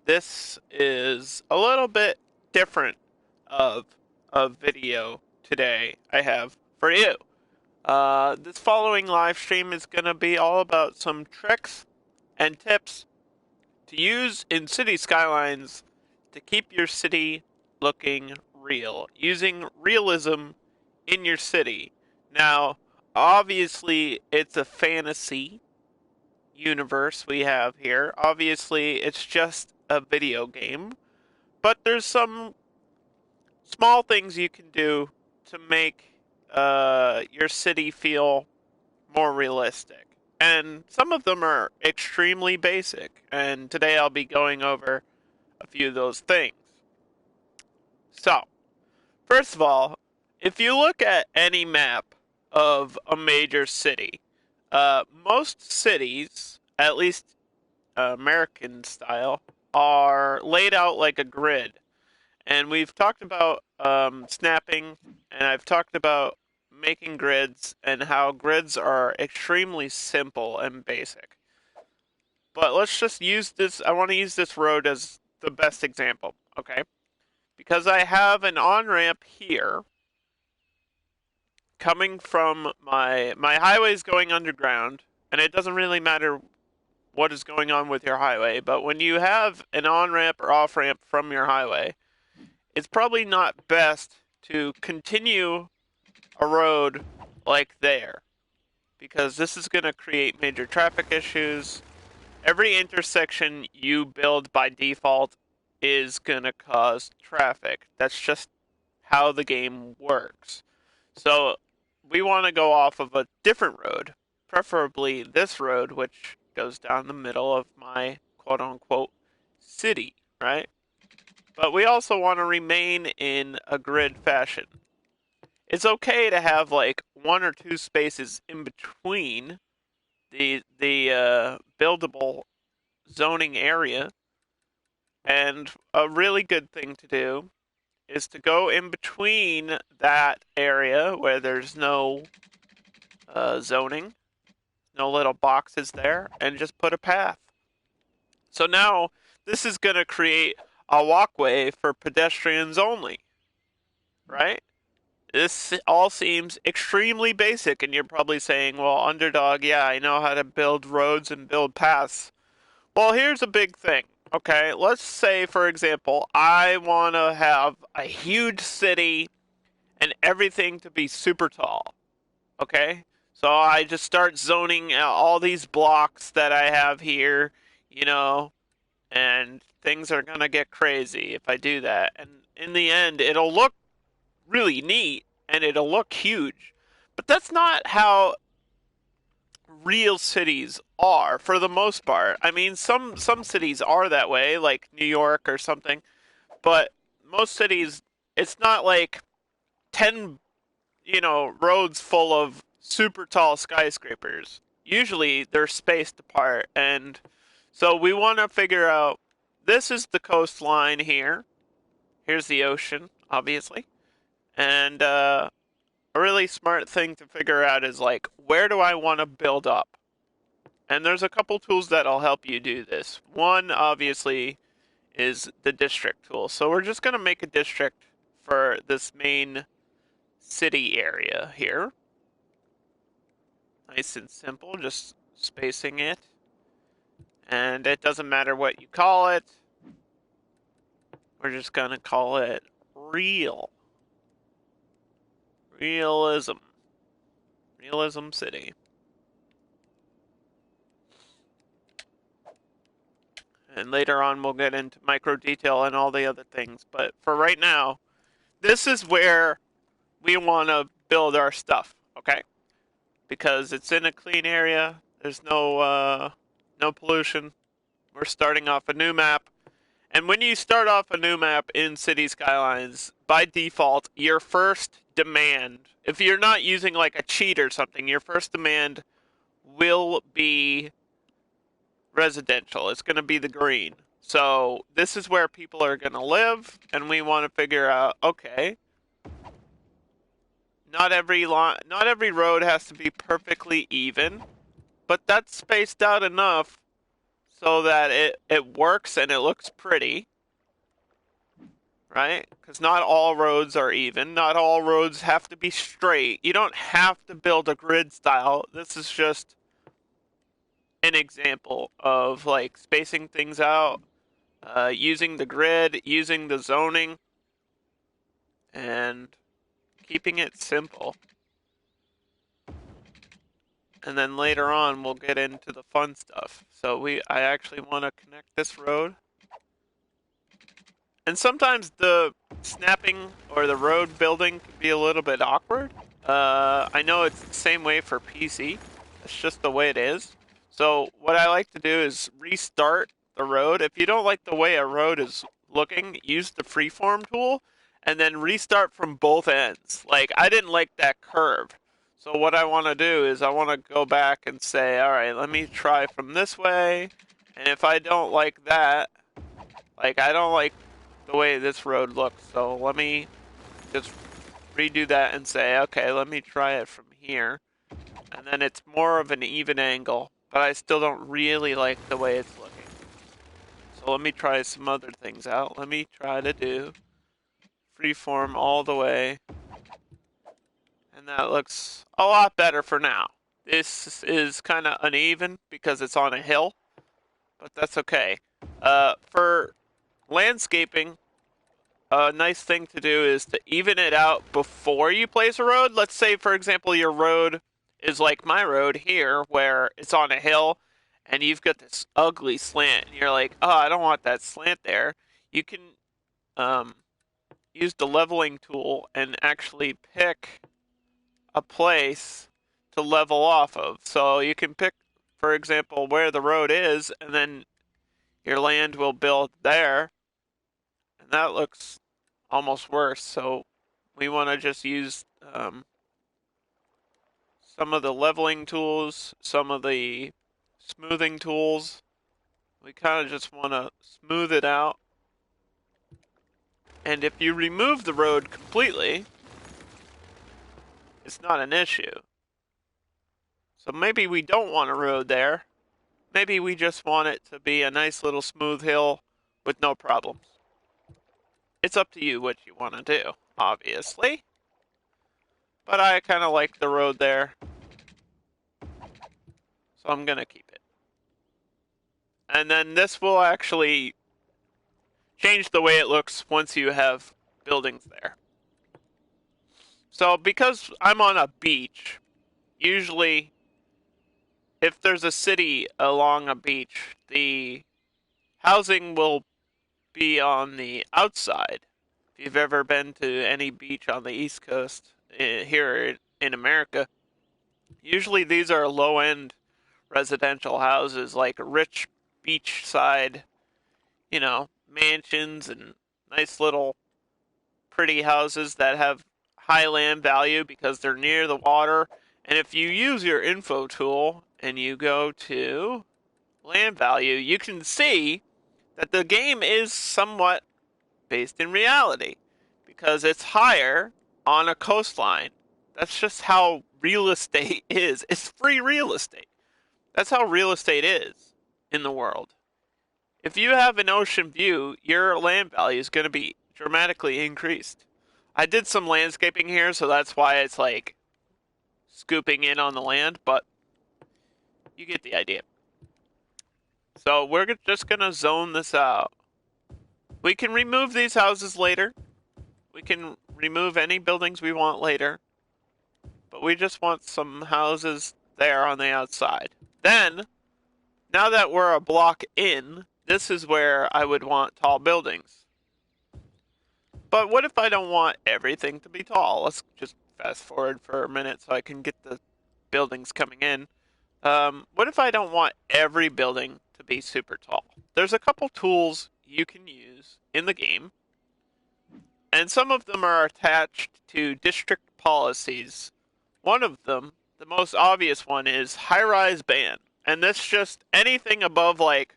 this is a little bit different of a video today I have for you. This following live stream is going to be all about some tricks and tips to use in city skylines to keep your city looking real, using realism in your city. Now, obviously, it's a fantasy universe we have here. Obviously, it's just a video game, but there's some small things you can do to make your city feel more realistic. And some of them are extremely basic, and today I'll be going over a few of those things. So, first of all, if you look at any map of a major city, most cities, at least American style, are laid out like a grid. And we've talked about snapping, and I've talked about making grids and how grids are extremely simple and basic. But let's just use this. I want to use this road as the best example, okay? Because I have an on-ramp here coming from my highway's going underground, and it doesn't really matter what is going on with your highway, but when you have an on-ramp or off-ramp from your highway, it's probably not best to continue a road like there, because this is going to create major traffic issues. Every intersection you build by default is going to cause traffic. That's just how the game works. So we want to go off of a different road, preferably this road, which goes down the middle of my quote-unquote city, right? But we also want to remain in a grid fashion. It's okay to have like one or two spaces in between the buildable zoning area, and a really good thing to do is to go in between that area where there's no zoning, no little boxes there, and just put a path. So now this is going to create a walkway for pedestrians only, right? This all seems extremely basic, and you're probably saying, well, Underdog, yeah, I know how to build roads and build paths. Well, here's a big thing, okay? Let's say, for example, I want to have a huge city and everything to be super tall, okay? So I just start zoning all these blocks that I have here, you know, and things are going to get crazy if I do that. And in the end, it'll look really neat and it'll look huge. But that's not how real cities are for the most part. I mean, some cities are that way, like New York or something, but most cities it's not like 10, roads full of super tall skyscrapers. Usually they're spaced apart, and so we want to figure out this is the coastline here. Here's the ocean, obviously. And a really smart thing to figure out is like, where do I want to build up? And there's a couple tools that'll help you do this. One, obviously, is the district tool. So we're just going to make a district for this main city area here. Nice and simple, just spacing it. And it doesn't matter what you call it. We're just going to call it real. Realism. Realism City. And later on we'll get into micro detail and all the other things. But for right now, this is where we want to build our stuff, okay? Because it's in a clean area. There's no pollution. We're starting off a new map. And when you start off a new map in City Skylines, by default, your first demand, if you're not using like a cheat or something, your first demand will be residential. It's going to be the green. So this is where people are going to live, and we want to figure out, okay, not every road has to be perfectly even, but that's spaced out enough so that it works and it looks pretty, right? Because not all roads are even. Not all roads have to be straight. You don't have to build a grid style. This is just an example of like spacing things out, using the grid, using the zoning, and keeping it simple. And then later on, we'll get into the fun stuff. So I actually want to connect this road. And sometimes the snapping or the road building can be a little bit awkward. I know it's the same way for PC. It's just the way it is. So what I like to do is restart the road. If you don't like the way a road is looking, use the freeform tool and then restart from both ends. Like I didn't like that curve. So what I want to do is I want to go back and say, all right, let me try from this way. And if I don't like that, like I don't like the way this road looks, so let me just redo that and say, okay, let me try it from here. And then it's more of an even angle, but I still don't really like the way it's looking. So let me try some other things out. Let me try to do freeform all the way. And that looks a lot better for now. This is kind of uneven because it's on a hill, but that's okay. For landscaping, a nice thing to do is to even it out before you place a road. Let's say, for example, your road is like my road here, where it's on a hill and you've got this ugly slant, and you're like, oh, I don't want that slant there. You can um, use the leveling tool and actually pick a place to level off of. So you can pick, for example, where the road is, and then your land will build there, and that looks almost worse. So we want to just use some of the leveling tools, some of the smoothing tools. We kind of just want to smooth it out. And if you remove the road completely, it's not an issue. So maybe we don't want a road there. Maybe we just want it to be a nice little smooth hill with no problems. It's up to you what you want to do, obviously. But I kind of like the road there, so I'm going to keep it. And then this will actually change the way it looks once you have buildings there. So because I'm on a beach, usually if there's a city along a beach, the housing will be on the outside. If you've ever been to any beach on the East Coast here in America, usually these are low-end residential houses, like rich beachside, mansions and nice little pretty houses that have high land value because they're near the water. And if you use your info tool and you go to land value, you can see that the game is somewhat based in reality because it's higher on a coastline. That's just how real estate is. It's free real estate. That's how real estate is in the world. If you have an ocean view, your land value is going to be dramatically increased. I did some landscaping here, so that's why it's like scooping in on the land, but you get the idea. So we're just going to zone this out. We can remove these houses later. We can remove any buildings we want later. But we just want some houses there on the outside. Then, now that we're a block in, this is where I would want tall buildings. But what if I don't want everything to be tall? Let's just fast forward for a minute so I can get the buildings coming in. What if I don't want every building to be super tall? There's a couple tools you can use in the game, and some of them are attached to district policies. One of them, the most obvious one, is high-rise ban. And this just anything above like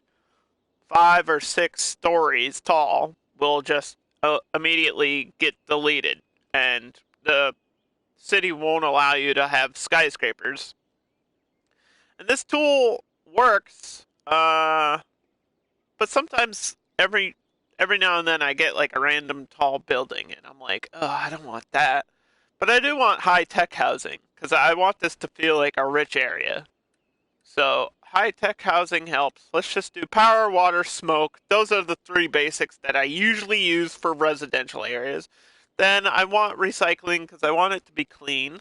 5 or 6 stories tall will just immediately get deleted, and the city won't allow you to have skyscrapers. And this tool works but sometimes every now and then I get like a random tall building, and I'm like, oh, I don't want that. But I do want high tech housing because I want this to feel like a rich area. So high tech housing helps. Let's just do power, water, smoke. Those are the three basics that I usually use for residential areas. Then I want recycling because I want it to be clean.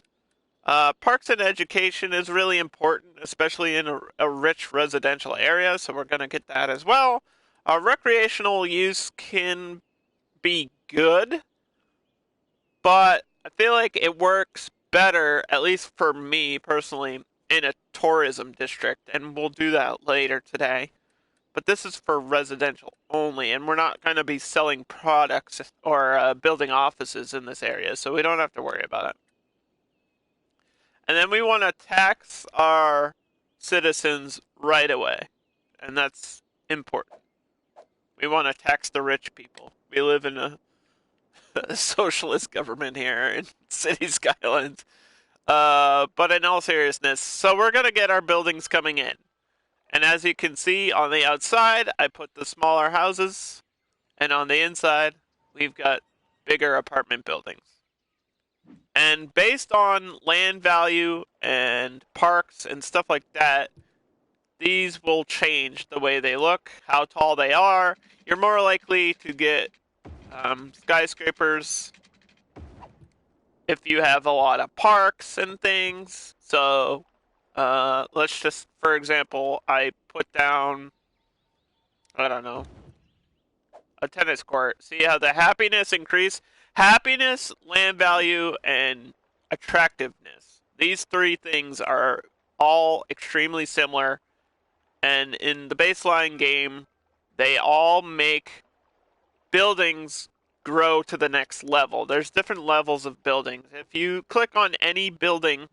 Parks and education is really important, especially in a rich residential area, so we're going to get that as well. Recreational use can be good, but I feel like it works better, at least for me personally, in a tourism district, and we'll do that later today. But this is for residential only, and we're not going to be selling products or building offices in this area, so we don't have to worry about it. And then we want to tax our citizens right away, and that's important. We want to tax the rich people. We live in a socialist government here in City Skylines. But in all seriousness, so we're going to get our buildings coming in. And as you can see on the outside, I put the smaller houses, and on the inside, we've got bigger apartment buildings. And based on land value and parks and stuff like that, these will change the way they look, how tall they are. You're more likely to get skyscrapers if you have a lot of parks and things. So let's just, for example, I put down, I don't know, a tennis court. See how the happiness increase? Happiness, land value, and attractiveness. These three things are all extremely similar, and in the baseline game, they all make buildings grow to the next level. There's different levels of buildings. If you click on any building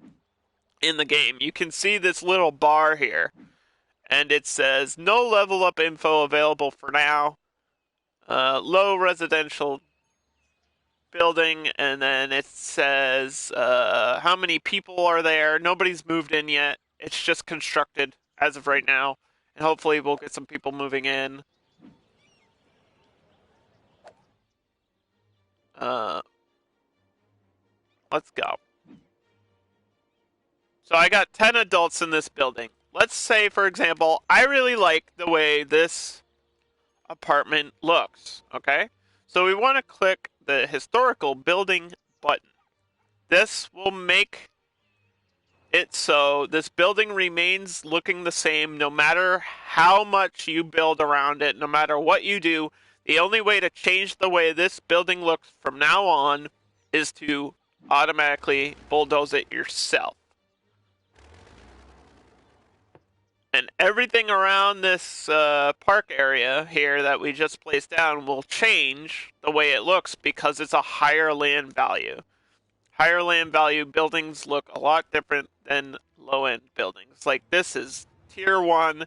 in the game, you can see this little bar here, and it says no level up info available for now. Low residential building, and then it says how many people are there. Nobody's moved in yet. It's just constructed as of right now, and hopefully we'll get some people moving in. Let's go. So I got 10 adults in this building. Let's say, for example, I really like the way this apartment looks, okay? So we want to click the historical building button. This will make it so this building remains looking the same no matter how much you build around it, no matter what you do. The only way to change the way this building looks from now on is to automatically bulldoze it yourself. And everything around this park area here that we just placed down will change the way it looks because it's a higher land value. Higher land value buildings look a lot different than low-end buildings. Like this is tier 1.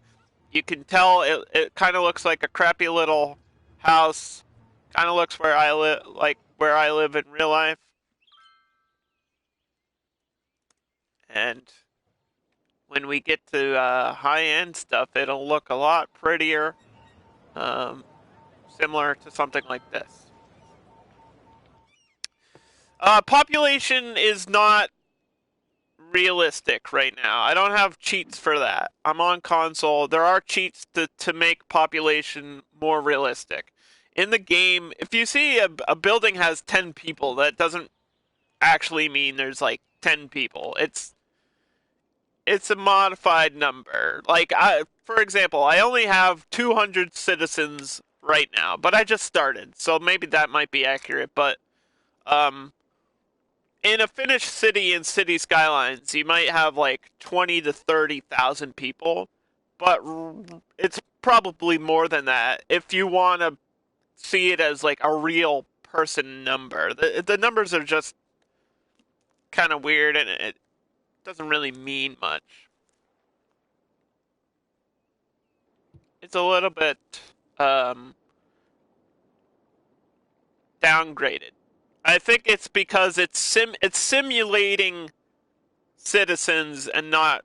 You can tell it kind of looks like a crappy little house. Kind of looks where I live, like where I live in real life. And when we get to high-end stuff, it'll look a lot prettier, similar to something like this. Population is not realistic right now. I don't have cheats for that. I'm on console. There are cheats to make population more realistic. In the game, if you see a building has 10 people, that doesn't actually mean there's like 10 people. It's a modified number. Like, for example, I only have 200 citizens right now, but I just started, so maybe that might be accurate. But in a finished city in City Skylines, you might have like 20 to 30,000 people, but it's probably more than that if you want to see it as like a real person number. The numbers are just kind of weird, and it doesn't really mean much. It's a little bit downgraded. I think it's because it's simulating citizens and not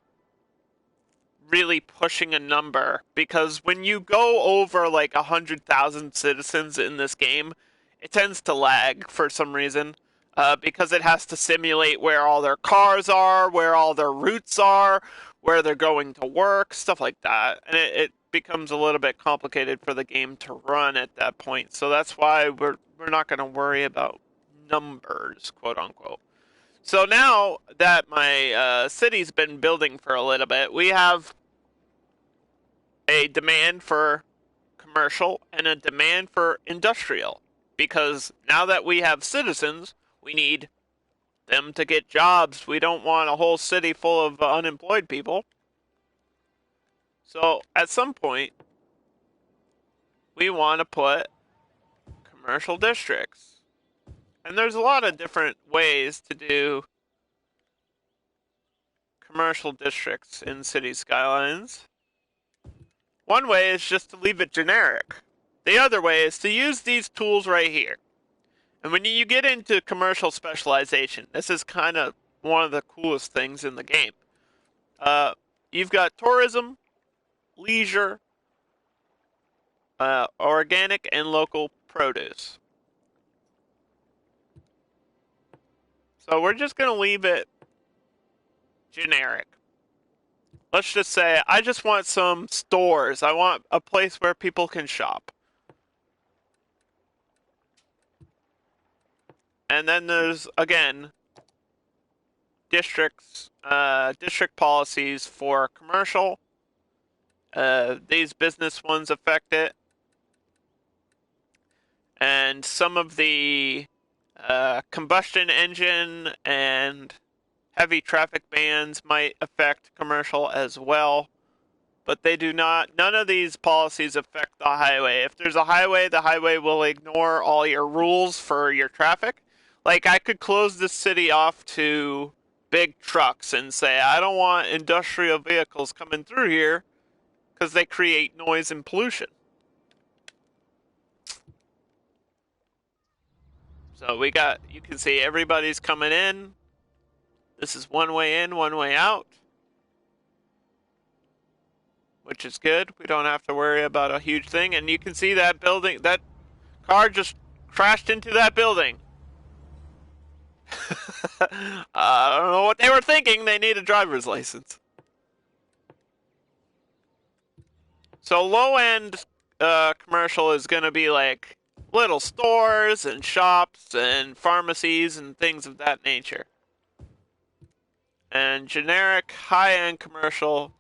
really pushing a number, because when you go over like 100,000 citizens in this game, it tends to lag for some reason. Because it has to simulate where all their cars are, where all their routes are, where they're going to work, stuff like that. And it becomes a little bit complicated for the game to run at that point. So that's why we're not going to worry about numbers, quote unquote. So now that my city's been building for a little bit, we have a demand for commercial and a demand for industrial. Because now that we have citizens, we need them to get jobs. We don't want a whole city full of unemployed people. So at some point, we want to put commercial districts. And there's a lot of different ways to do commercial districts in City Skylines. One way is just to leave it generic. The other way is to use these tools right here. And when you get into commercial specialization, this is kind of one of the coolest things in the game. You've got tourism, leisure, organic, and local produce. So we're just going to leave it generic. Let's just say I just want some stores. I want a place where people can shop. And then there's, again, districts, district policies for commercial. These business ones affect it. And some of the combustion engine and heavy traffic bans might affect commercial as well. But they do not, none of these policies affect the highway. If there's a highway, the highway will ignore all your rules for your traffic. Like, I could close this city off to big trucks and say, I don't want industrial vehicles coming through here because they create noise and pollution. So we got, you can see everybody's coming in. This is one way in, one way out, which is good. We don't have to worry about a huge thing. And you can see that building, that car just crashed into that building. I don't know what they were thinking. They need a driver's license. So low-end commercial is going to be like little stores and shops and pharmacies and things of that nature. And generic high-end commercial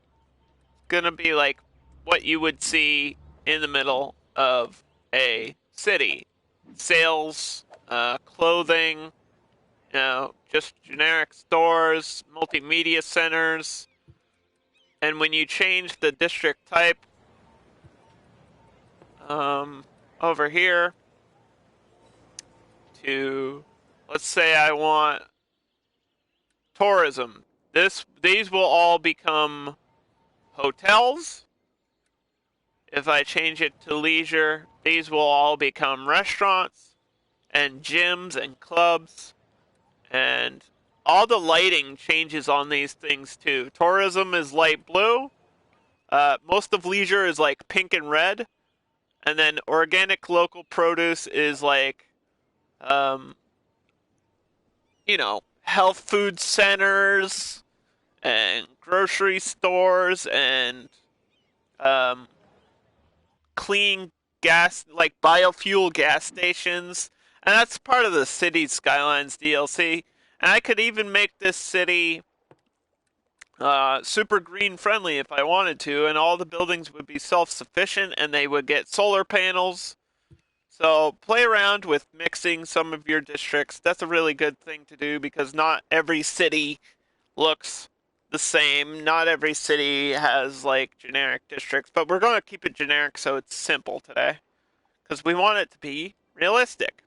going to be like what you would see in the middle of a city. Sales, clothing, just generic stores, multimedia centers. And when you change the district type, over here to, let's say I want tourism. These will all become hotels. If I change it to leisure, these will all become restaurants and gyms and clubs. And all the lighting changes on these things too. Tourism is light blue. Most of leisure is like pink and red. And then organic local produce is like, health food centers and grocery stores and clean gas, like biofuel gas stations. And that's part of the City Skylines DLC. And I could even make this city super green friendly if I wanted to, and all the buildings would be self-sufficient and they would get solar panels. So play around with mixing some of your districts. That's a really good thing to do because not every city looks the same. Not every city has like generic districts, but we're going to keep it generic so it's simple today because we want it to be realistic.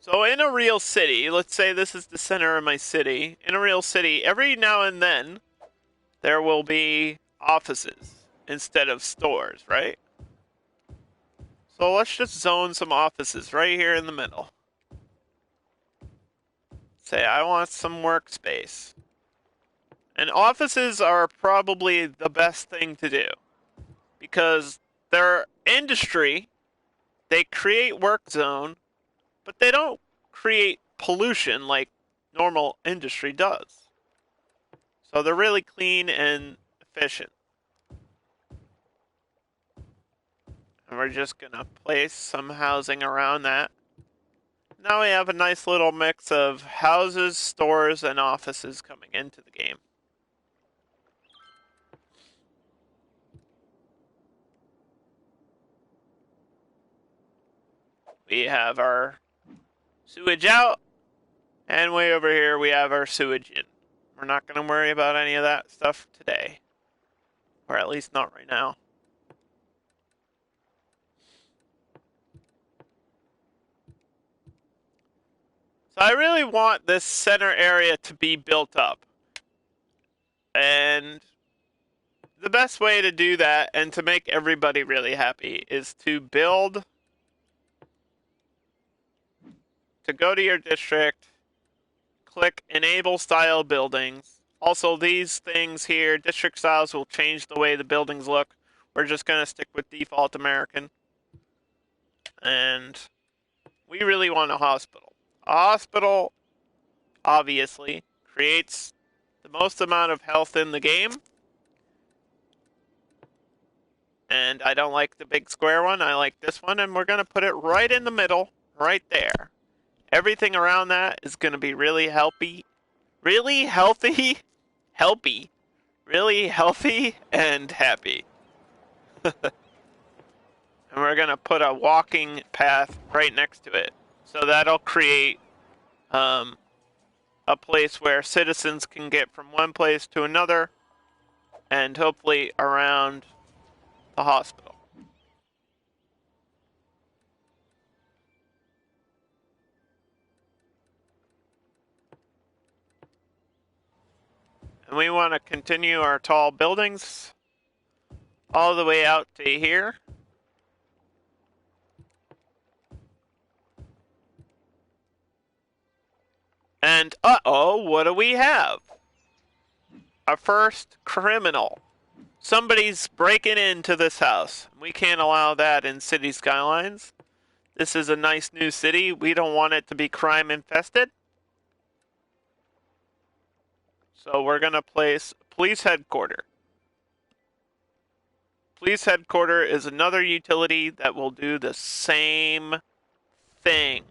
So in a real city, let's say this is the center of my city. In a real city, every now and then, there will be offices instead of stores, right? So let's just zone some offices right here in the middle. Say I want some workspace. And offices are probably the best thing to do because they're industry, they create work zone, but they don't create pollution like normal industry does. So they're really clean and efficient. And we're just gonna place some housing around that. Now we have a nice little mix of houses, stores, and offices coming into the game. We have our sewage out, and way over here we have our sewage in. We're not going to worry about any of that stuff today. Or at least not right now. So I really want this center area to be built up. And the best way to do that and to make everybody really happy is to build, to go to your district, click enable style buildings. Also, these things here, district styles, will change the way the buildings look. We're just going to stick with default American. And we really want a hospital. A hospital, obviously, creates the most amount of health in the game. And I don't like the big square one. I like this one. And we're going to put it right in the middle, right there. Everything around that is going to be really healthy. Really healthy? Helpy. Really healthy and happy. And we're going to put a walking path right next to it. So that'll create a place where citizens can get from one place to another and hopefully around the hospital. And we want to continue our tall buildings all the way out to here. And uh-oh, what do we have? A first criminal. Somebody's breaking into this house. We can't allow that in City Skylines. This is a nice new city. We don't want it to be crime infested. So we're going to place police headquarters. Police headquarters is another utility that will do the same thing.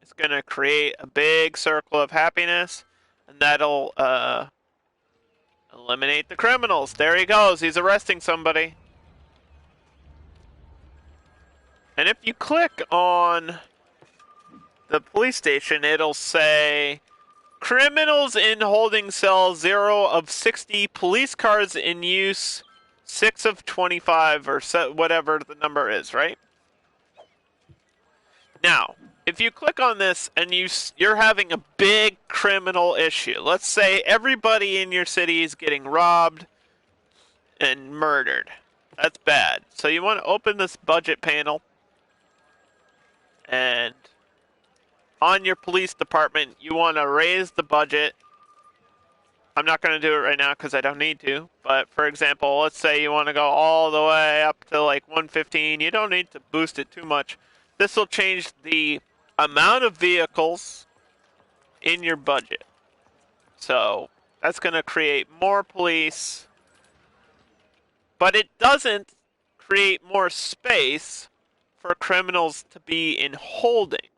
It's going to create a big circle of happiness, and that'll eliminate the criminals. There he goes. He's arresting somebody. And if you click on the police station, it'll say criminals in holding cell 0 of 60, police cars in use 6 of 25, or whatever the number is, right? Now, if you click on this and you're having a big criminal issue, let's say everybody in your city is getting robbed and murdered. That's bad. So you want to open this budget panel, and on your police department, you want to raise the budget. I'm not going to do it right now because I don't need to. But for example, let's say you want to go all the way up to like 115. You don't need to boost it too much. This will change the amount of vehicles in your budget. So that's going to create more police. But it doesn't create more space for criminals to be in holding.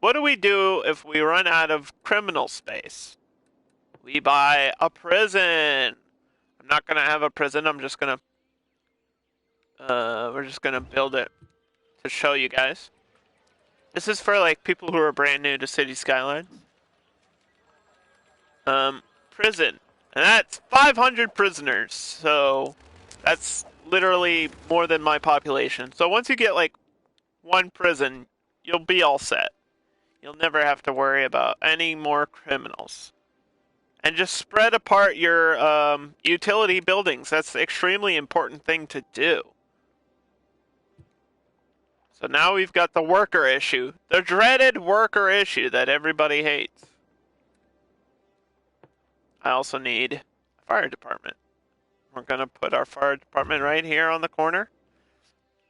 What do we do if we run out of criminal space? We buy a prison. I'm not going to have a prison. I'm just going to... we're just going to build it to show you guys. This is for like people who are brand new to City Skylines. Prison. And that's 500 prisoners. So that's literally more than my population. So once you get like one prison, you'll be all set. You'll never have to worry about any more criminals. And just spread apart your utility buildings. That's an extremely important thing to do. So now we've got the worker issue. The dreaded worker issue that everybody hates. I also need a fire department. We're going to put our fire department right here on the corner.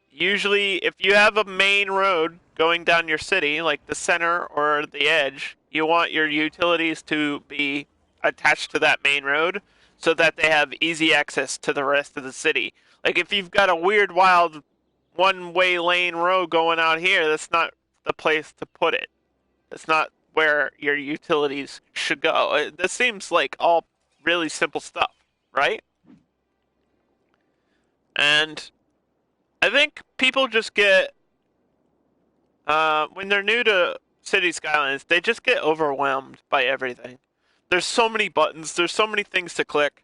Usually, if you have a main road going down your city, like the center or the edge, you want your utilities to be attached to that main road so that they have easy access to the rest of the city. Like if you've got a weird, wild, one-way lane road going out here, that's not the place to put it. That's not where your utilities should go. This seems like all really simple stuff, right? And I think people just get, when they're new to City Skylines, they just get overwhelmed by everything. There's so many buttons, there's so many things to click.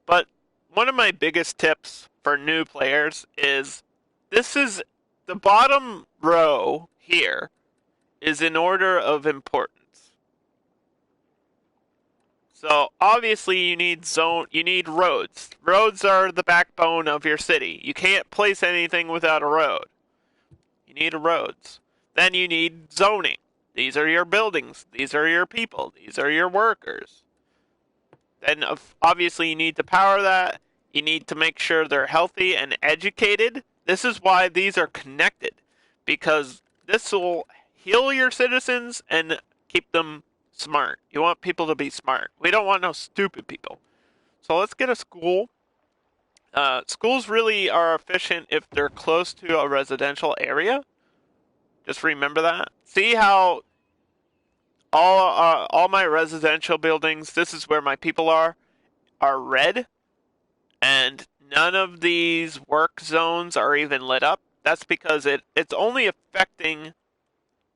But one of my biggest tips for new players is this is the bottom row here is in order of importance. So obviously you need roads. Roads are the backbone of your city. You can't place anything without a road. You need roads. Then you need zoning. These are your buildings. These are your people. These are your workers. Then obviously you need to power that. You need to make sure they're healthy and educated. This is why these are connected, because this will heal your citizens and keep them smart. You want people to be smart. We don't want no stupid people. So let's get a school. Schools really are efficient if they're close to a residential area. Just remember that. See how all my residential buildings, this is where my people are red, and none of these work zones are even lit up. That's because it's only affecting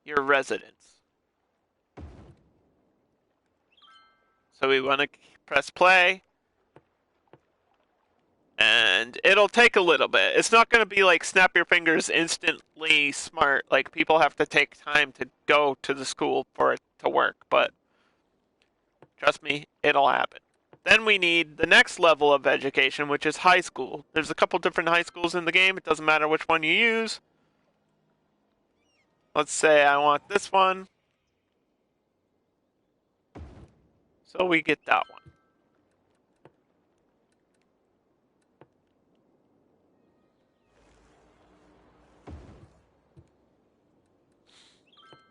your residents. So we want to press play, and it'll take a little bit. It's not going to be like snap your fingers instantly smart. Like people have to take time to go to the school for it to work, but trust me, it'll happen. Then we need the next level of education, which is high school. There's a couple different high schools in the game. It doesn't matter which one you use. Let's say I want this one. So we get that one.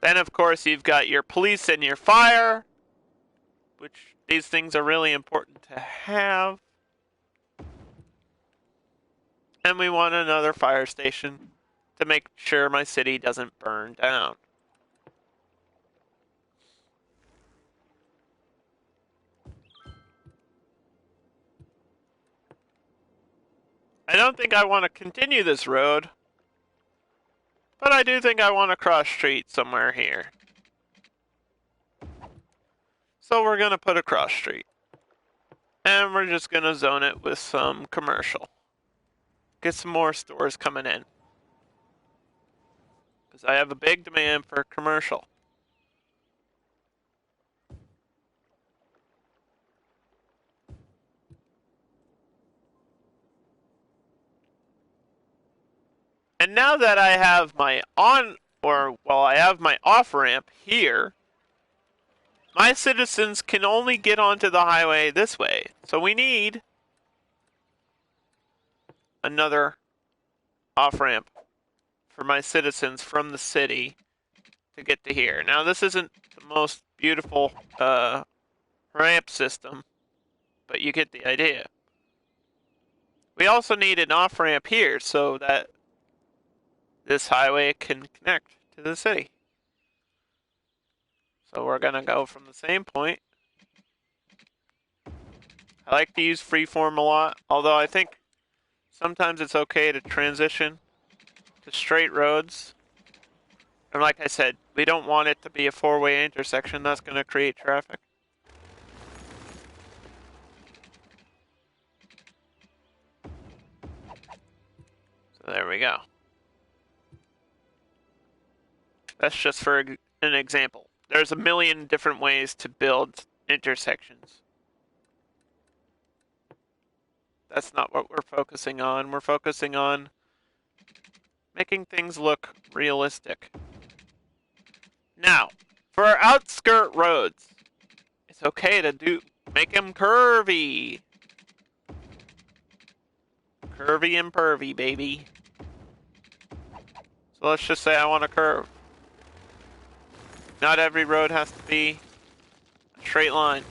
Then, of course, you've got your police and your fire, which these things are really important to have. And we want another fire station to make sure my city doesn't burn down. I don't think I want to continue this road, but I do think I want to cross street somewhere here. So we're going to put a cross street. And we're just going to zone it with some commercial. Get some more stores coming in. Because I have a big demand for commercial. And now that I have my I have my off-ramp here, my citizens can only get onto the highway this way. So we need another off-ramp for my citizens from the city to get to here. Now, this isn't the most beautiful ramp system, but you get the idea. We also need an off-ramp here so that this highway can connect to the city. So we're going to go from the same point. I like to use freeform a lot, although I think sometimes it's okay to transition to straight roads. And like I said, we don't want it to be a four-way intersection. That's going to create traffic. So there we go. That's just for an example. There's a million different ways to build intersections. That's not what we're focusing on. We're focusing on making things look realistic. Now, for our outskirt roads, it's okay to Make him curvy. Curvy and pervy, baby. So let's just say I want a curve. Not every road has to be a straight line.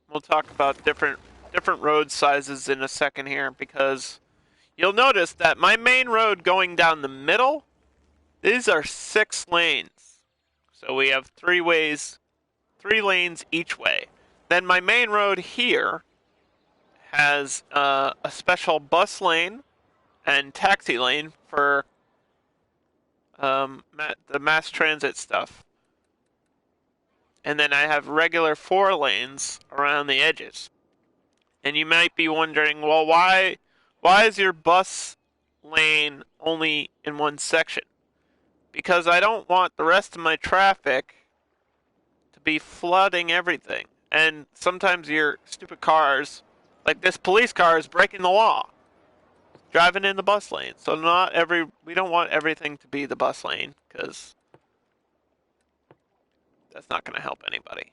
We'll talk about different road sizes in a second here, because you'll notice that my main road going down the middle, these are 6 lanes. So we have 3 ways, 3 lanes each way. Then my main road here has a special bus lane and taxi lane for the mass transit stuff. And then I have regular 4 lanes around the edges. And you might be wondering, well, why is your bus lane only in one section? Because I don't want the rest of my traffic to be flooding everything. And sometimes your stupid cars, like this police car, is breaking the law, driving in the bus lane. So we don't want everything to be the bus lane, because that's not going to help anybody.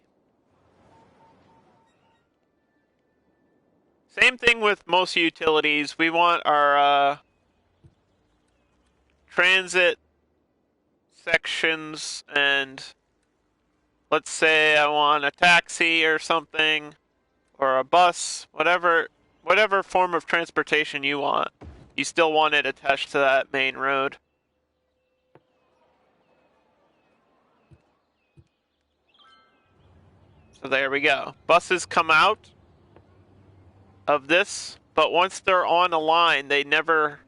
Same thing with most utilities. We want our transit sections, and let's say I want a taxi or something, or a bus, whatever form of transportation you want. You still want it attached to that main road. So there we go. Buses come out of this, but once they're on a line, they never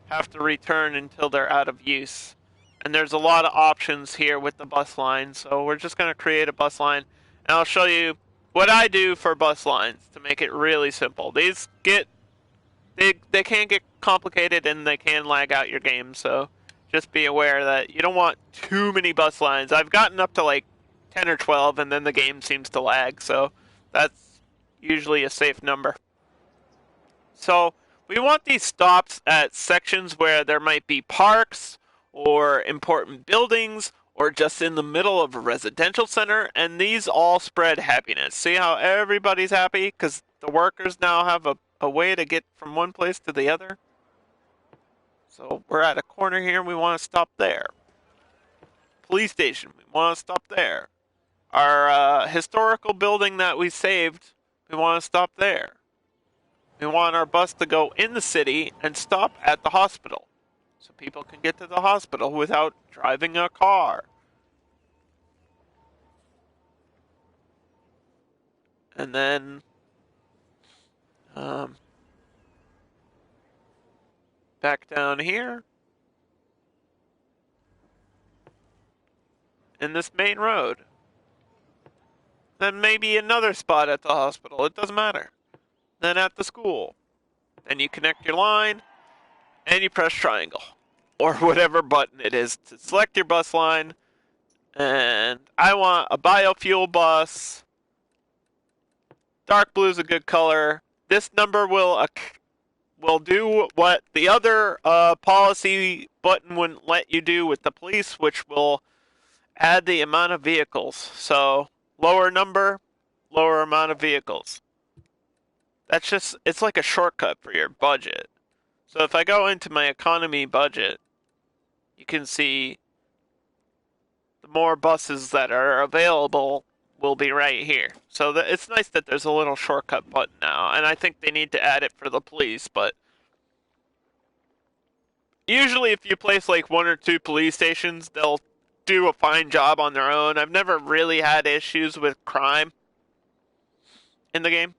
have to return until they're out of use. And there's a lot of options here with the bus line, so we're just going to create a bus line, and I'll show you what I do for bus lines to make it really simple. These they can get complicated, and they can lag out your game, so just be aware that you don't want too many bus lines. I've gotten up to like 10 or 12, and then the game seems to lag, so that's usually a safe number. So we want these stops at sections where there might be parks or important buildings or just in the middle of a residential center, and these all spread happiness. See how everybody's happy because the workers now have a way to get from one place to the other? So we're at a corner here, and we want to stop there. Police station, we want to stop there. Our historical building that we saved, we want to stop there. We want our bus to go in the city and stop at the hospital, so people can get to the hospital without driving a car. And then back down here in this main road. Then maybe another spot at the hospital. It doesn't matter. Then at the school. Then you connect your line and you press triangle or whatever button it is to select your bus line. And I want a biofuel bus. Dark blue is a good color. This number will do what the other policy button wouldn't let you do with the police, which will add the amount of vehicles. So lower number, lower amount of vehicles. That's just, it's like a shortcut for your budget. So if I go into my economy budget, you can see the more buses that are available will be right here. So it's nice that there's a little shortcut button now, and I think they need to add it for the police, but usually if you place like 1 or 2 police stations, they'll do a fine job on their own. I've never really had issues with crime in the game.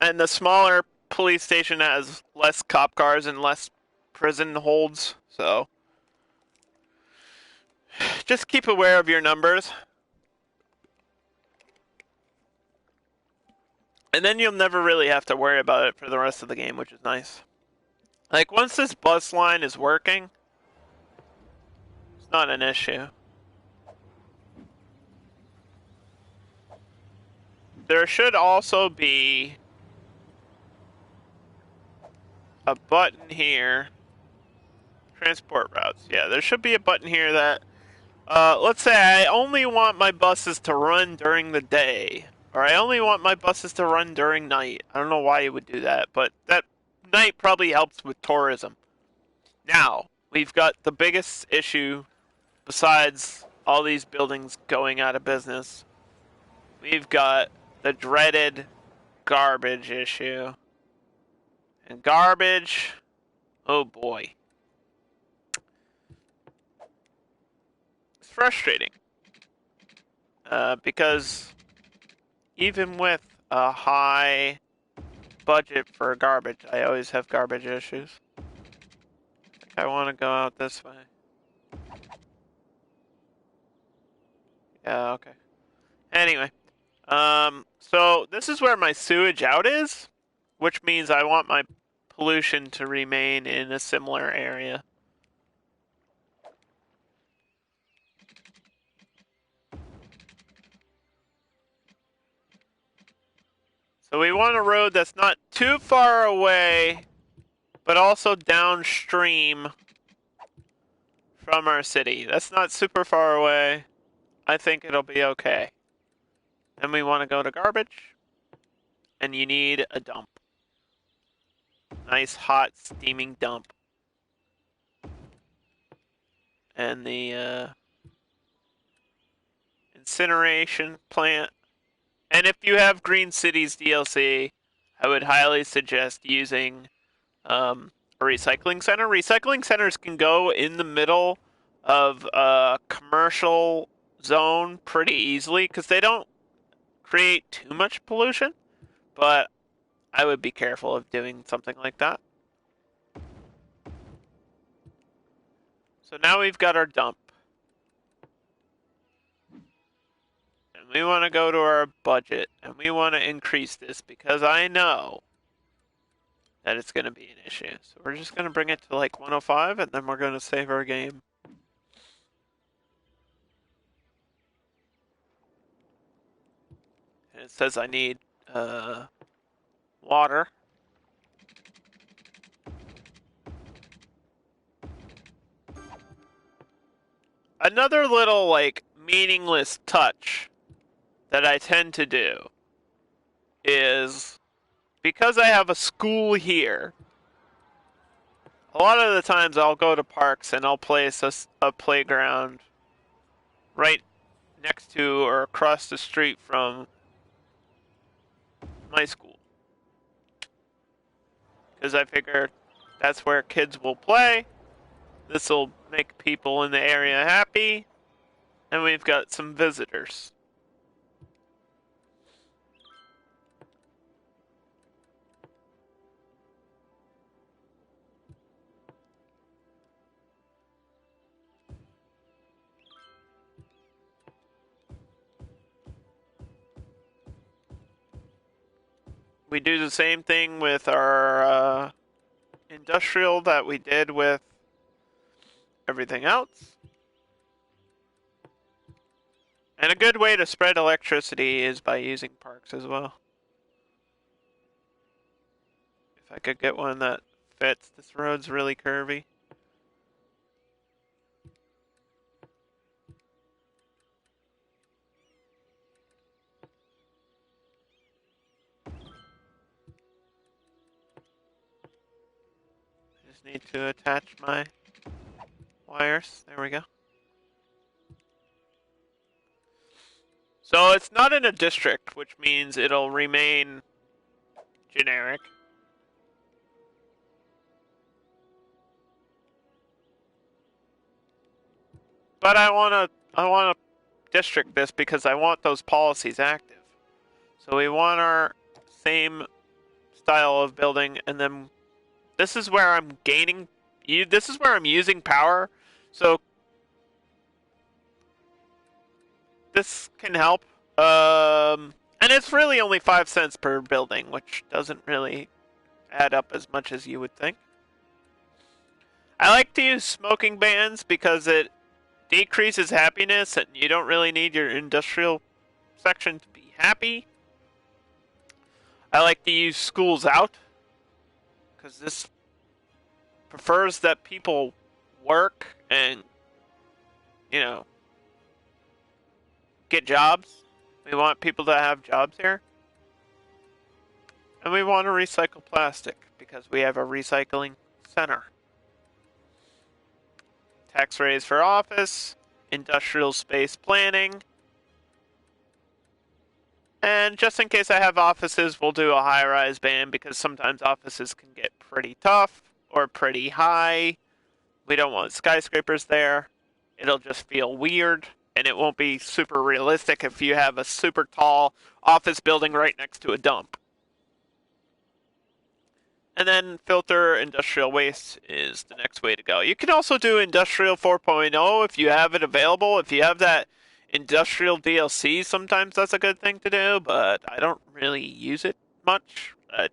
And the smaller police station has less cop cars and less prison holds, so just keep aware of your numbers. And then you'll never really have to worry about it for the rest of the game, which is nice. Like, once this bus line is working, it's not an issue. There should also be a button here. Transport routes. Yeah, there should be a button here that, let's say I only want my buses to run during the day. Or I only want my buses to run during night. I don't know why you would do that, but that night probably helps with tourism. Now, we've got the biggest issue besides all these buildings going out of business. We've got the dreaded garbage issue. And garbage, oh boy. It's frustrating. Because even with a high budget for garbage, I always have garbage issues. I want to go out this way. Yeah, okay. Anyway, so this is where my sewage out is, which means I want my pollution to remain in a similar area. So we want a road that's not too far away, but also downstream from our city. That's not super far away. I think it'll be okay. Then we want to go to garbage, and you need a dump. Nice, hot, steaming dump. And the incineration plant. And if you have Green Cities DLC, I would highly suggest using a recycling center. Recycling centers can go in the middle of a commercial zone pretty easily because they don't create too much pollution, but I would be careful of doing something like that. So now we've got our dump. And we want to go to our budget, and we want to increase this because I know that it's going to be an issue. So we're just going to bring it to like 105, and then we're going to save our game. And it says I need water. Another little, like, meaningless touch that I tend to do is because I have a school here, a lot of the times I'll go to parks and I'll place a playground right next to or across the street from my school. Because I figure that's where kids will play. This will make people in the area happy. And we've got some visitors. We do the same thing with our industrial that we did with everything else. And a good way to spread electricity is by using parks as well. If I could get one that fits, this road's really curvy. Just need to attach my wires. There we go. So it's not in a district, which means it'll remain generic. But I wanna district this because I want those policies active. So we want our same style of building, and then this is where I'm gaining. This is where I'm using power. So this can help. And it's really only 5 cents per building, which doesn't really add up as much as you would think. I like to use smoking bans because it decreases happiness and you don't really need your industrial section to be happy. I like to use schools out because this prefers that people work and, you know, get jobs. We want people to have jobs here. And we want to recycle plastic because we have a recycling center. Tax raise for office, industrial space planning. And just in case I have offices, we'll do a high-rise ban because sometimes offices can get pretty tough or pretty high. We don't want skyscrapers there. It'll just feel weird, and it won't be super realistic if you have a super tall office building right next to a dump. And then filter industrial waste is the next way to go. You can also do industrial 4.0 if you have it available. If you have that industrial DLC, sometimes that's a good thing to do, but I don't really use it much. It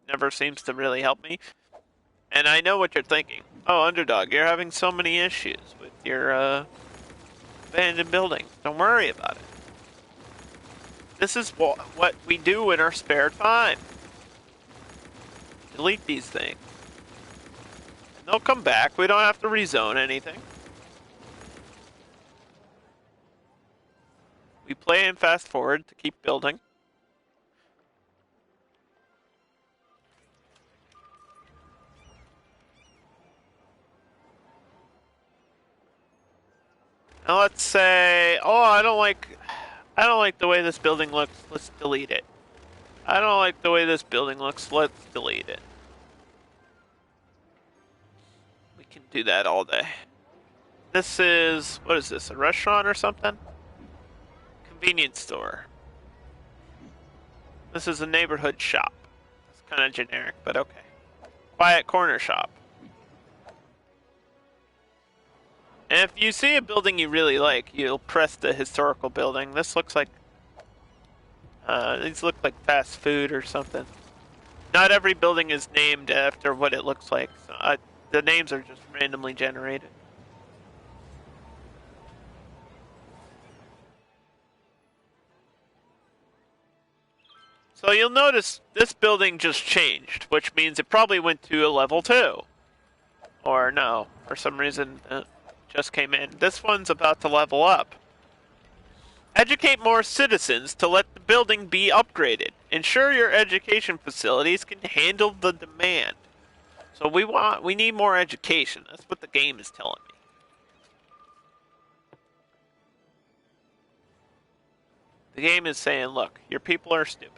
never seems to really help me. And I know what you're thinking. Oh, Underdog, you're having so many issues with your abandoned buildings. Don't worry about it. This is what we do in our spare time. Delete these things. And they'll come back. We don't have to rezone anything. We play and fast forward to keep building. Now let's say, oh, I don't like the way this building looks. Let's delete it. I don't like the way this building looks. Let's delete it. We can do that all day. This is, what is this, a restaurant or something? Convenience store. This is a neighborhood shop. It's kind of generic, but okay. Quiet corner shop. And if you see a building you really like, you'll press the historical building. This looks like, these look like fast food or something. Not every building is named after what it looks like. So the names are just randomly generated. So you'll notice this building just changed, which means it probably went to a level 2. Or no, for some reason it just came in. This one's about to level up. Educate more citizens to let the building be upgraded. Ensure your education facilities can handle the demand. So we need more education. That's what the game is telling me. The game is saying, look, your people are stupid.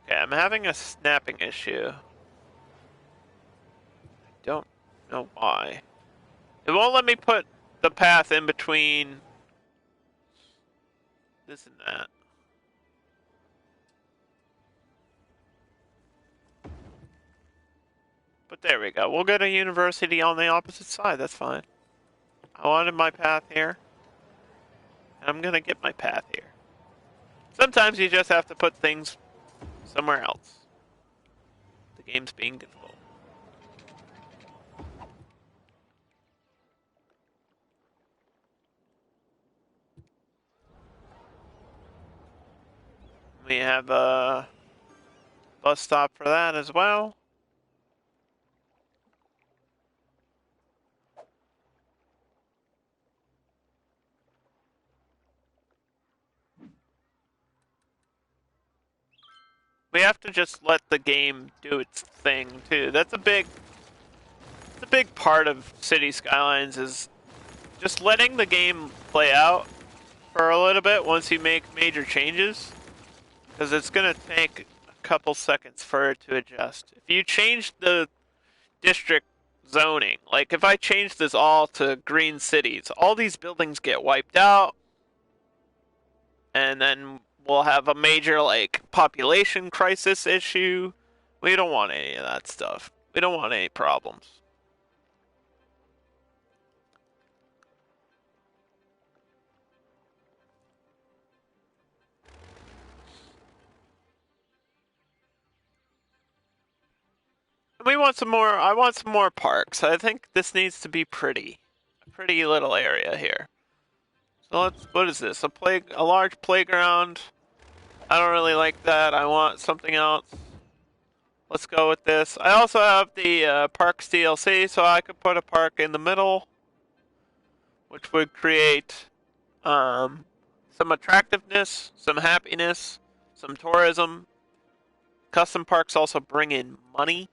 Okay, I'm having a snapping issue. I don't know why. It won't let me put the path in between this and that. But there we go. We'll get a university on the opposite side. That's fine. I wanted my path here. I'm gonna get my path here. Sometimes you just have to put things somewhere else. The game's being difficult. We have a bus stop for that as well. We have to just let the game do its thing too. That's a big part of City Skylines is just letting the game play out for a little bit once you make major changes, because it's gonna take a couple seconds for it to adjust. If you change the district zoning, like if I change this all to green cities, all these buildings get wiped out, and then we'll have a major like population crisis issue. We don't want any of that stuff. We don't want any problems. And we want some more. I want some more parks. I think this needs to be pretty. A pretty little area here. So let's. What is this? A large playground. I don't really like that. I want something else. Let's go with this. I also have the Parks DLC, so I could put a park in the middle, which would create some attractiveness, some happiness, some tourism. Custom parks also bring in money.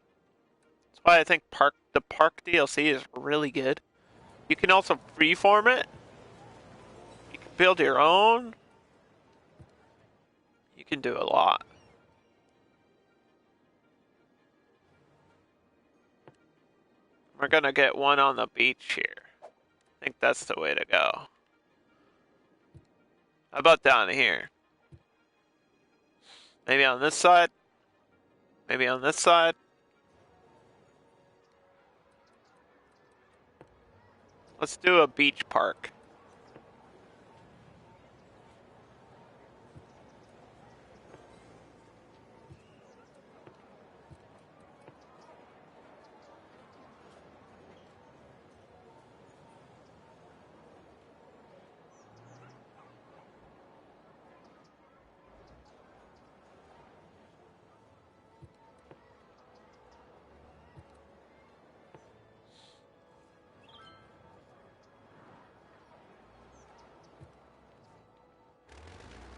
That's why I think the park DLC is really good. You can also freeform it. You can build your own. You can do a lot. We're gonna get one on the beach here. I think that's the way to go. How about down here? Maybe on this side? Maybe on this side? Let's do a beach park.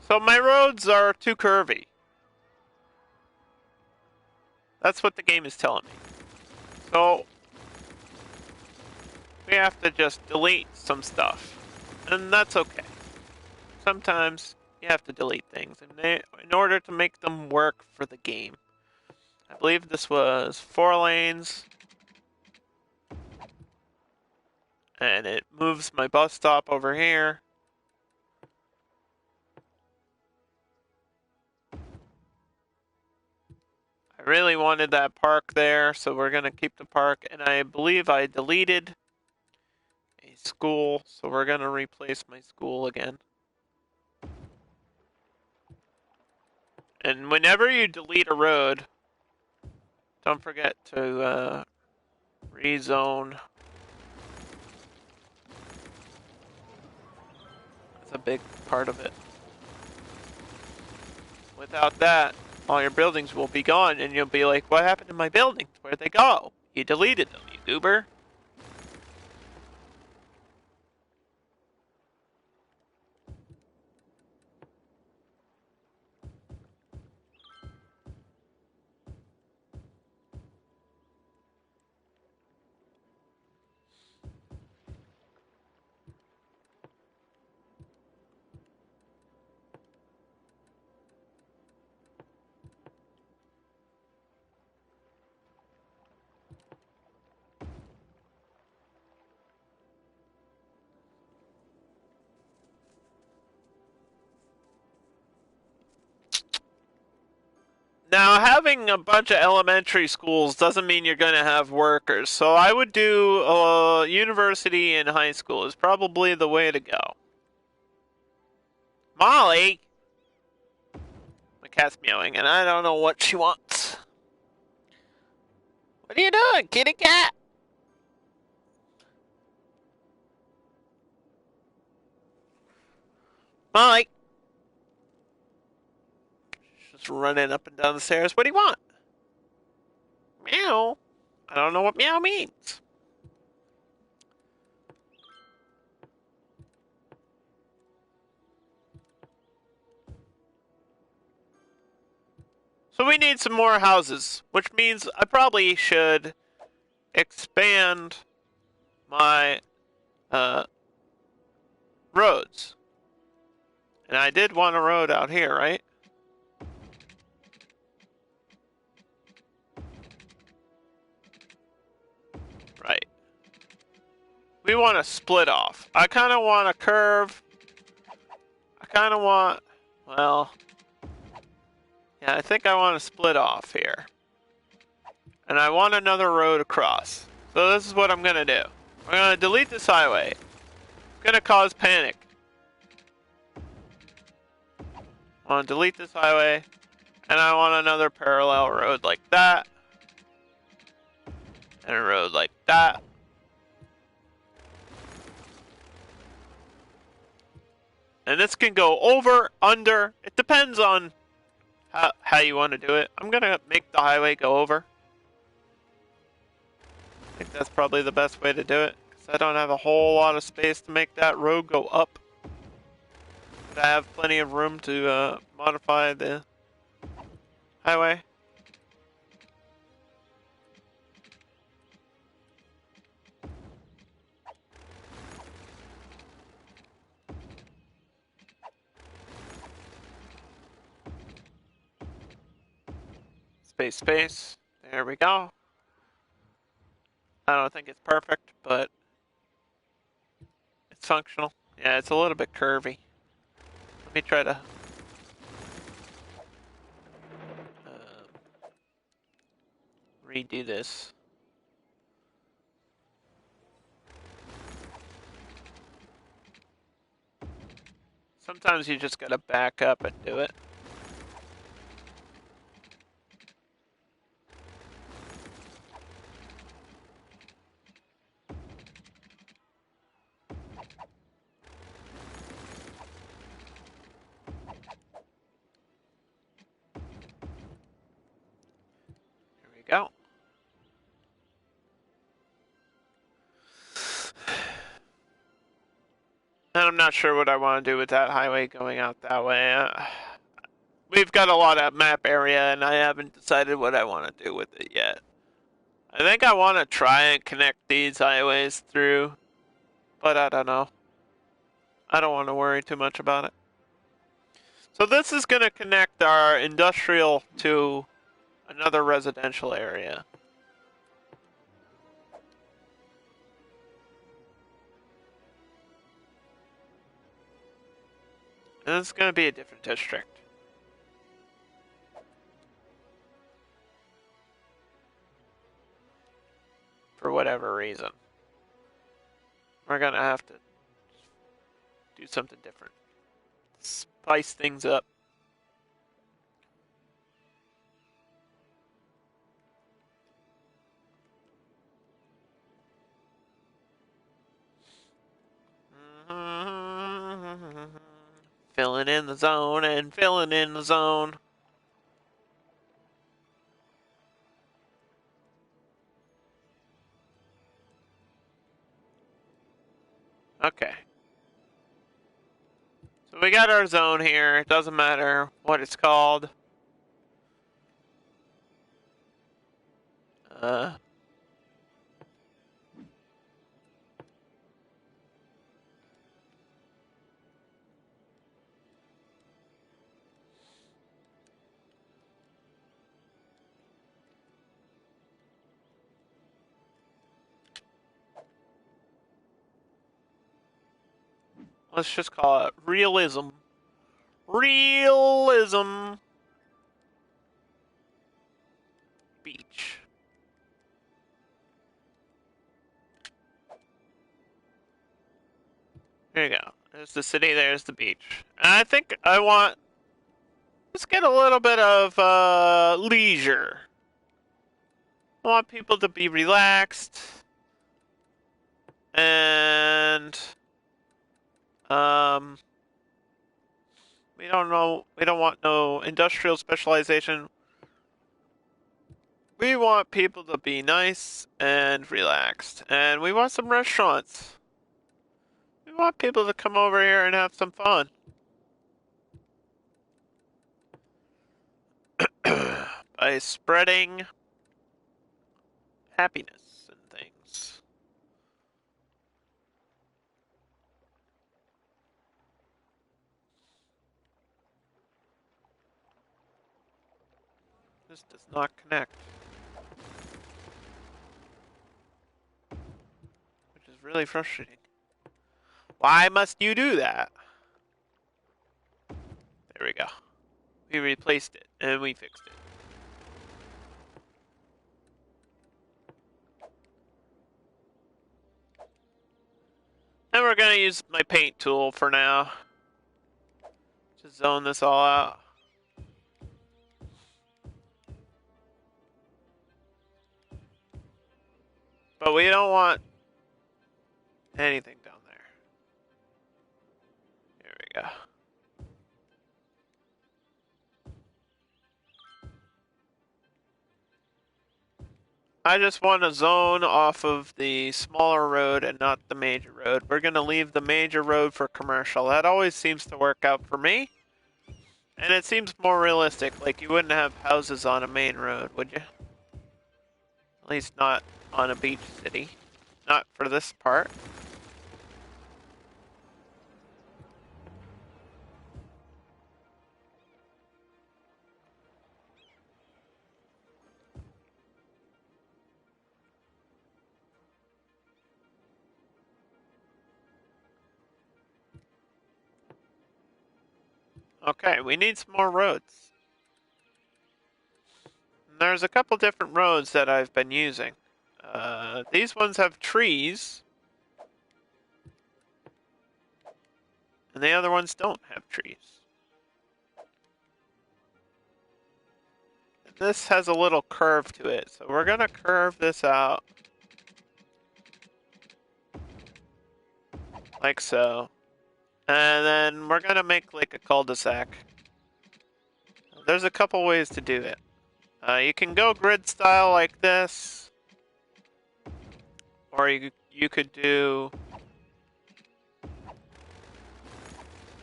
So my roads are too curvy. That's what the game is telling me. So we have to just delete some stuff. And that's okay. Sometimes you have to delete things in order to make them work for the game. I believe this was 4 lanes. And it moves my bus stop over here. I really wanted that park there, so we're going to keep the park. And I believe I deleted a school, so we're going to replace my school again. And whenever you delete a road, don't forget to rezone. That's a big part of it. Without that, all your buildings will be gone, and you'll be like, what happened to my buildings? Where'd they go? You deleted them, you goober. Now, having a bunch of elementary schools doesn't mean you're going to have workers, so I would do university and high school is probably the way to go. Molly! My cat's meowing, and I don't know what she wants. What are you doing, kitty cat? Molly! Just running up and down the stairs. What do you want? Meow. I don't know what meow means. So we need some more houses, which means I probably should expand my roads. And I did want a road out here, right? Right. We want to split off. I kind of want a curve. I kind of want, well, yeah, I think I want to split off here. And I want another road across. So this is what I'm going to do. I'm going to delete this highway. It's going to cause panic. I want to delete this highway. And I want another parallel road like that. And a road like that. And this can go over, under. It depends on how you want to do it. I'm going to make the highway go over. I think that's probably the best way to do it. Because I don't have a whole lot of space to make that road go up. But I have plenty of room to modify the highway. Space, space. There we go. I don't think it's perfect, but it's functional. Yeah, it's a little bit curvy. Let me try to redo this. Sometimes you just gotta back up and do it. There we go. And I'm not sure what I want to do with that highway going out that way. We've got a lot of map area, and I haven't decided what I want to do with it yet. I think I want to try and connect these highways through, but I don't know. I don't want to worry too much about it. So this is going to connect our industrial to another residential area. And it's going to be a different district. For whatever reason. We're going to have to do something different. Spice things up. Filling in the zone and filling in the zone. Okay. So we got our zone here. It doesn't matter what it's called. Let's just call it Realism. Realism Beach. There you go. There's the city, there's the beach. And I think I want... Let's get a little bit of leisure. I want people to be relaxed. And... we don't want no industrial specialization. We want people to be nice and relaxed. And we want some restaurants. We want people to come over here and have some fun. By spreading happiness and things. This does not connect. Which is really frustrating. Why must you do that? There we go. We replaced it and we fixed it. And we're gonna use my paint tool for now to zone this all out. But we don't want anything down there. Here we go. I just want a zone off of the smaller road and not the major road. We're going to leave the major road for commercial. That always seems to work out for me. And it seems more realistic. Like, you wouldn't have houses on a main road, would you? At least not on a beach city. Not for this part. Okay, we need some more roads. There's a couple different roads that I've been using. These ones have trees. And the other ones don't have trees. This has a little curve to it, so we're gonna curve this out. Like so. And then we're gonna make like a cul-de-sac. There's a couple ways to do it. You can go grid style like this. Or you could do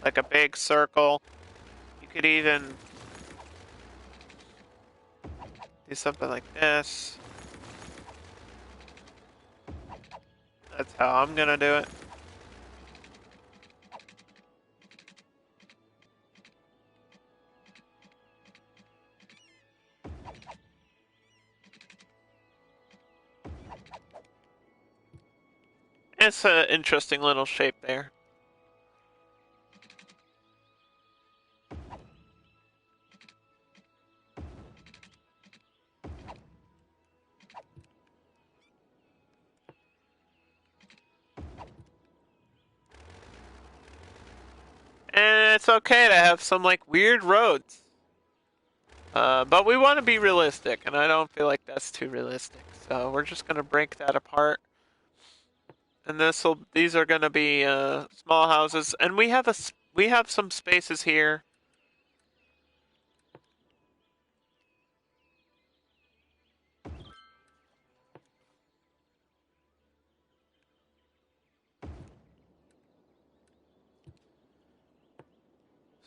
like a big circle. You could even do something like this. That's how I'm gonna do it. It's an interesting little shape there. And it's okay to have some like weird roads. But we want to be realistic, and I don't feel like that's too realistic. So we're just gonna break that apart. And these are gonna be small houses, and we have some spaces here.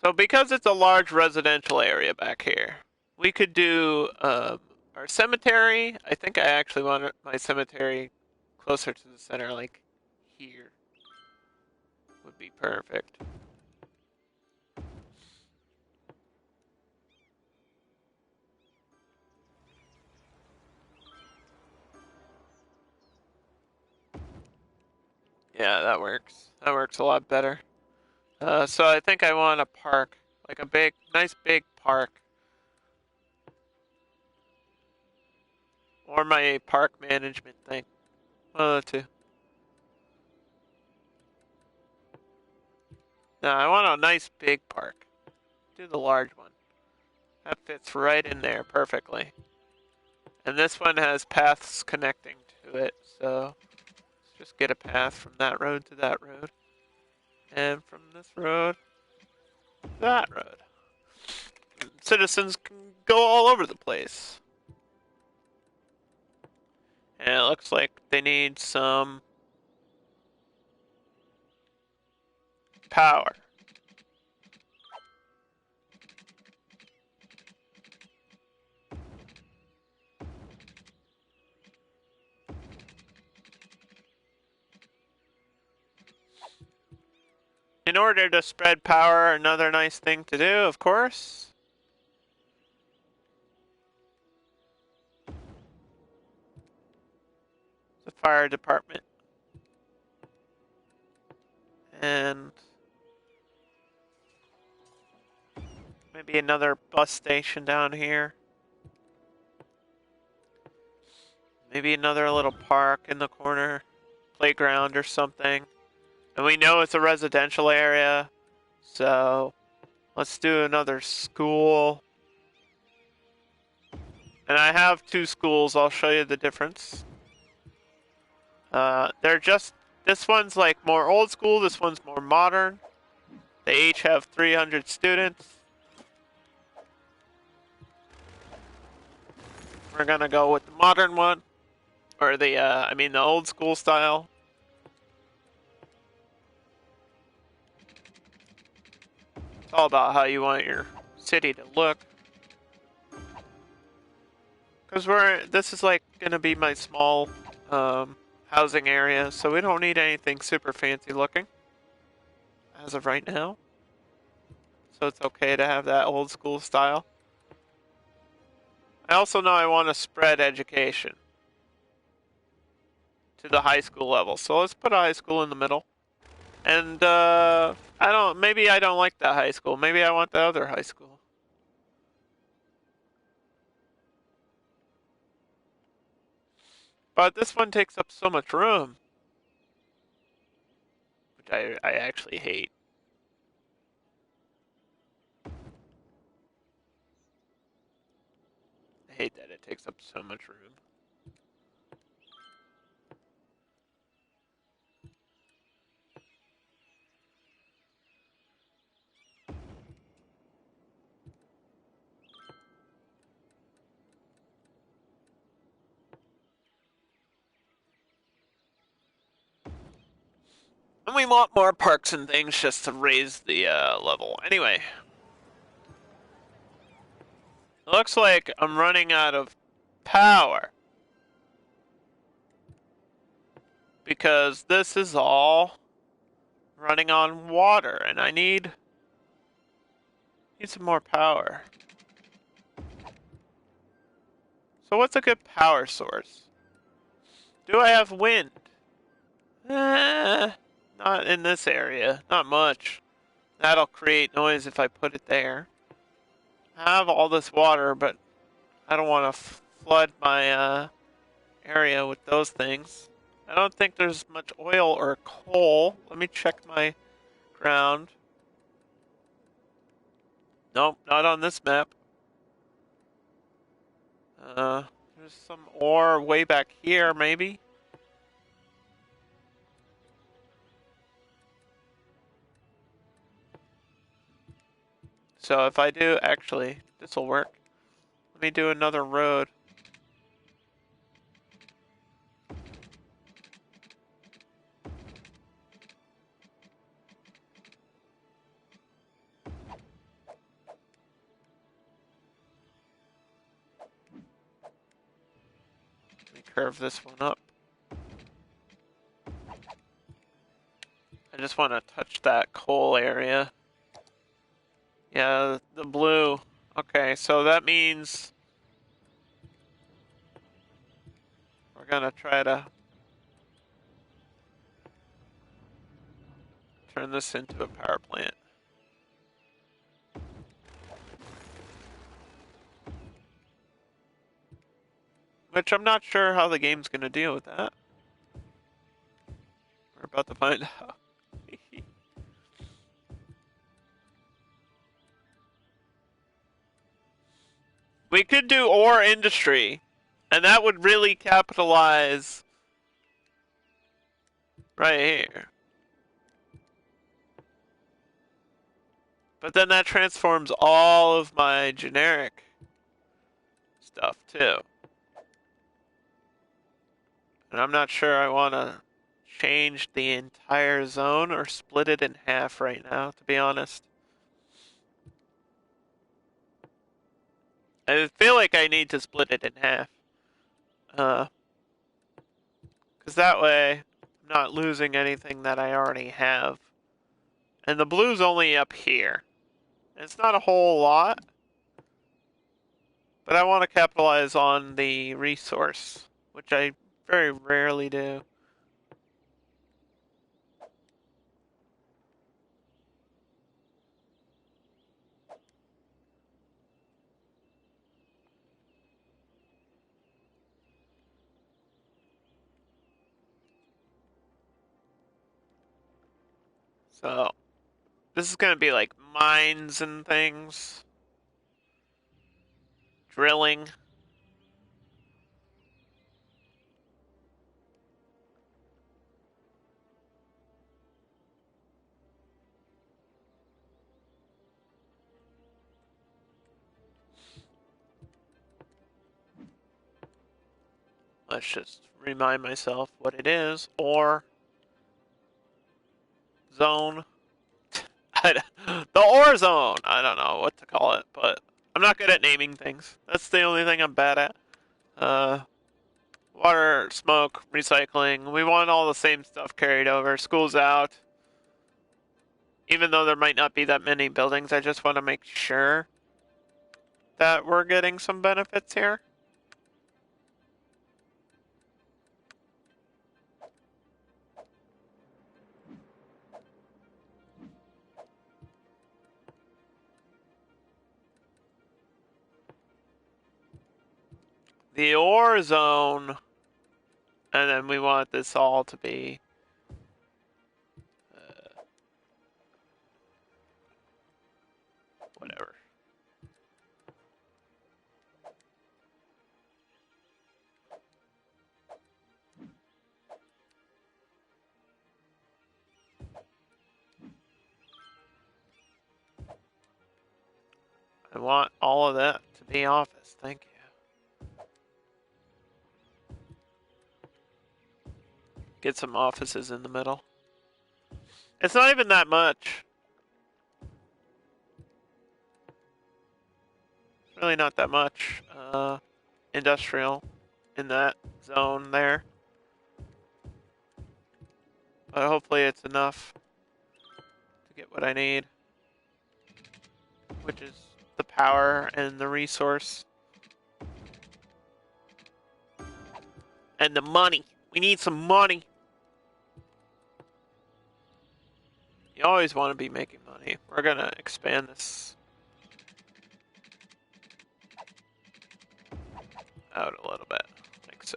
So because it's a large residential area back here, we could do our cemetery. I think I actually want my cemetery closer to the center, like here. Would be perfect. Yeah, that works. That works a lot better. So I think I want a park, like a nice big park. Or my park management thing. One of the two. No, I want a nice big park. Do the large one. That fits right in there perfectly. And this one has paths connecting to it, so let's just get a path from that road to that road. And from this road to that road. Citizens can go all over the place. And it looks like they need some power. In order to spread power, another nice thing to do, of course, the fire department. And maybe another bus station down here. Maybe another little park in the corner, playground or something. And we know it's a residential area, so let's do another school. And I have two schools, I'll show you the difference. They're just, this one's like more old school, this one's more modern. They each have 300 students. We're gonna go with the modern one, or the old school style. It's all about how you want your city to look. Because this is like gonna be my small housing area, so we don't need anything super fancy looking as of right now. So it's okay to have that old school style. I also know I want to spread education to the high school level, so let's put a high school in the middle. And maybe I don't like that high school. Maybe I want the other high school. But this one takes up so much room, which I actually hate. I hate that it takes up so much room. And we want more parks and things just to raise the level. Anyway, it looks like I'm running out of power. Because this is all running on water, and I need some more power. So what's a good power source? Do I have wind? Not in this area. Not much. That'll create noise if I put it there. I have all this water, but I don't want to flood my area with those things. I don't think there's much oil or coal. Let me check my ground. Nope, not on this map. There's some ore way back here, maybe. So if I do, actually, this will work. Let me do another road. Let me curve this one up. I just want to touch that coal area. Yeah, the blue. Okay, so that means we're gonna try to turn this into a power plant. Which I'm not sure how the game's gonna deal with that. We're about to find out. We could do ore industry, and that would really capitalize right here. But then that transforms all of my generic stuff too. And I'm not sure I want to change the entire zone or split it in half right now, to be honest. I feel like I need to split it in half. Because that way I'm not losing anything that I already have. And the blue's only up here. It's not a whole lot. But I want to capitalize on the resource, which I very rarely do. So, this is going to be like mines and things. Drilling. Let's just remind myself what it is. Ore. Zone. The ore zone! I don't know what to call it, but I'm not good at naming things. That's the only thing I'm bad at. Water, smoke, recycling. We want all the same stuff carried over. School's out. Even though there might not be that many buildings, I just want to make sure that we're getting some benefits here. The ore zone, and then we want this all to be whatever. I want all of that to be office. Thank you. Get some offices in the middle. It's not even that much. It's really not that much. Industrial in that zone there. But hopefully it's enough to get what I need. Which is the power and the resource. And the money. We need some money. You always want to be making money. We're going to expand this out a little bit. Like so.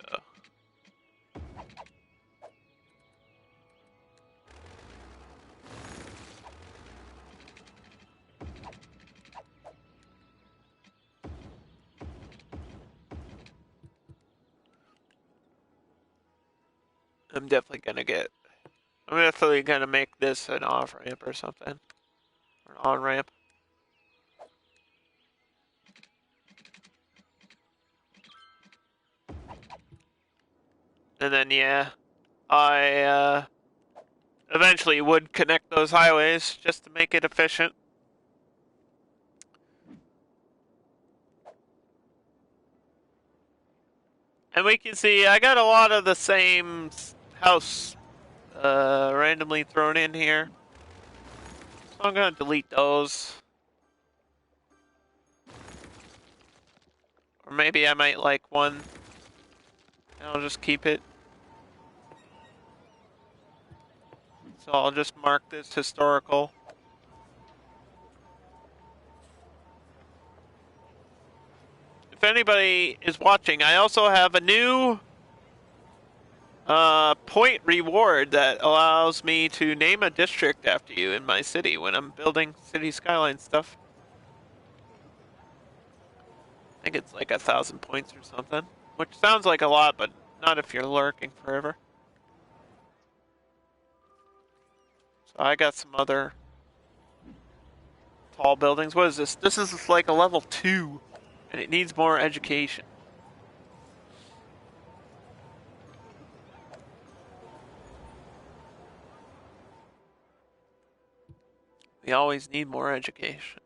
I'm definitely gonna make this an off ramp or something. Or an on ramp. And then yeah, I eventually would connect those highways just to make it efficient. And we can see I got a lot of the same house randomly thrown in here. So I'm gonna delete those. Or maybe I might like one. And I'll just keep it. So I'll just mark this historical. If anybody is watching, I also have a new point reward that allows me to name a district after you in my city when I'm building city skyline stuff. I think it's like 1,000 points or something, which sounds like a lot, but not if you're lurking forever. So I got some other tall buildings. What is this? This is like a level 2, and it needs more education. We always need more education.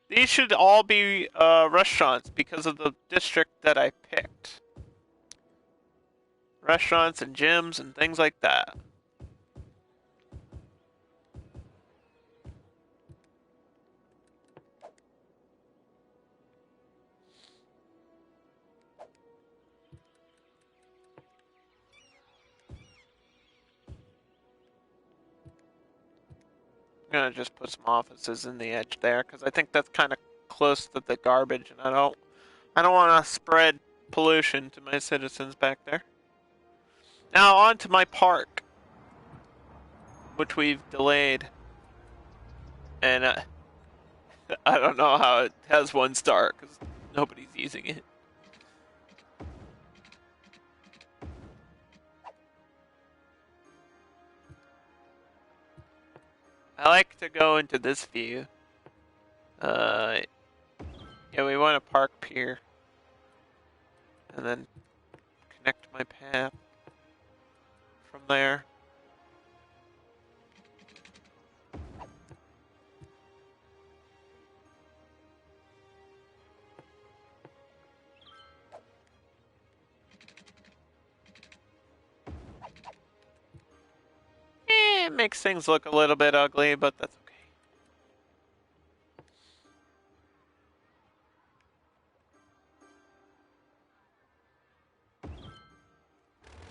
These should all be restaurants because of the district that I picked. Restaurants and gyms and things like that. I'm gonna just put some offices in the edge there because I think that's kind of close to the garbage, and I don't want to spread pollution to my citizens back there. Now on to my park, which we've delayed, and I don't know how it has 1 star because nobody's using it. I like to go into this view. Uh, yeah, we want to park pier and then connect my path from there. It makes things look a little bit ugly, but that's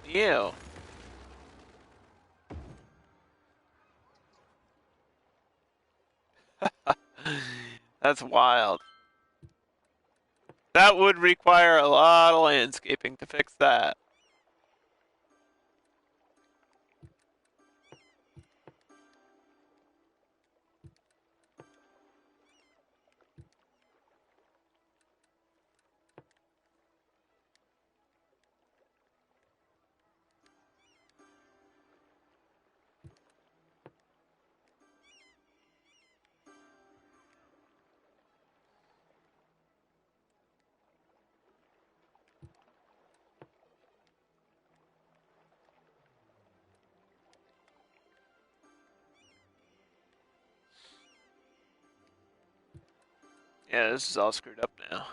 okay. Ew. That's wild. That would require a lot of landscaping to fix that. Yeah, this is all screwed up now.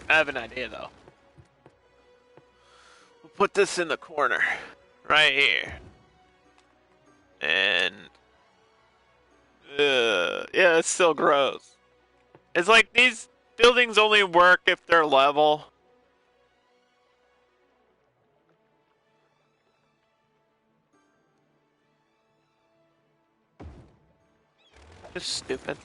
I have an idea though. We'll put this in the corner, right here. And yeah, it's still gross. It's like these buildings only work if they're level. Just stupid.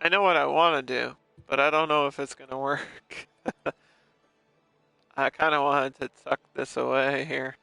I know what I want to do, but I don't know if it's gonna work. I kind of wanted to tuck this away here.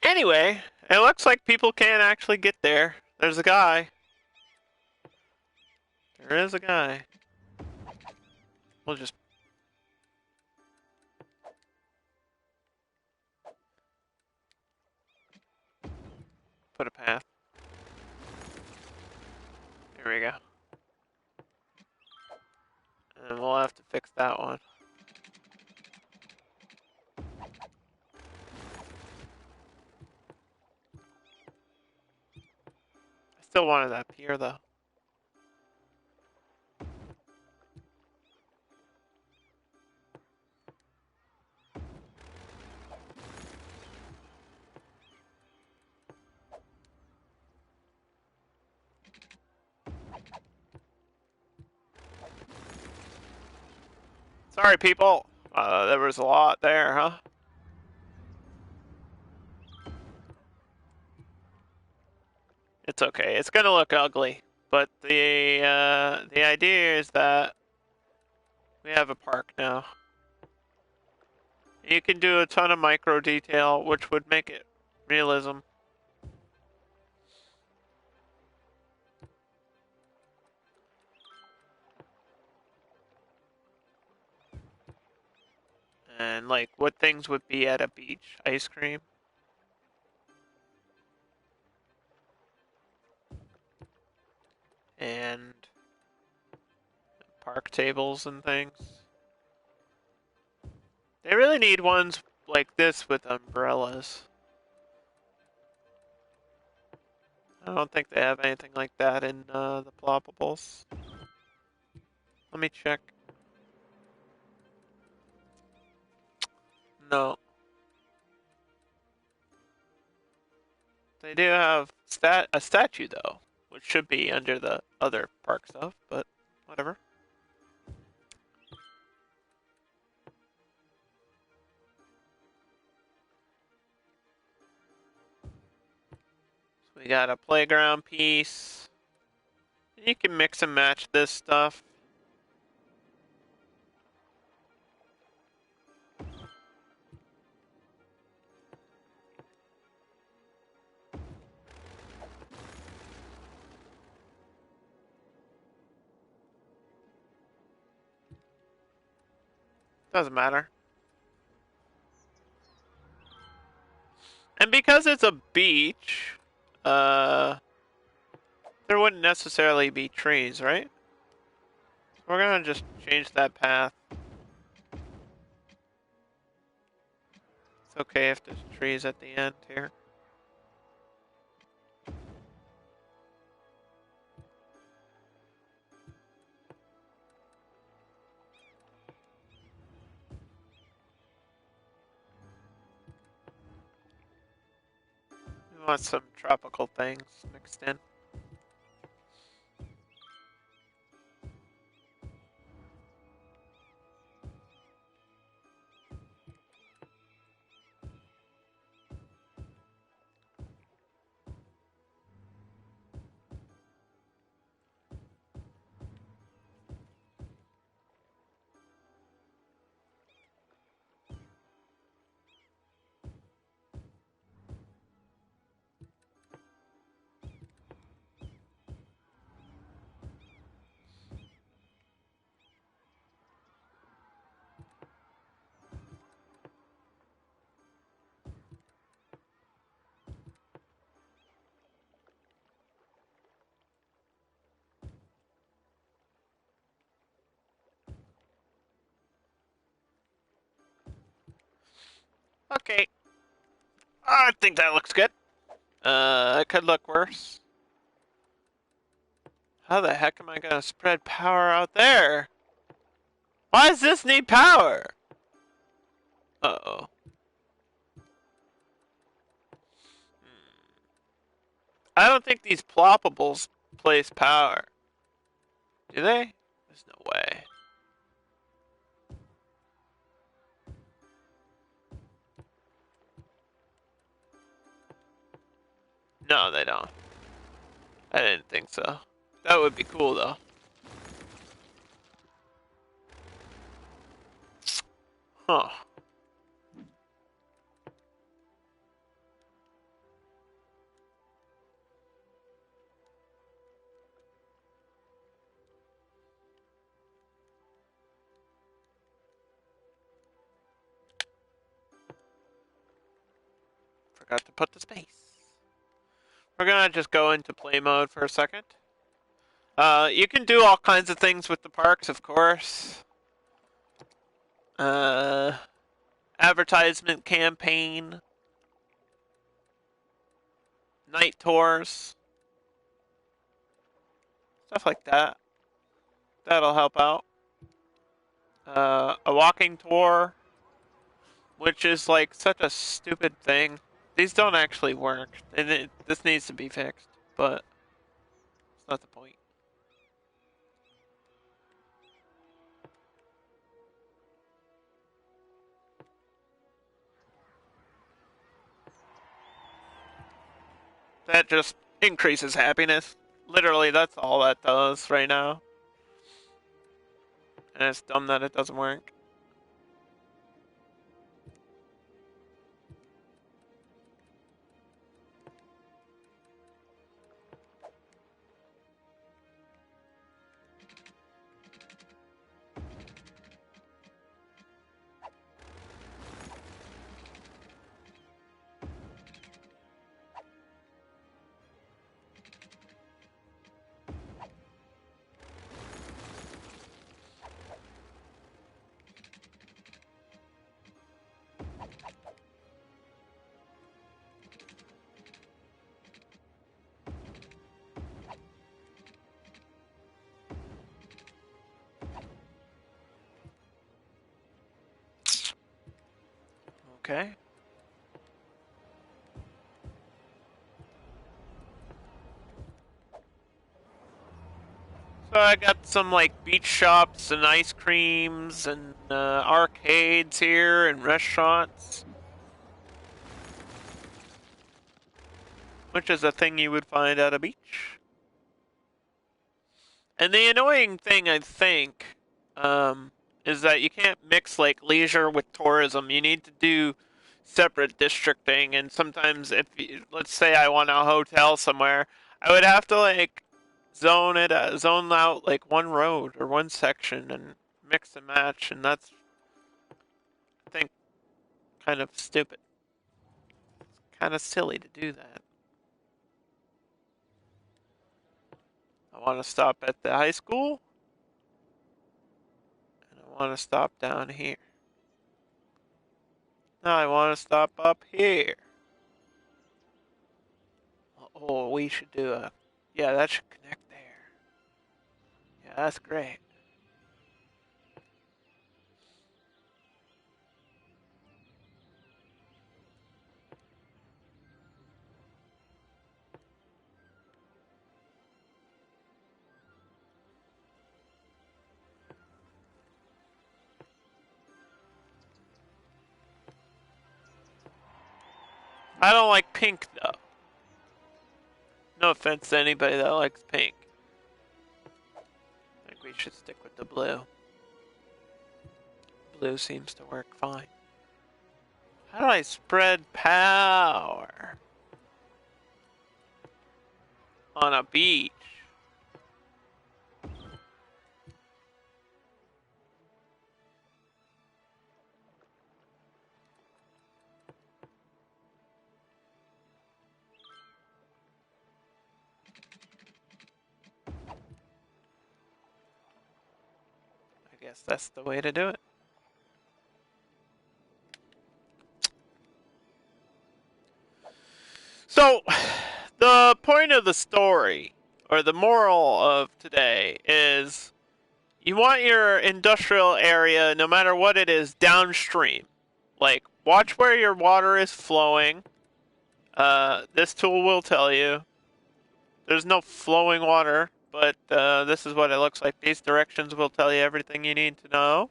Anyway, it looks like people can't actually get there. There's a guy. There is a guy. We'll just put a path. There we go. And we'll have to fix that one. I still wanted that pier though. Sorry, people. There was a lot there, huh? It's okay. It's gonna look ugly, But the idea is that we have a park now. You can do a ton of micro detail, which would make it realism. And like what things would be at a beach? Ice cream. And park tables and things. They really need ones like this with umbrellas. I don't think they have anything like that in the ploppables. Let me check. No. They do have a statue though, which should be under the other park stuff, but whatever. So we got a playground piece. You can mix and match this stuff. Doesn't matter. And because it's a beach, there wouldn't necessarily be trees, right? We're gonna just change that path. It's okay if there's trees at the end here. We want some tropical things mixed in. Okay. I think that looks good. It could look worse. How the heck am I gonna spread power out there? Why does this need power? Uh-oh. I don't think these ploppables place power. Do they? There's no way. No, they don't. I didn't think so. That would be cool though. Huh. Forgot to put the space. We're gonna just go into play mode for a second. You can do all kinds of things with the parks, of course. Uh, Advertisement campaign, night tours, stuff like that. That'll help out. A walking tour, which is like such a stupid thing. These don't actually work, and this needs to be fixed, but it's not the point. That just increases happiness, Literally, that's all that does right now. And it's dumb that it doesn't work. Okay. So I got some like beach shops and ice creams and arcades here and restaurants, which is a thing you would find at a beach. And the annoying thing, I think, is that you can't mix like leisure with tourism. You need to do separate districting, and sometimes if let's say I want a hotel somewhere, I would have to like zone out like one road or one section and mix and match, and that's I think kind of stupid. It's kind of silly to do that. I want to stop at the high school, and I want to stop down here. Now I want to stop up here. Oh, we should do a. Yeah, that should connect there. Yeah, that's great. I don't like pink though. No offense to anybody that likes pink. I think we should stick with the blue. Blue seems to work fine. How do I spread power on a beach? I guess that's the way to do it. So, the point of the story, or the moral of today, is you want your industrial area, no matter what it is, downstream. Like, watch where your water is flowing. This tool will tell you. There's no flowing water, but this is what it looks like. These directions will tell you everything you need to know.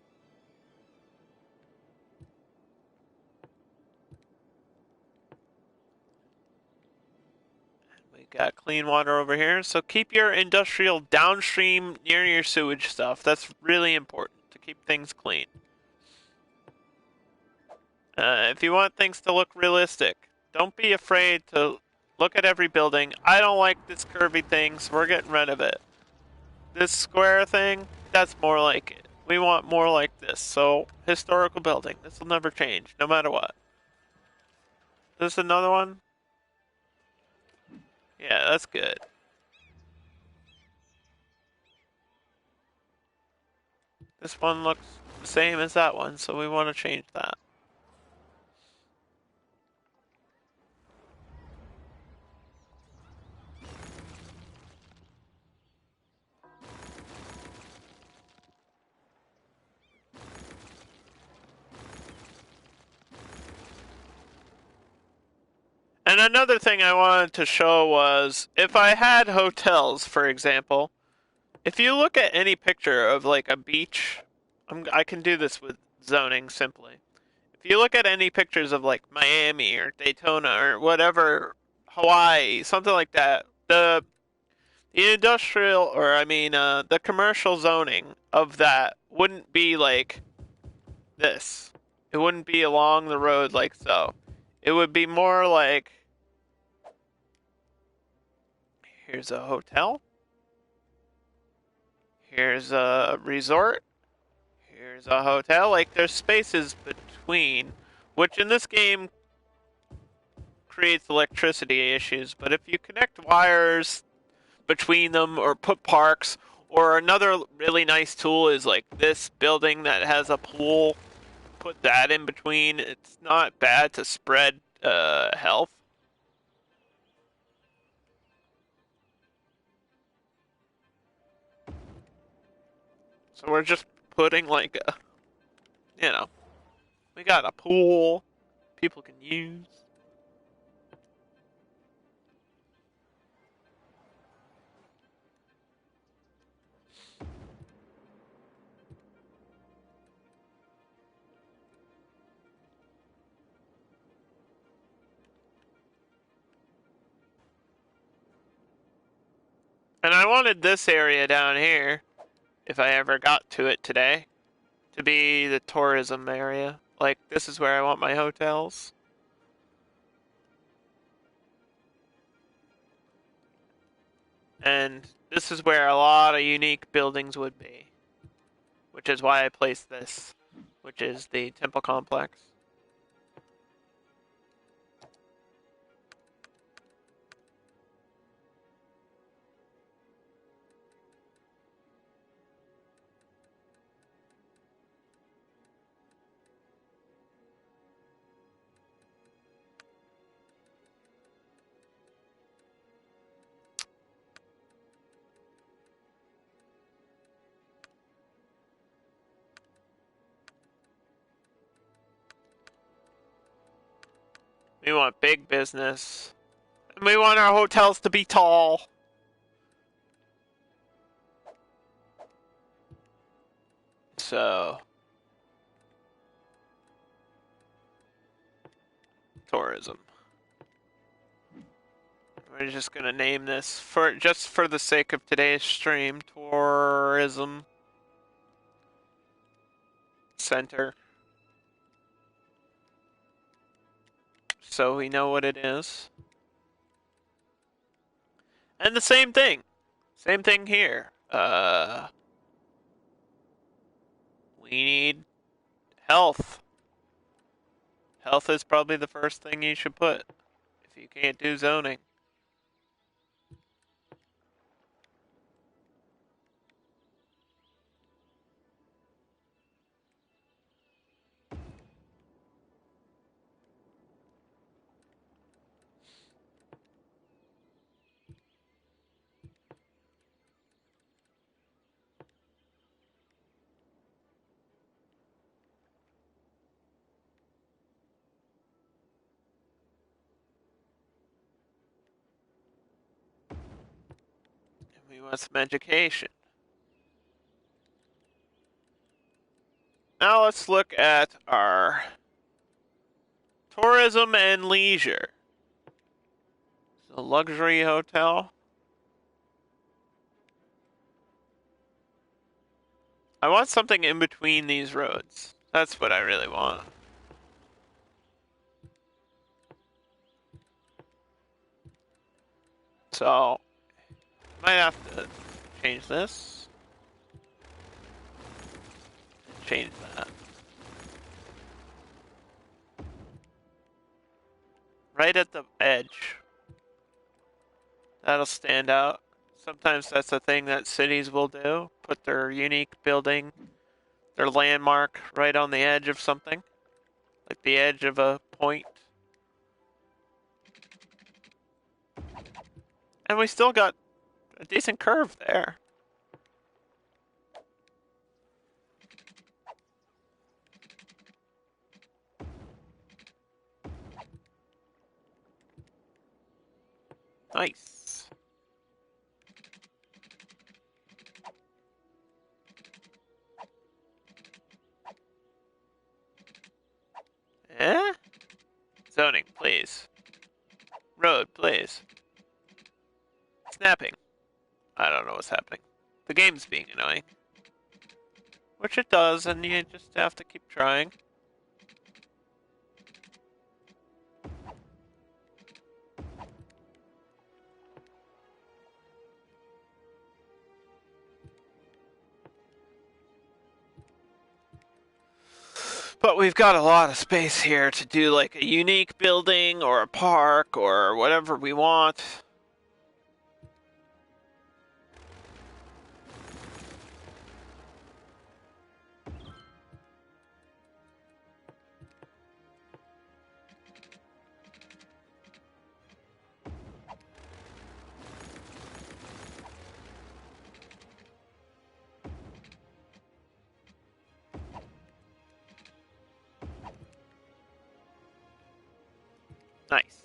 We got clean water over here, so keep your industrial downstream near your sewage stuff. That's really important to keep things clean. If you want things to look realistic, don't be afraid to look at every building. I don't like this curvy thing, so we're getting rid of it. This square thing, that's more like it. We want more like this. So, historical building. This will never change, no matter what. This another one? Yeah, that's good. This one looks the same as that one, so we want to change that. And another thing I wanted to show was if I had hotels, for example, if you look at any picture of like a beach, I can do this with zoning simply. If you look at any pictures of like Miami or Daytona or whatever, Hawaii, something like that, The industrial, or I mean, the commercial zoning of that wouldn't be like this. It wouldn't be along the road like so. It would be more like here's a hotel, here's a resort, here's a hotel. Like there's spaces between, which in this game creates electricity issues. But if you connect wires between them or put parks, or another really nice tool is like this building that has a pool, put that in between. It's not bad to spread health. So we're just putting like a, you know, we got a pool people can use. And I wanted this area down here, if I ever got to it today, to be the tourism area. Like, this is where I want my hotels. And this is where a lot of unique buildings would be. Which is why I placed this, which is the temple complex. We want big business. And we want our hotels to be tall. So, tourism. We're just gonna name this for just for the sake of today's stream, tourism center. So we know what it is. And the same thing. Same thing here. We need health. Health is probably the first thing you should put if you can't do zoning. And we want some education. Now let's look at our tourism and leisure. So luxury hotel. I want something in between these roads. That's what I really want. So, might have to change this. Change that. Right at the edge. That'll stand out. Sometimes that's a thing that cities will do. Put their unique building, their landmark right on the edge of something. Like the edge of a point. And we still got a decent curve there. Nice. Eh? Zoning, please. Road, please. Snapping. I don't know what's happening. The game's being annoying. Which it does, and you just have to keep trying. But we've got a lot of space here to do like a unique building or a park or whatever we want. Nice.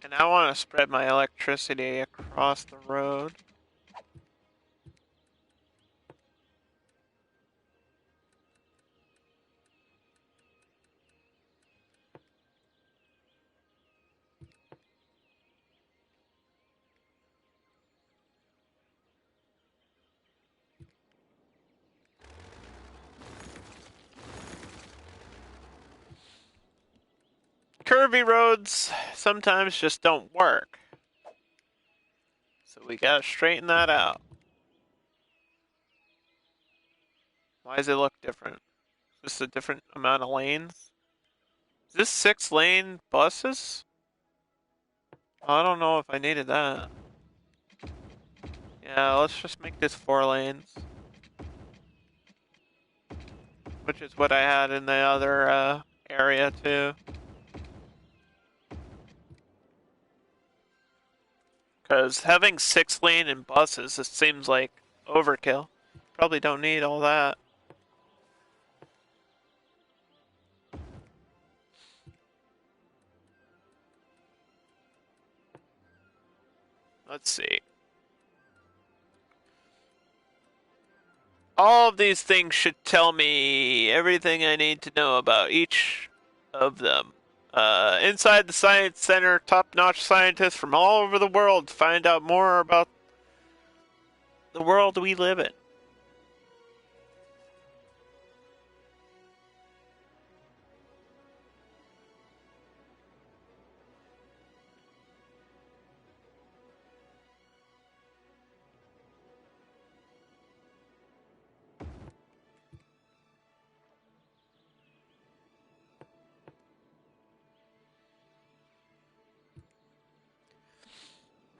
And I want to spread my electricity across the road. Curvy roads sometimes just don't work. So we gotta straighten that out. Why does it look different? Is this a different amount of lanes? Is this 6-lane buses? I don't know if I needed that. Yeah, let's just make this 4 lanes. Which is what I had in the other area too. Because having 6-lane in buses, it seems like overkill. Probably don't need all that. Let's see. All of these things should tell me everything I need to know about each of them. Inside the Science Center, top-notch scientists from all over the world find out more about the world we live in.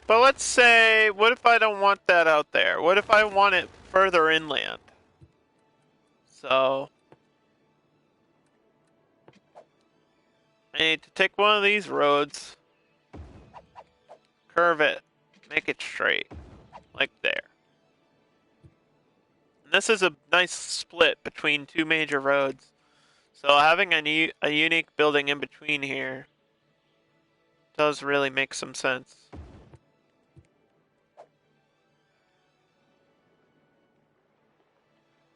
But let's say, what if I don't want that out there? What if I want it further inland? So, I need to take one of these roads, curve it, make it straight, like there. And this is a nice split between 2 major roads. So having a unique building in between here does really make some sense.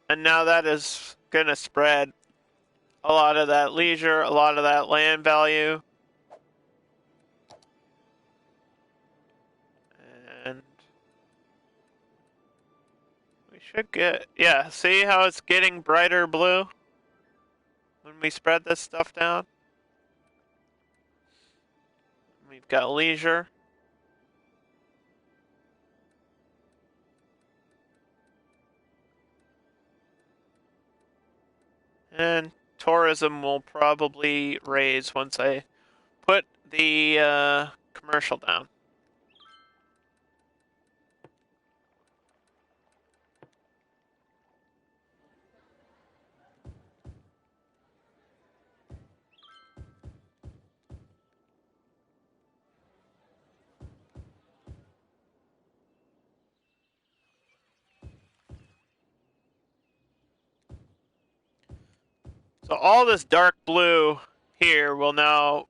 And now that is gonna spread a lot of that leisure, a lot of that land value. And we should get, yeah, see how it's getting brighter blue when we spread this stuff down? We've got leisure. And tourism will probably raise once I put the commercial down. So all this dark blue here will now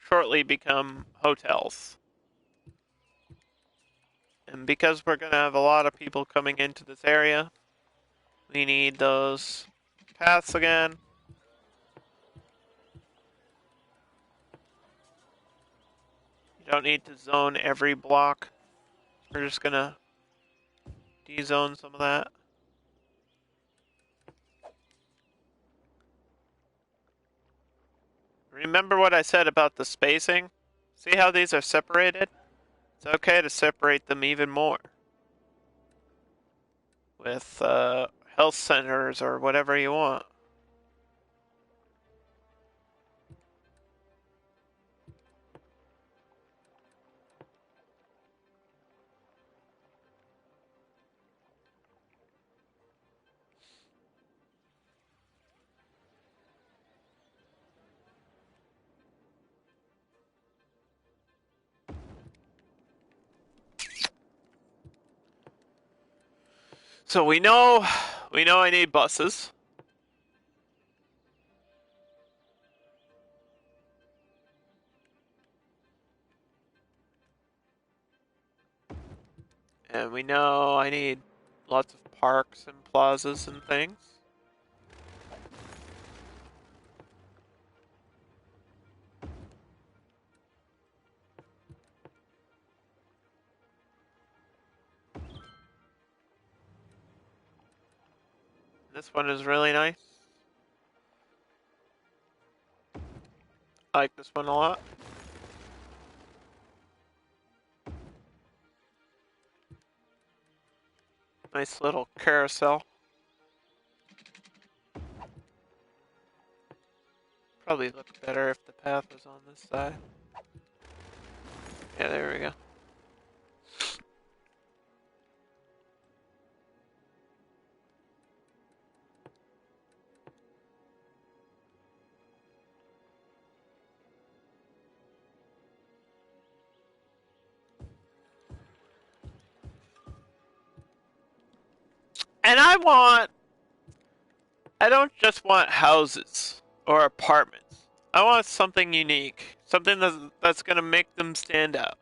shortly become hotels. And because we're gonna have a lot of people coming into this area, we need those paths again. You don't need to zone every block. We're just gonna de-zone some of that. Remember what I said about the spacing? See how these are separated? It's okay to separate them even more with health centers or whatever you want. So we know I need buses. And we know I need lots of parks and plazas and things. This one is really nice. I like this one a lot. Nice little carousel. Probably look better if the path was on this side. Yeah, there we go. And I don't just want houses or apartments. I want something unique. Something that's gonna make them stand out.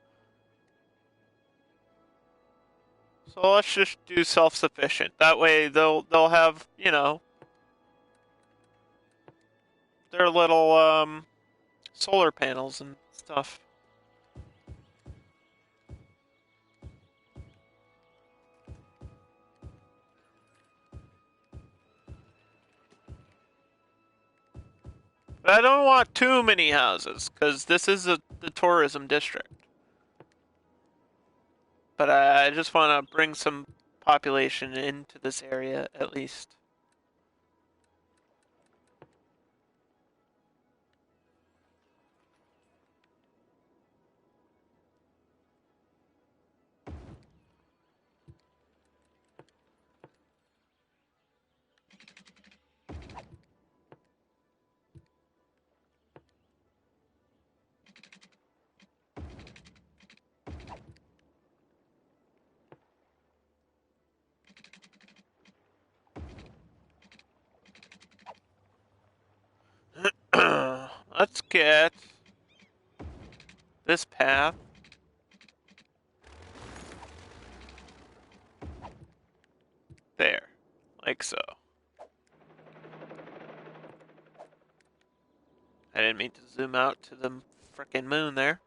So let's just do self-sufficient. That way they'll have, their little solar panels and stuff. But I don't want too many houses, because this is the tourism district. But I just want to bring some population into this area, at least. Let's get this path. There. Like so. I didn't mean to zoom out to the frickin' moon there.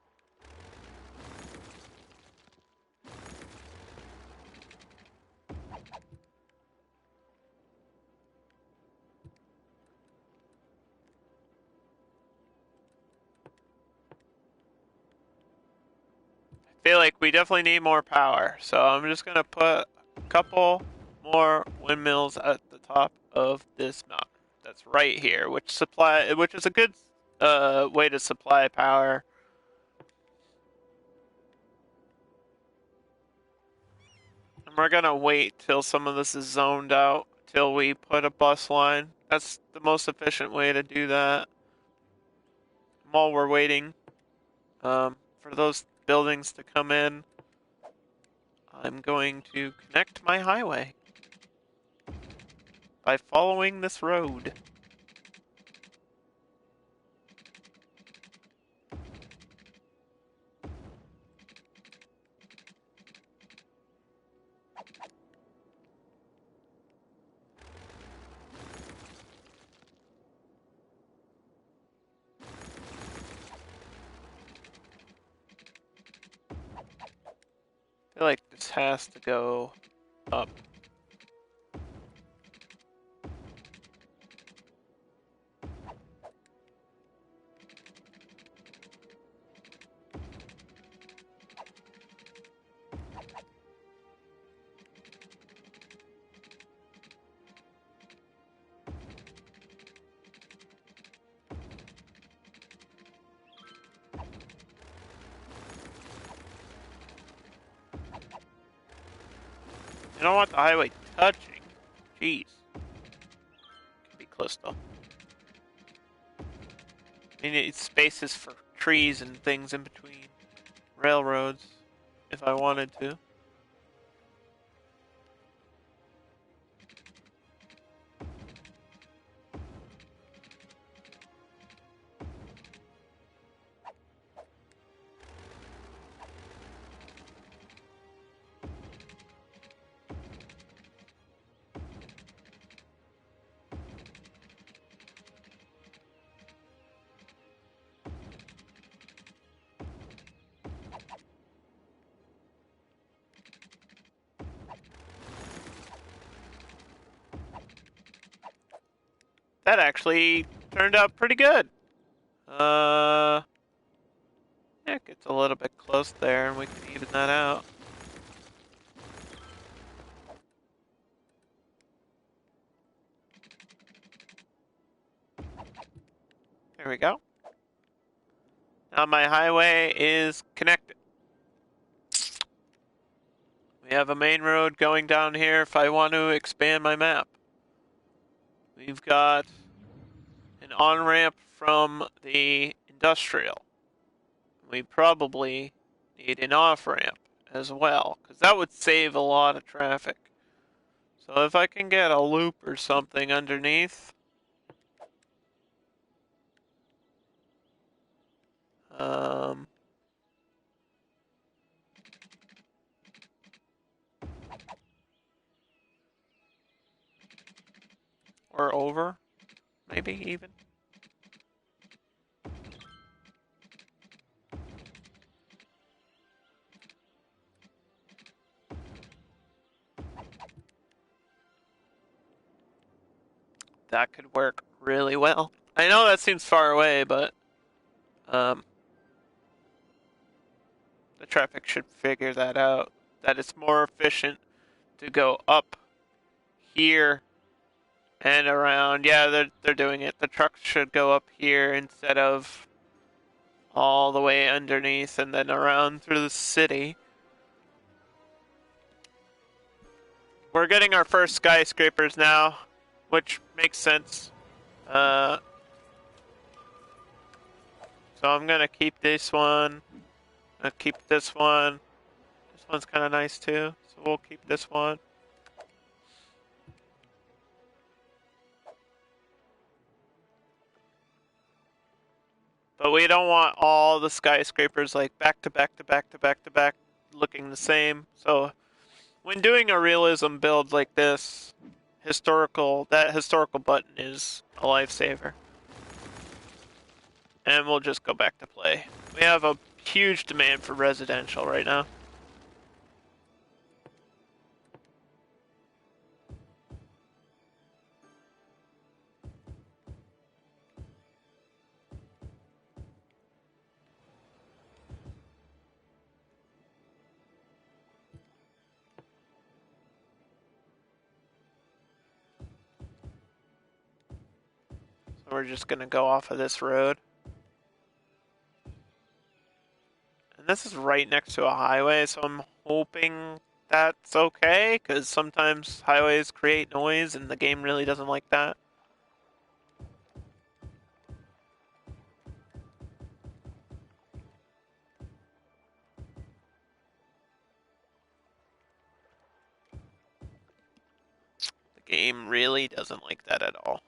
I feel like we definitely need more power, so I'm just gonna put a couple more windmills at the top of this mountain. That's right here, which is a good way to supply power. And we're gonna wait till some of this is zoned out till we put a bus line. That's the most efficient way to do that. While we're waiting for those buildings to come in, I'm going to connect my highway by following this road. has to go up. I don't want the highway touching. Jeez. Could be close though. I mean, it's spaces for trees and things in between railroads, if I wanted to. That actually turned out pretty good. Yeah, it gets a little bit close there, and we can even that out. There we go. Now my highway is connected. We have a main road going down here if I want to expand my map. We've got an on-ramp from the industrial. We probably need an off-ramp as well, because that would save a lot of traffic. So if I can get a loop or something underneath, um, or over, maybe even. That could work really well. I know that seems far away, but um, the traffic should figure that out. That it's more efficient to go up here and around. Yeah, they're doing it. The trucks should go up here instead of all the way underneath and then around through the city. We're getting our first skyscrapers now, which makes sense. So I'm gonna keep this one. I'll keep this one. This one's kind of nice too, so we'll keep this one. But we don't want all the skyscrapers like back to back to back to back to back looking the same. So when doing a realism build like this, that historical button is a lifesaver. And we'll just go back to play. We have a huge demand for residential right now. So we're just gonna go off of this road. And this is right next to a highway, so I'm hoping that's okay, because sometimes highways create noise and the game really doesn't like that. The game really doesn't like that at all.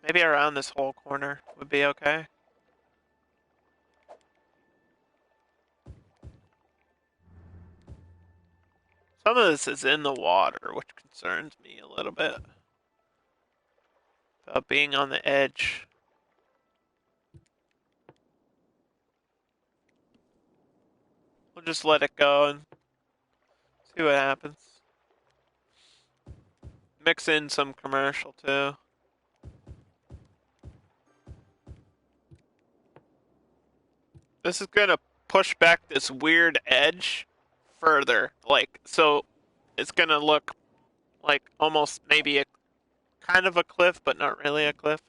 Maybe around this whole corner would be okay. Some of this is in the water, which concerns me a little bit. About being on the edge. We'll just let it go and see what happens. Mix in some commercial too. This is gonna push back this weird edge further. Like, so it's gonna look like almost maybe a kind of a cliff, but not really a cliff.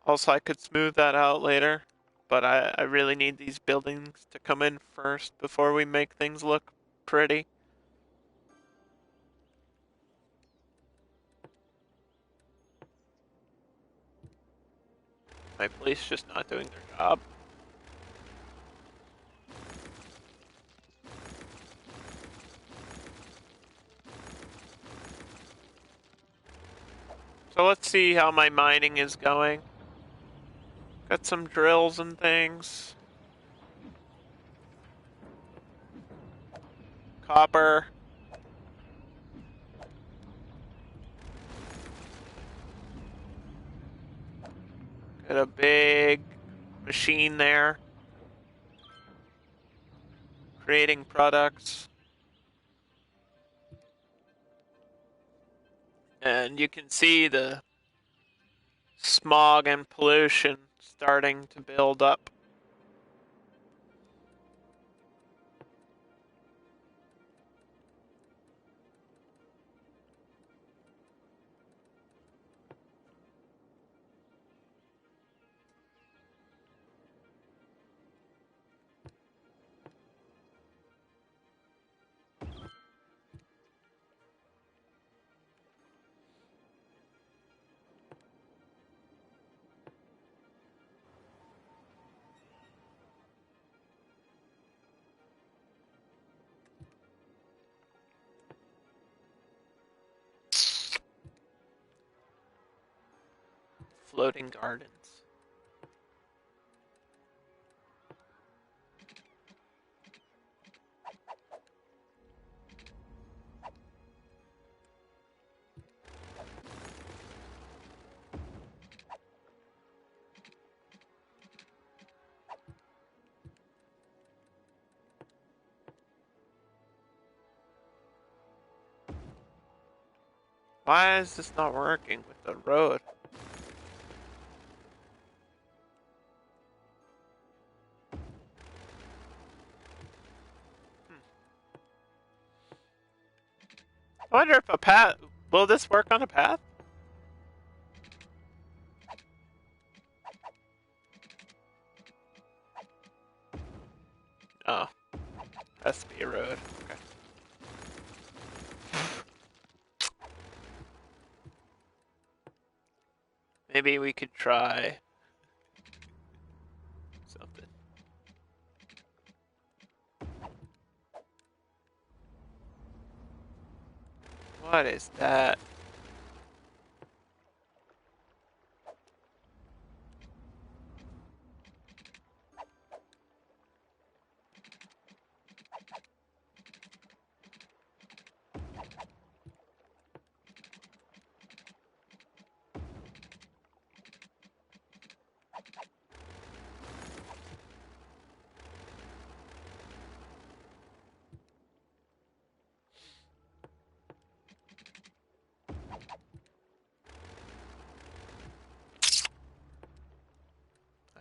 Also, I could smooth that out later, but I really need these buildings to come in first before we make things look pretty. My police just not doing their job. So let's see how my mining is going. Got some drills and things. Copper. Got a big machine there. Creating products. And you can see the smog and pollution starting to build up. Floating gardens. Why is this not working with the road? I wonder if a path. Will this work on a path? Oh, has to be a road. Okay. Maybe we could try something. What is that?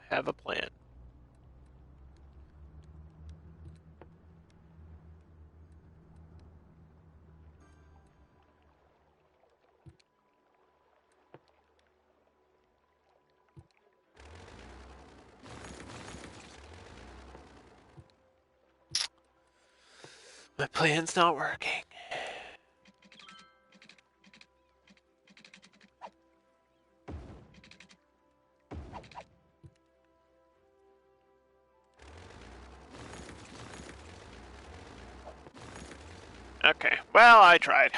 I have a plan. My plan's not working. Okay, well, I tried.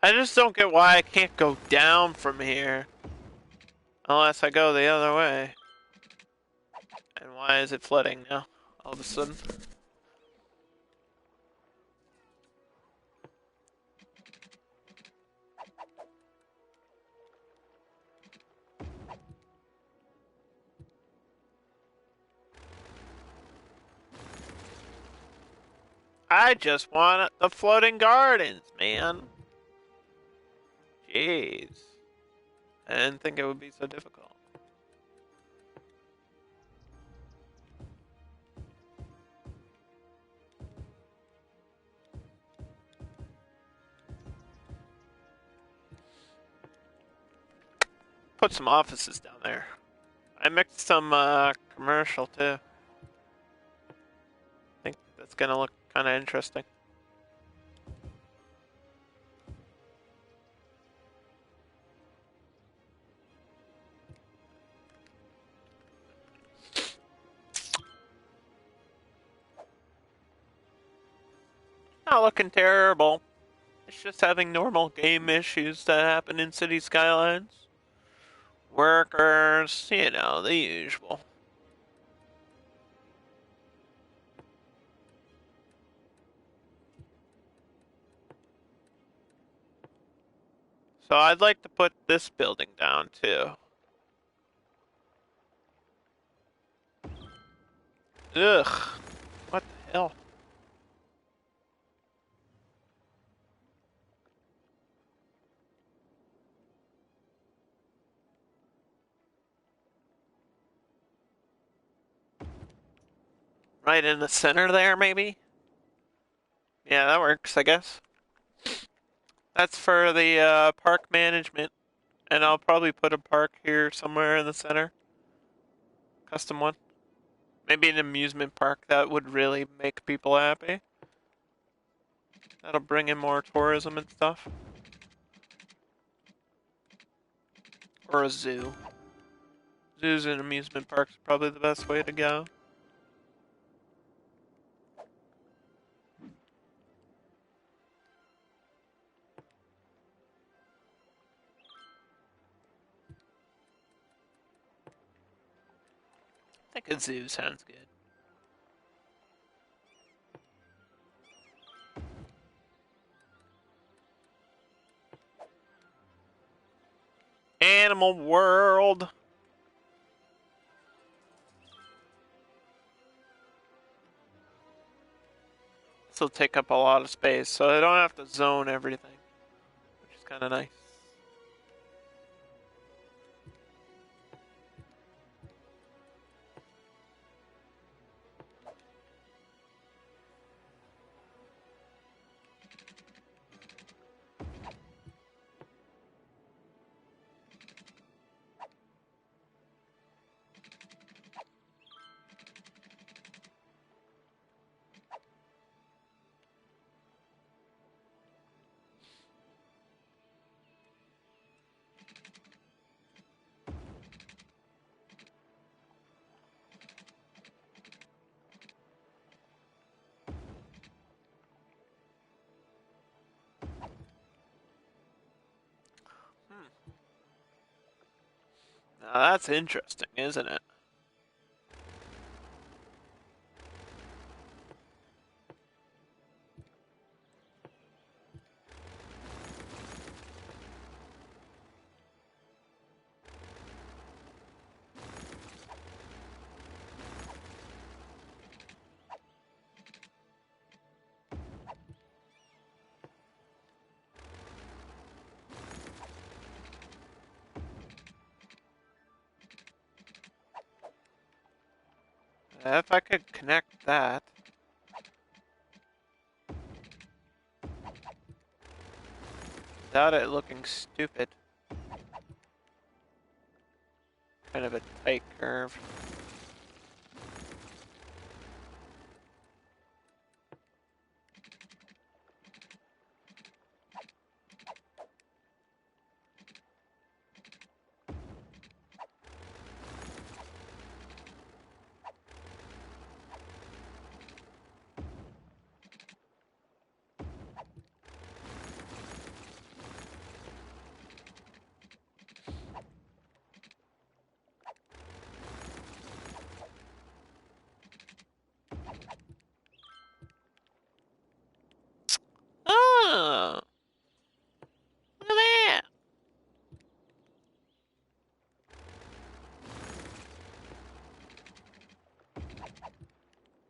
I just don't get why I can't go down from here. Unless I go the other way. And why is it flooding now? All of a sudden. I just want the floating gardens, man. Jeez. I didn't think it would be so difficult. Put some offices down there. I mixed some commercial too. I think that's gonna look kind of interesting. Not looking terrible. It's just having normal game issues that happen in City Skylines. Workers, you know, the usual. So I'd like to put this building down too. Ugh. What the hell? Right in the center there, maybe? Yeah, that works, I guess. That's for the park management. And I'll probably put a park here somewhere in the center. Custom one. Maybe an amusement park that would really make people happy. That'll bring in more tourism and stuff. Or a zoo. Zoos and amusement parks are probably the best way to go. I think a zoo sounds good. Animal World. This will take up a lot of space, so I don't have to zone everything, which is kind of nice. Now that's interesting, isn't it? If I could connect that. Without it looking stupid. Kind of a tight curve.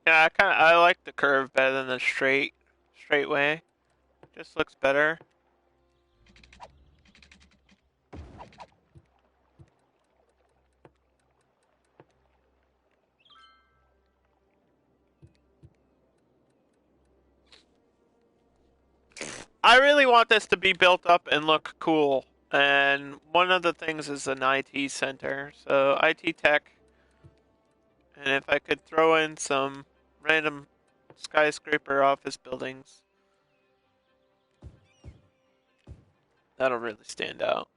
Yeah, I like the curve better than the straight way. Just looks better. I really want this to be built up and look cool. And one of the things is an IT center. So IT tech. And if I could throw in some random skyscraper office buildings, that'll really stand out.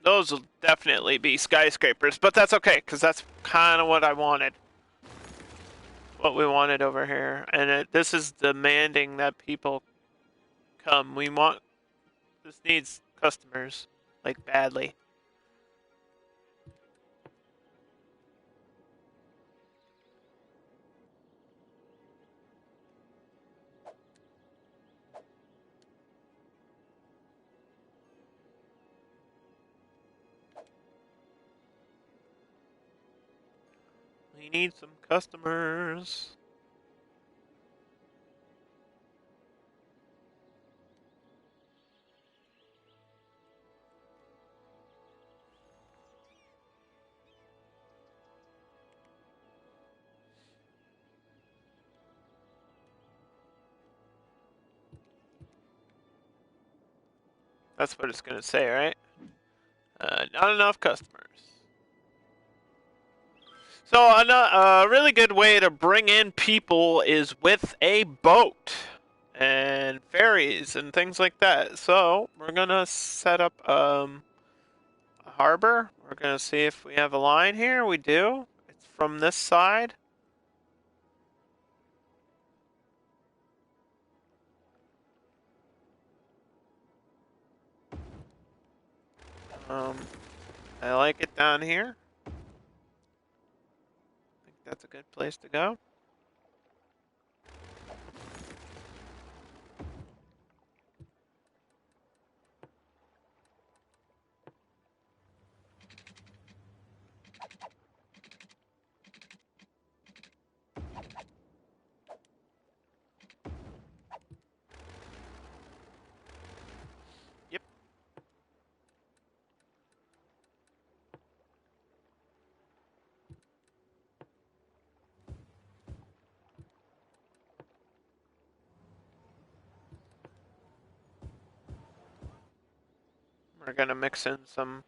Those will definitely be skyscrapers, but that's okay, because that's kind of what I wanted. What we wanted over here. And this is demanding that people come. This needs customers, like, badly. We need some customers. That's what it's going to say, right? Not enough customers. So a really good way to bring in people is with a boat and ferries and things like that. So we're gonna set up a harbor. We're gonna see if we have a line here. We do. It's from this side. Um, I like it down here. I think that's a good place to go. Yep. We're gonna mix in some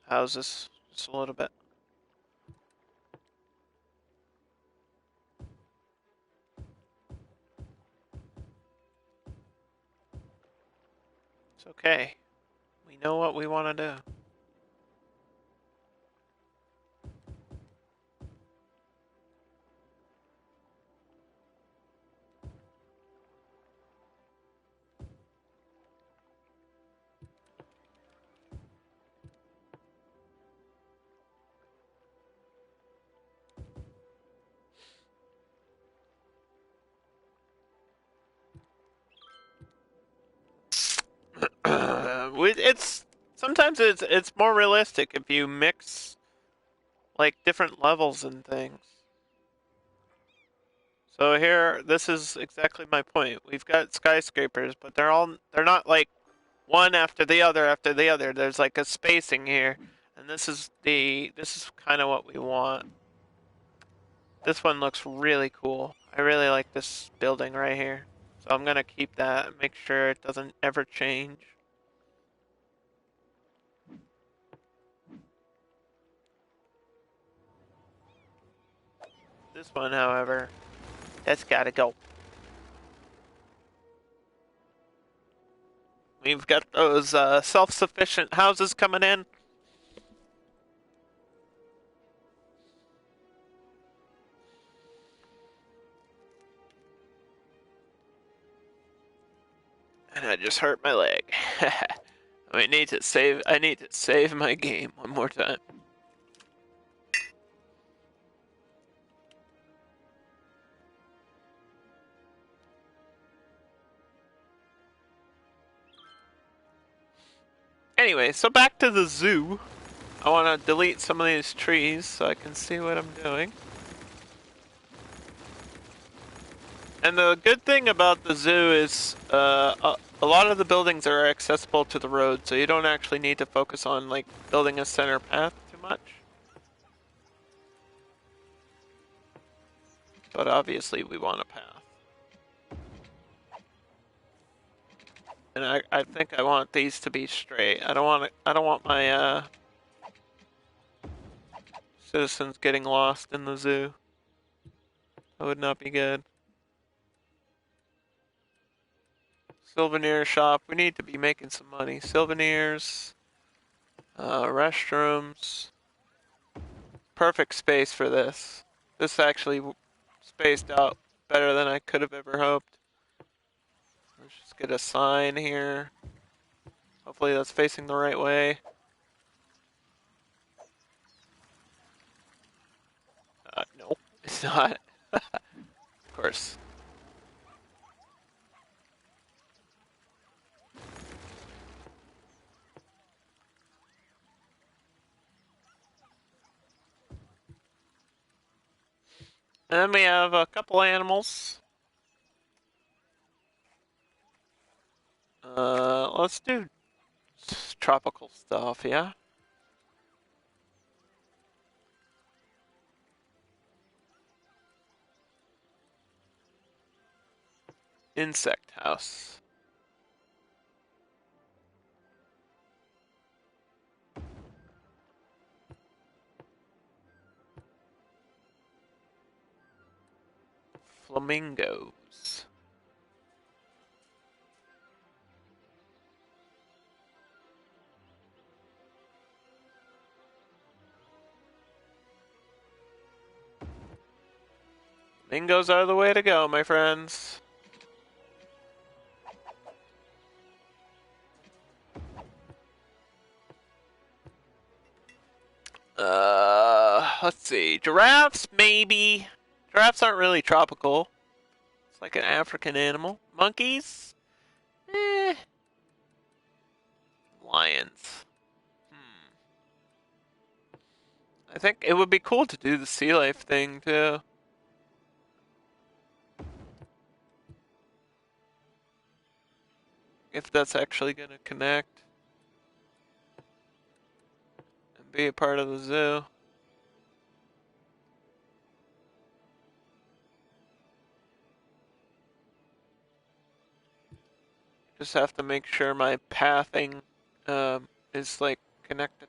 houses just a little bit. It's okay. We know what we want to do. It's sometimes it's more realistic if you mix like different levels and things. So here, this is exactly my point. We've got skyscrapers, but they're not like one after the other. There's like a spacing here, and this is kind of what we want. This one looks really cool. I really like this building right here. So I'm gonna keep that and make sure it doesn't ever change. This one, however, that's gotta go. We've got those self-sufficient houses coming in. And I just hurt my leg. I need to save my game one more time. Anyway, so back to the zoo. I want to delete some of these trees so I can see what I'm doing. And the good thing about the zoo is a lot of the buildings are accessible to the road, so you don't actually need to focus on like building a center path too much. But obviously we want a path. And I think I want these to be straight. I don't want my citizens getting lost in the zoo. That would not be good. Souvenir shop. We need to be making some money. Souvenirs. Restrooms. Perfect space for this. This actually spaced out better than I could have ever hoped. Let's just get a sign here. Hopefully that's facing the right way. No, it's not. Of course. And then we have a couple animals. Let's do tropical stuff, yeah? Insect house. Flamingos. Flamingos are the way to go, my friends. Let's see. Giraffes, maybe. Giraffes aren't really tropical. It's like an African animal. Monkeys? Eh. Lions. I think it would be cool to do the sea life thing, too. If that's actually gonna connect. And be a part of the zoo. Just have to make sure my pathing is like connected.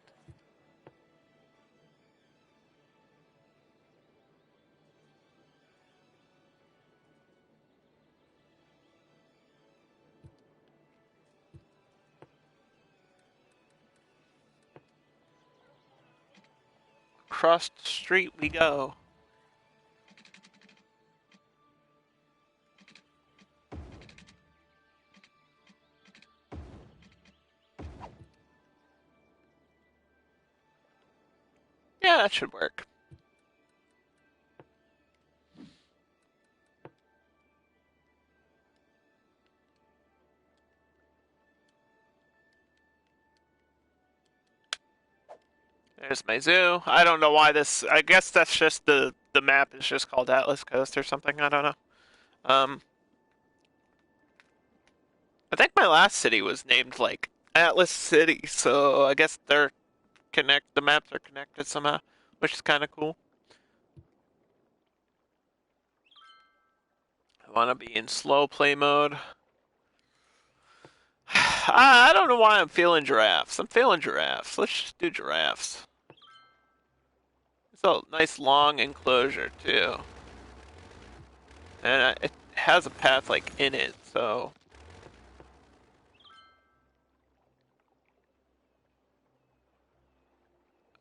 Across the street we go. Yeah, that should work. There's my zoo. I don't know why this. I guess that's just the map is just called Atlas Coast or something. I don't know. I think my last city was named like Atlas City, so I guess they're the maps are connected somehow, which is kind of cool. I want to be in slow play mode. I don't know why I'm feeling giraffes. I'm feeling giraffes. Let's just do giraffes. It's a nice long enclosure too. And it has a path like in it, so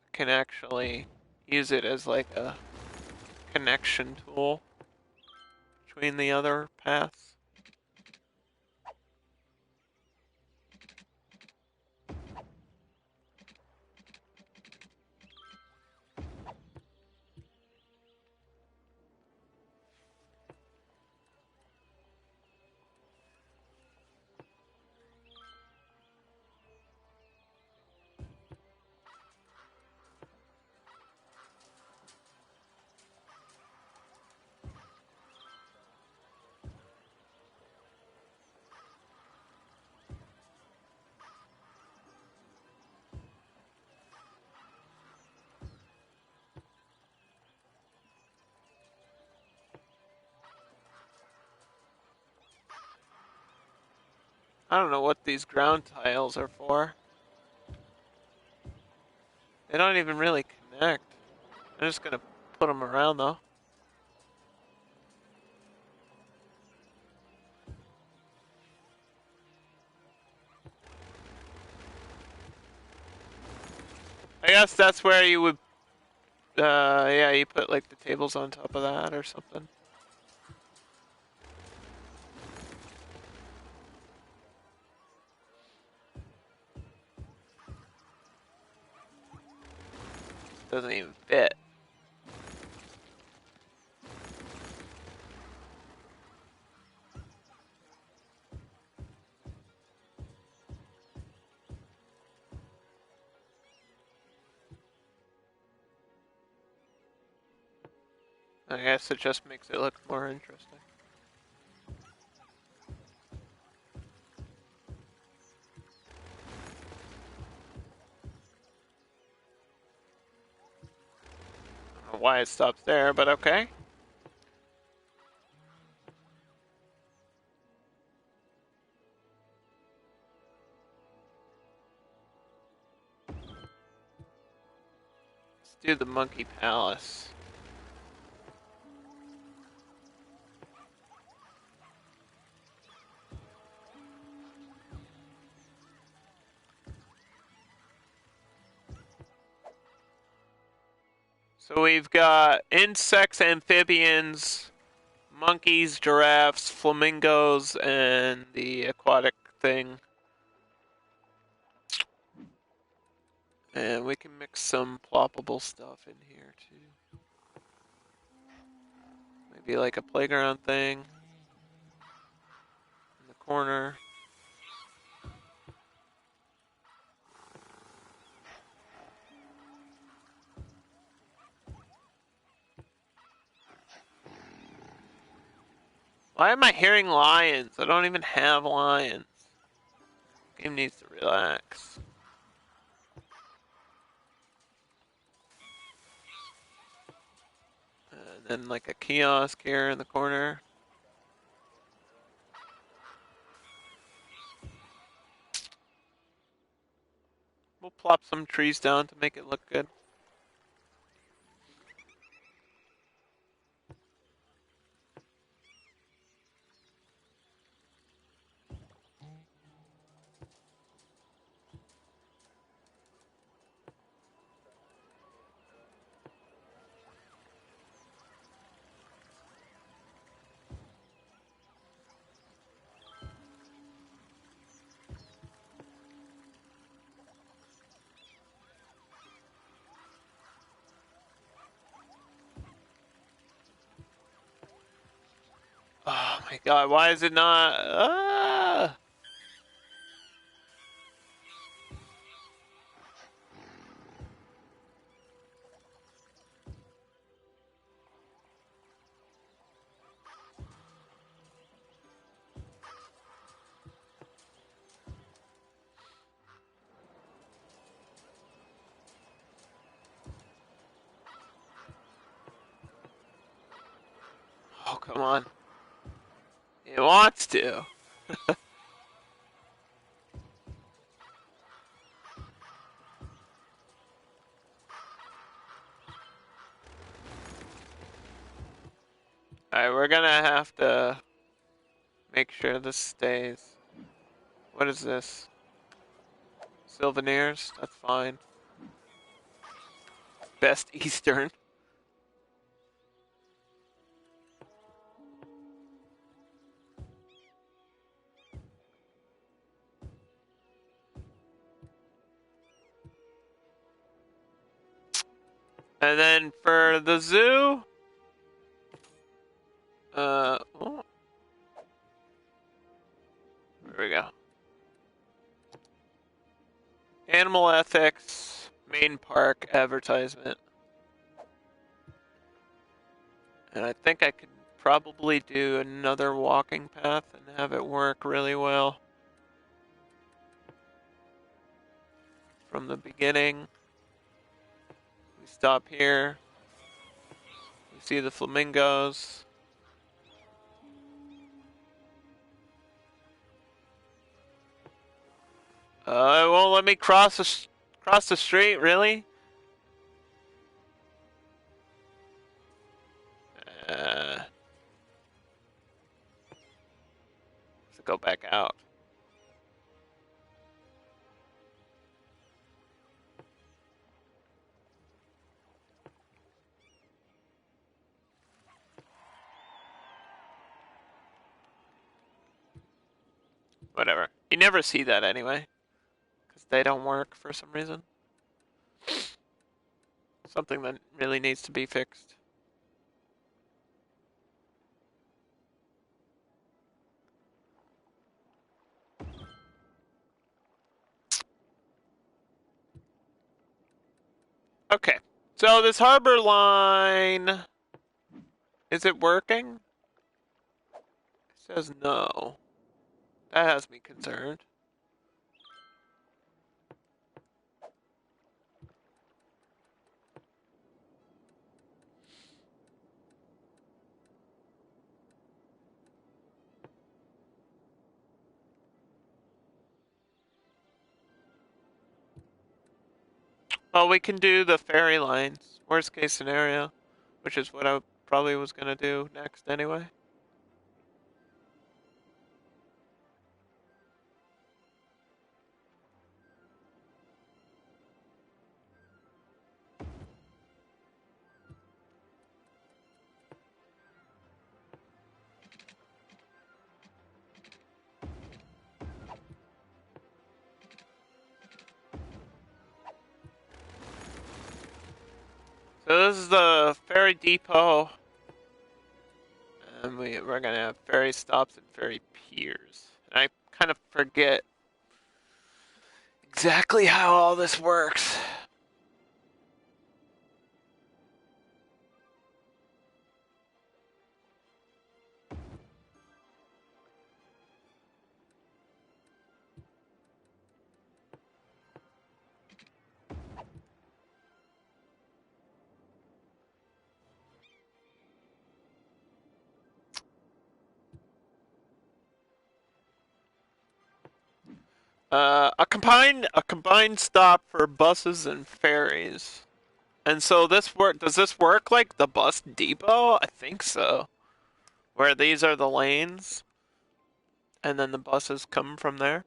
I can actually use it as like a connection tool between the other paths. I don't know what these ground tiles are for. They don't even really connect. I'm just gonna put them around though. I guess that's where you would, yeah, you put like the tables on top of that or something. Doesn't even fit. I guess it just makes it look more interesting. I don't know why it stops there, but okay. Let's do the Monkey Palace. So we've got insects, amphibians, monkeys, giraffes, flamingos, and the aquatic thing. And we can mix some ploppable stuff in here too. Maybe like a playground thing in the corner. Why am I hearing lions? I don't even have lions. Game needs to relax. And then like a kiosk here in the corner. We'll plop some trees down to make it look good. Oh my god, why is it not? Ah! Oh, come on. It wants to. Alright, we're gonna have to make sure this stays. What is this? Souvenirs? That's fine. Best Eastern. And then for the zoo, oh, there we go. Animal ethics, main park advertisement. And I think I could probably do another walking path and have it work really well. From the beginning, we stop here. We see the flamingos. It won't let me cross the street, really? Let's go back out. Whatever. You never see that anyway. Because they don't work for some reason. Something that really needs to be fixed. Okay. So this harbor line... Is it working? It says no. That has me concerned. Well, we can do the ferry lines. Worst case scenario. Which is what I probably was going to do next anyway. So this is the ferry depot. And we're going to have ferry stops and ferry piers. And I kind of forget exactly how all this works. A combined stop for buses and ferries. And so this work does this work like the bus depot? I think so. Where these are the lanes and then the buses come from there.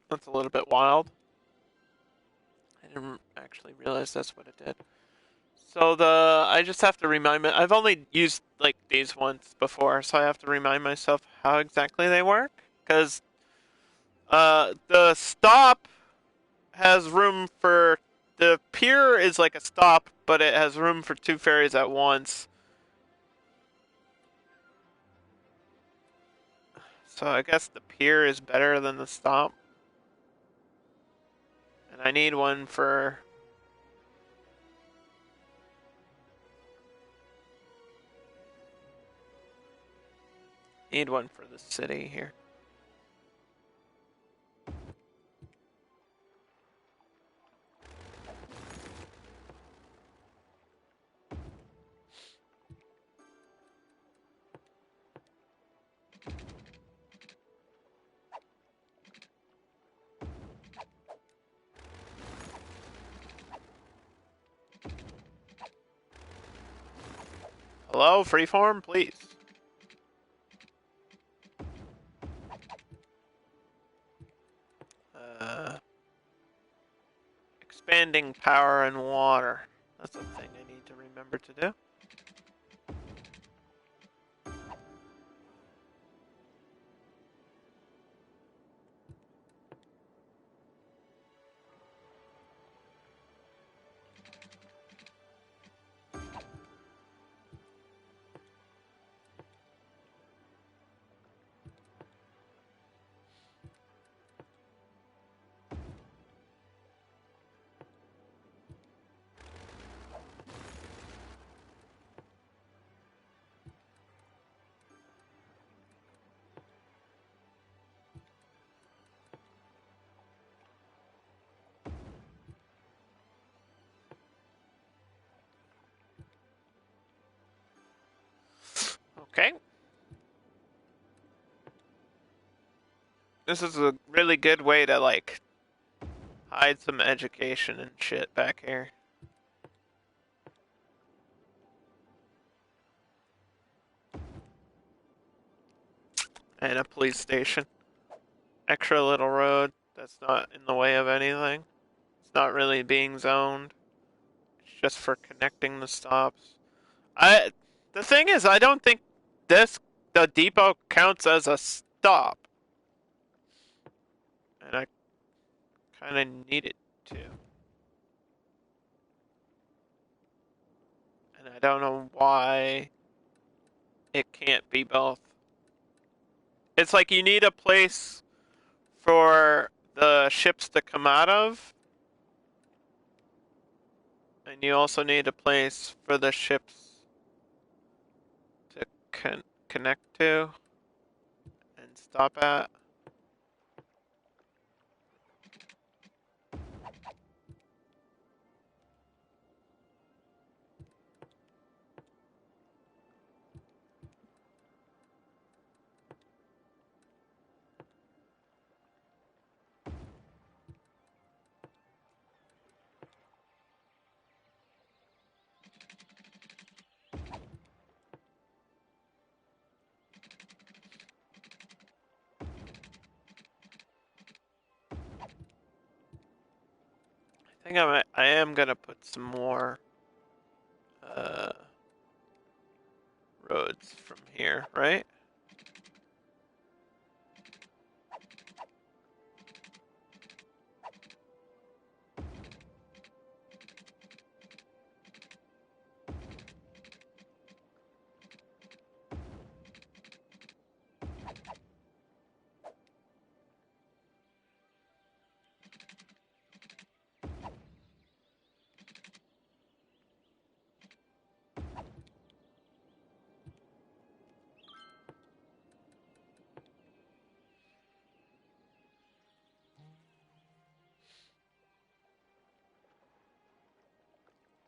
That's a little bit wild. I didn't actually realize that's what it did. So I just have to remind me. I've only used like these once before, so I have to remind myself how exactly they work. Because the stop has room for the pier is like a stop, but it has room for two ferries at once. So I guess the pier is better than the stop. And I need one for... Need one for the city here. Hello, freeform, please. Expanding power and water. That's a thing I need to remember to do. Okay. This is a really good way to, like, hide some education and shit back here. And a police station. Extra little road that's not in the way of anything. It's not really being zoned. It's just for connecting the stops. The thing is, I don't think the depot counts as a stop. And I kind of need it to. And I don't know why it can't be both. It's like you need a place for the ships to come out of, and you also need a place for the ships to connect to and stop at. I think I am gonna put some more uh, roads from here, right?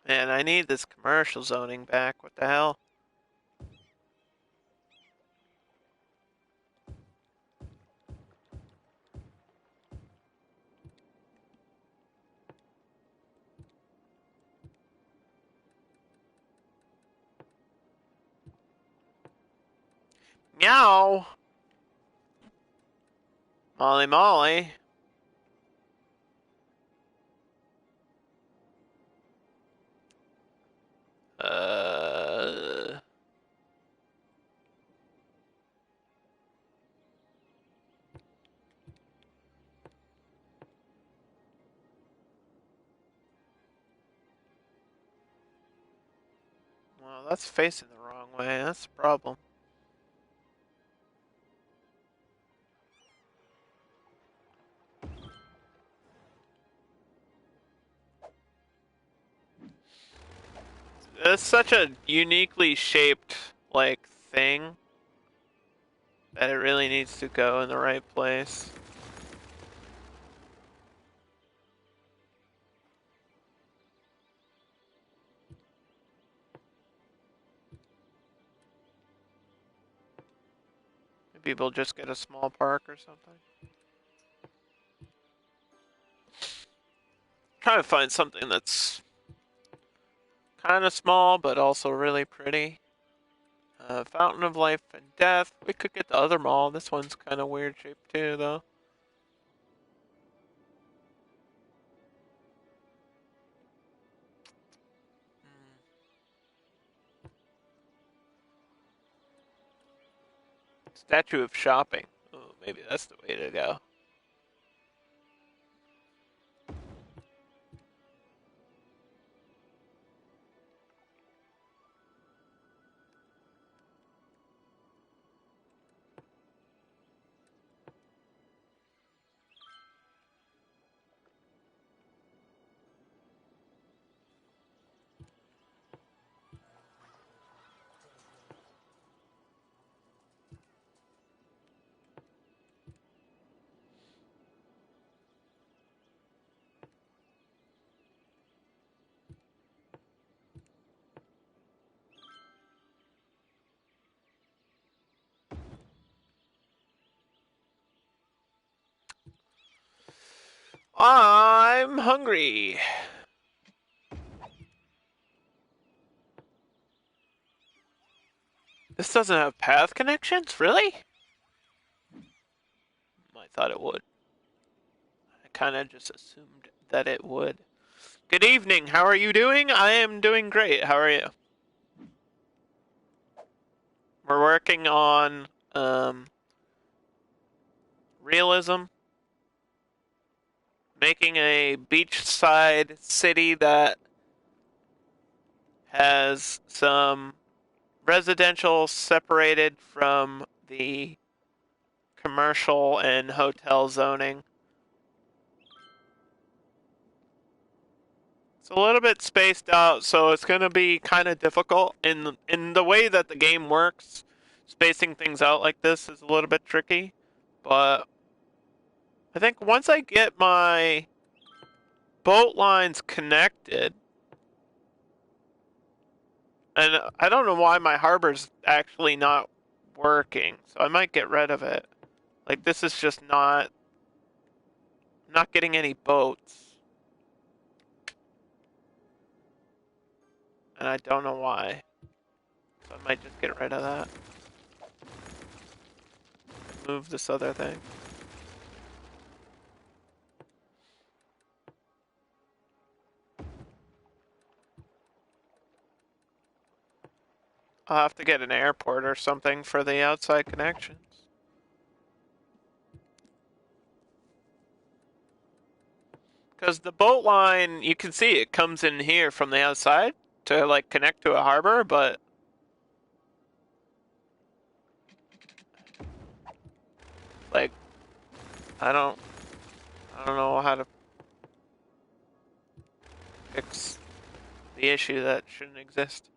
Man, I need this commercial zoning back. What the hell? Meow! Molly Molly. Uh. Well, that's facing the wrong way. That's the problem. It's such a uniquely shaped, like, thing that it really needs to go in the right place. Maybe we'll just get a small park or something. Try to find something that's kind of small but also really pretty. Fountain of Life and Death. We could get the other mall. This one's kind of weird shaped too, though. Statue of Shopping. Oh, maybe that's the way to go. I'm hungry. This doesn't have path connections? Really? I thought it would. I kind of just assumed that it would. Good evening. How are you doing? I am doing great. How are you? We're working on realism, making a beachside city that has some residential separated from the commercial and hotel zoning. It's a little bit spaced out, so it's going to be kind of difficult in the way that the game works. Spacing things out like this is a little bit tricky, but I think once I get my boat lines connected, and I don't know why my harbor's actually not working, so I might get rid of it. Like, this is just not getting any boats, and I don't know why. So I might just get rid of that. Move this other thing. I'll have to get an airport or something for the outside connections. Because the boat line, you can see it comes in here from the outside to like connect to a harbor, but like I don't know how to fix the issue that shouldn't exist.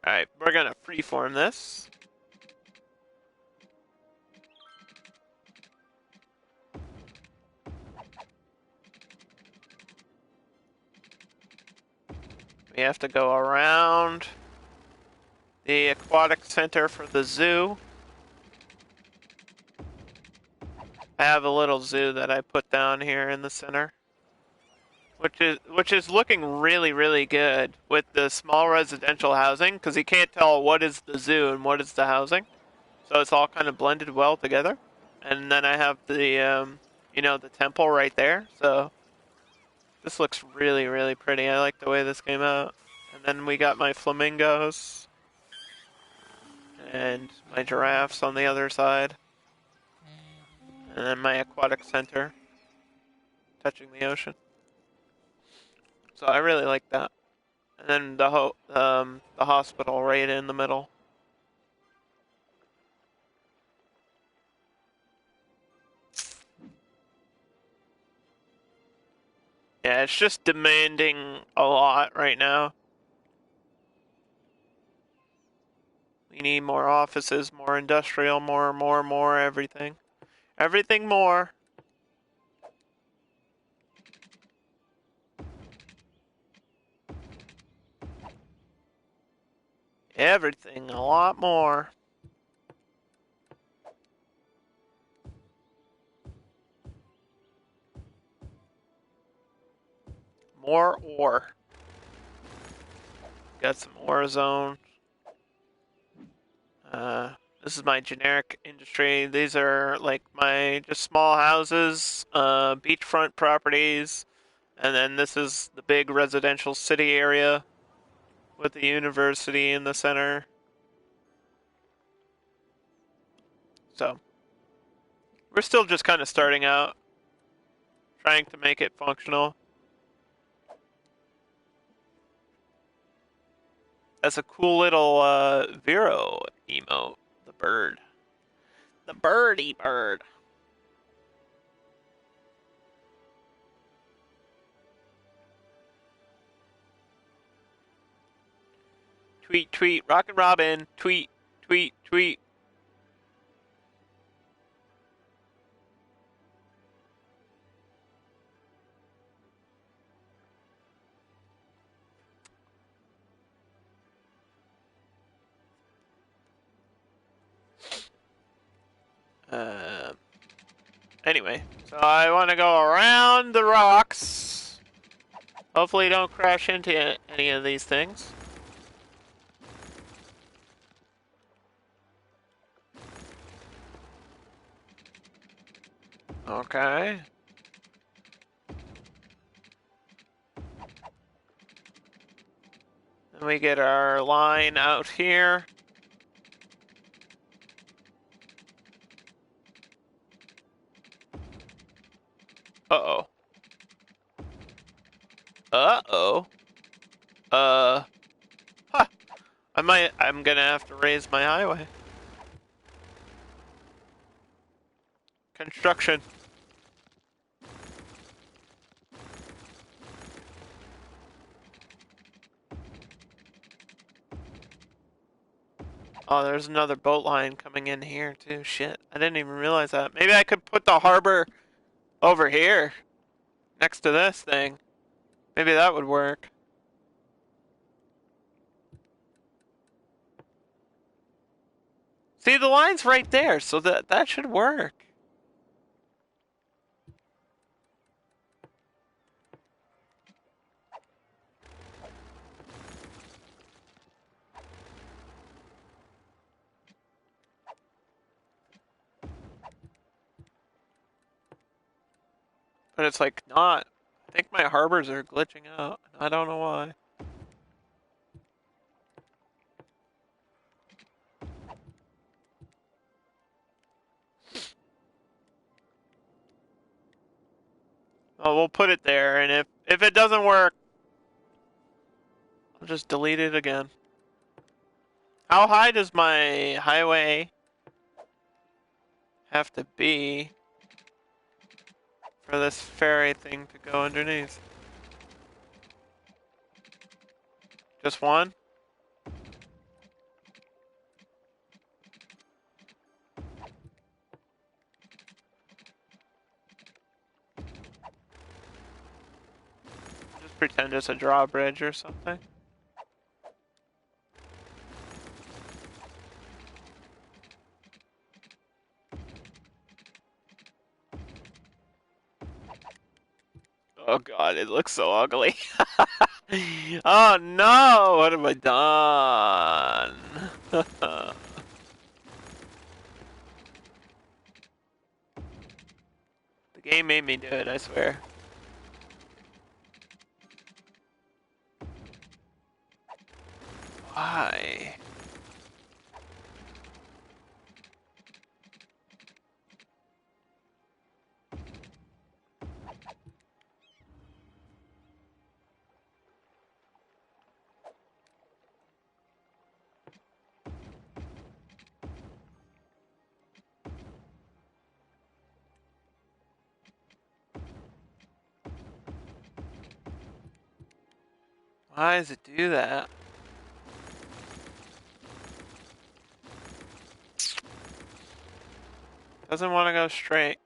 Alright, we're gonna freeform this. We have to go around the aquatic center for the zoo. I have a little zoo that I put down here in the center, which is looking really good with the small residential housing, because you can't tell what is the zoo and what is the housing, so it's all kind of blended well together. And then I have the the temple right there, so this looks really pretty. I like the way this came out. And then we got my flamingos and my giraffes on the other side, and then my aquatic center touching the ocean. So I really like that. And then the hospital right in the middle. Yeah, it's just demanding a lot right now. We need more offices, more industrial, more, everything. Everything more. Everything a lot more. More ore. Got some ore zone. This is my generic industry. These are like my just small houses, beachfront properties, and then this is the big residential city area with the university in the center. So we're still just kind of starting out, trying to make it functional. That's a cool little Vero emote. The bird. The birdie bird. Tweet, tweet, Rockin' Robin. Tweet, tweet, tweet. Uh, anyway, so I want to go around the rocks. Hopefully, don't crash into any of these things. Okay. Then we get our line out here. Uh-oh. Uh-oh. Huh. I'm gonna have to raise my highway. Construction. Oh, there's another boat line coming in here too. Shit, I didn't even realize that. Maybe I could put the harbor over here, next to this thing. Maybe that would work. See, the line's right there, so that should work. But it's like not. I think my harbors are glitching out. I don't know why. Oh, we'll put it there, and if it doesn't work, I'll just delete it again. How high does my highway have to be for this ferry thing to go underneath? Just one? Just pretend it's a drawbridge or something. Oh god, it looks so ugly. Oh no, what have I done? The game made me do it, I swear. Why? Why does it do that? Doesn't want to go straight.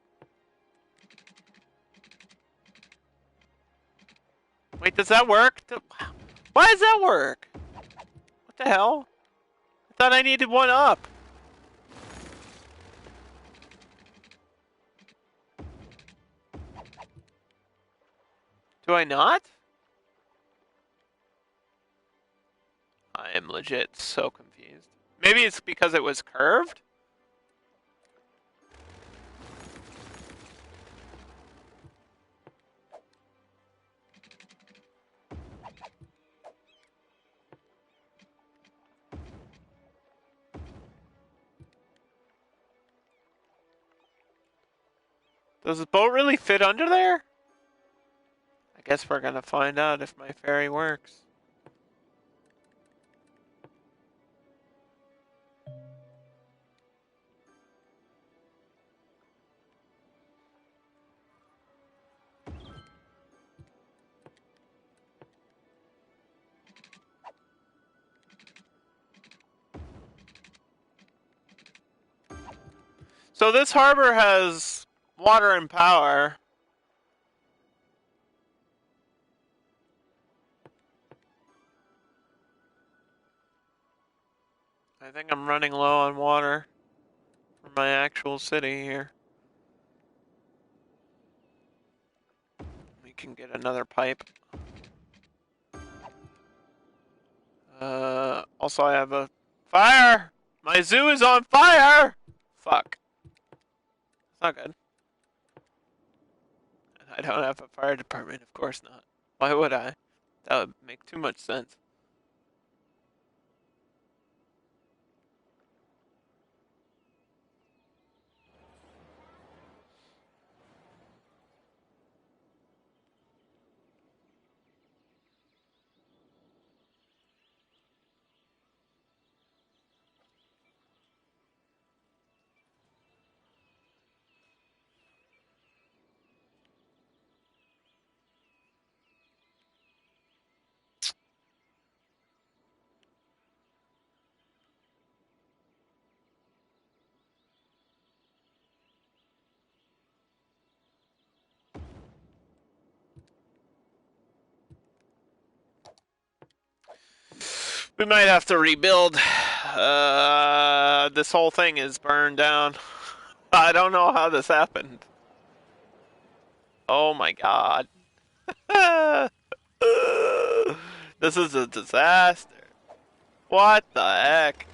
Wait, does that work? Why does that work? What the hell? I thought I needed one up. Do I not? am legit so confused. Maybe it's because it was curved? Does the boat really fit under there? I guess we're gonna find out if my ferry works. So this harbor has water and power. I think I'm running low on water for my actual city here. We can get another pipe. Also I have a fire! My zoo is on fire! Fuck. It's not good. I don't have a fire department, of course not. Why would I? That would make too much sense. We might have to rebuild. This whole thing is burned down. I don't know how this happened. Oh my god. This is a disaster. What the heck?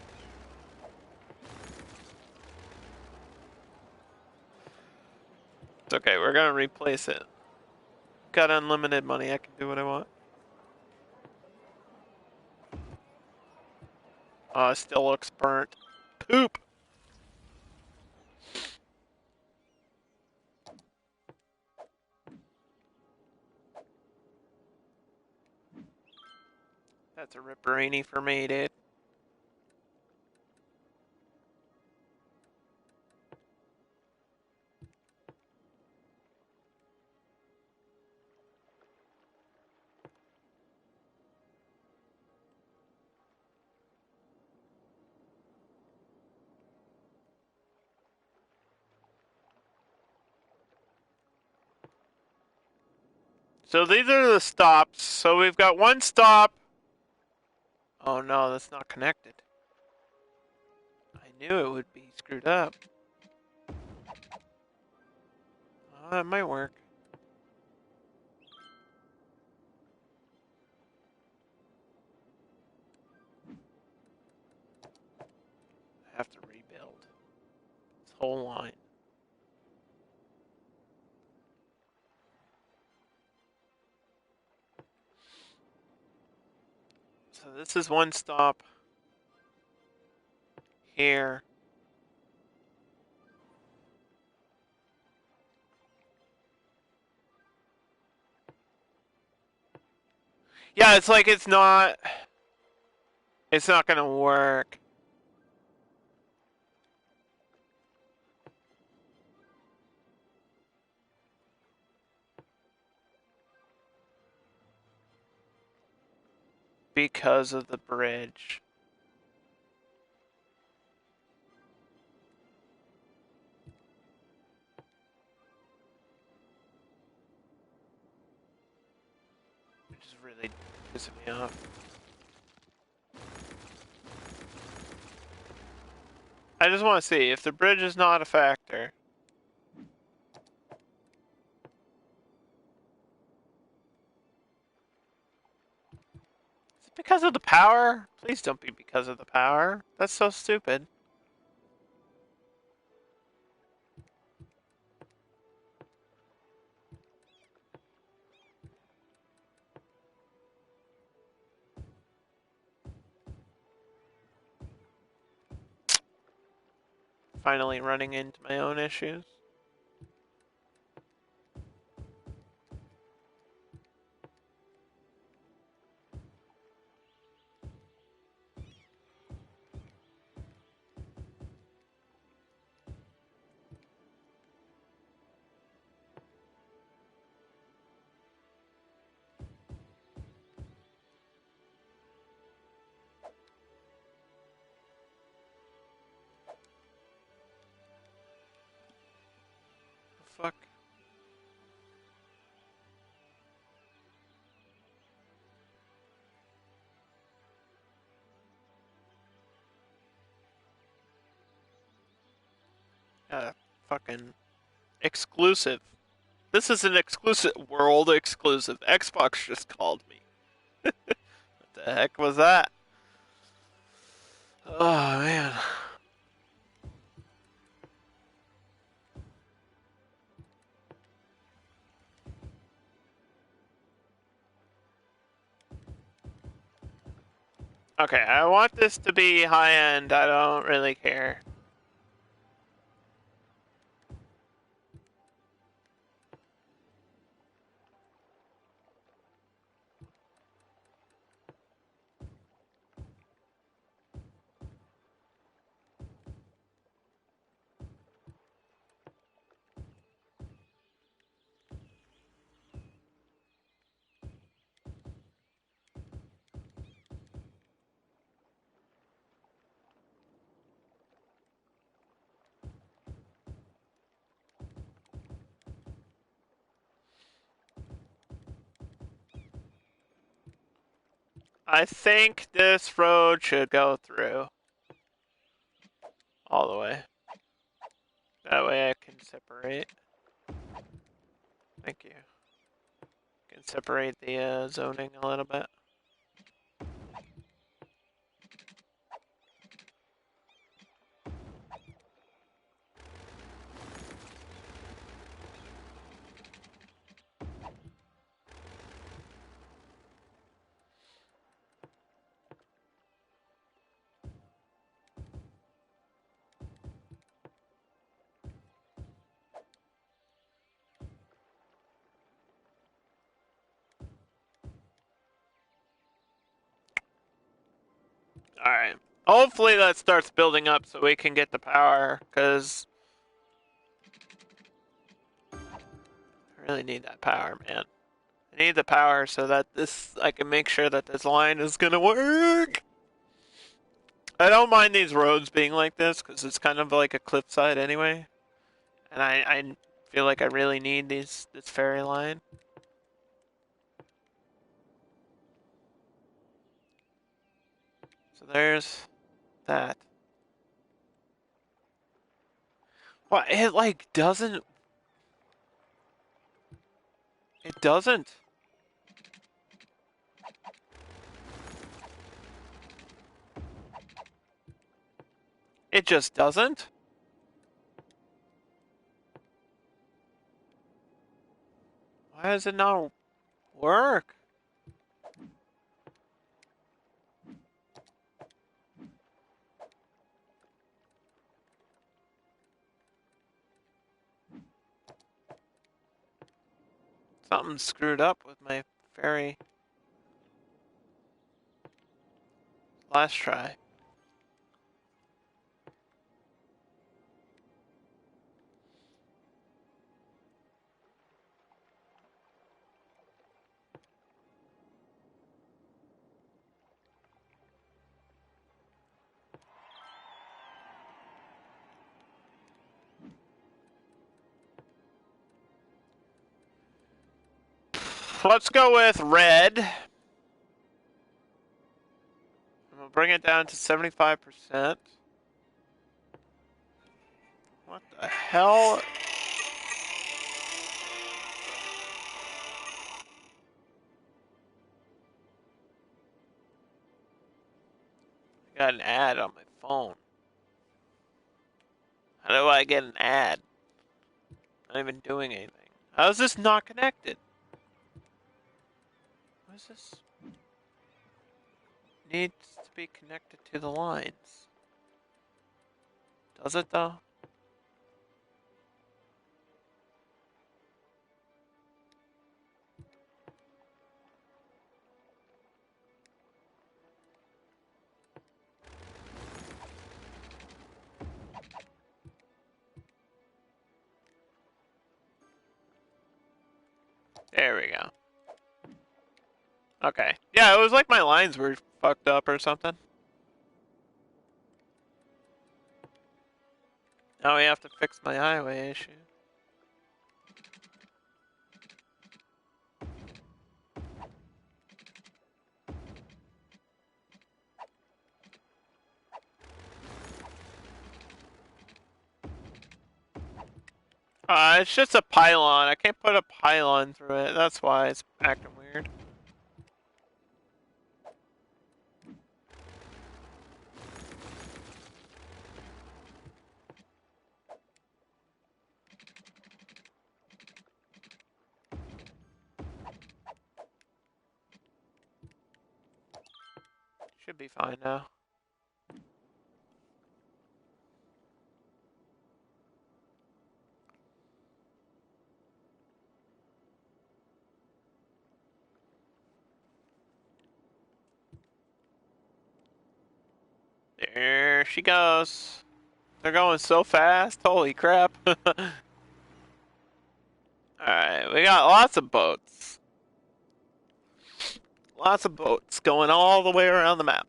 It's okay, we're gonna replace it. Got unlimited money, I can do what I want. Oh, it still looks burnt. Poop! That's a ripperini for me, dude. So these are the stops. So we've got one stop. Oh no, that's not connected. I knew it would be screwed up. Oh, that might work. I have to rebuild this whole line. So this is one stop here. Yeah, it's like it's not gonna work. Because of the bridge. Which is really pissing me off. I just want to see if the bridge is not a factor. It's Because of the power? Please don't be because of the power. That's so stupid. Finally running into my own issues. Fuck. Fucking exclusive. This is an exclusive, world exclusive. Xbox just called me. What the heck was that? Oh man. Okay, I want this to be high end. I don't really care. I think this road should go through all the way. That way I can separate. Thank you. Can separate the zoning a little bit. Alright. Hopefully that starts building up so we can get the power, because I really need that power, man. I need the power so that I can make sure that this line is gonna work. I don't mind these roads being like this, because it's kind of like a cliffside anyway. And I feel like I really need this ferry line. So there's that. Well, it like doesn't. It doesn't. It just doesn't. Why does it not work? Something screwed up with my ferry. Last try. Let's go with red. We'll bring it down to 75%. What the hell? Got an ad on my phone. How do I get an ad? Not even doing anything. How is this not connected? What is this? Needs to be connected to the lines. Does it though? There we go. Okay. Yeah, it was like my lines were fucked up or something. Now we have to fix my highway issue. It's just a pylon. I can't put a pylon through it. That's why it's acting weird. Should be fine now. There she goes. They're going so fast. Holy crap. Alright, we got lots of boats. Lots of boats going all the way around the map.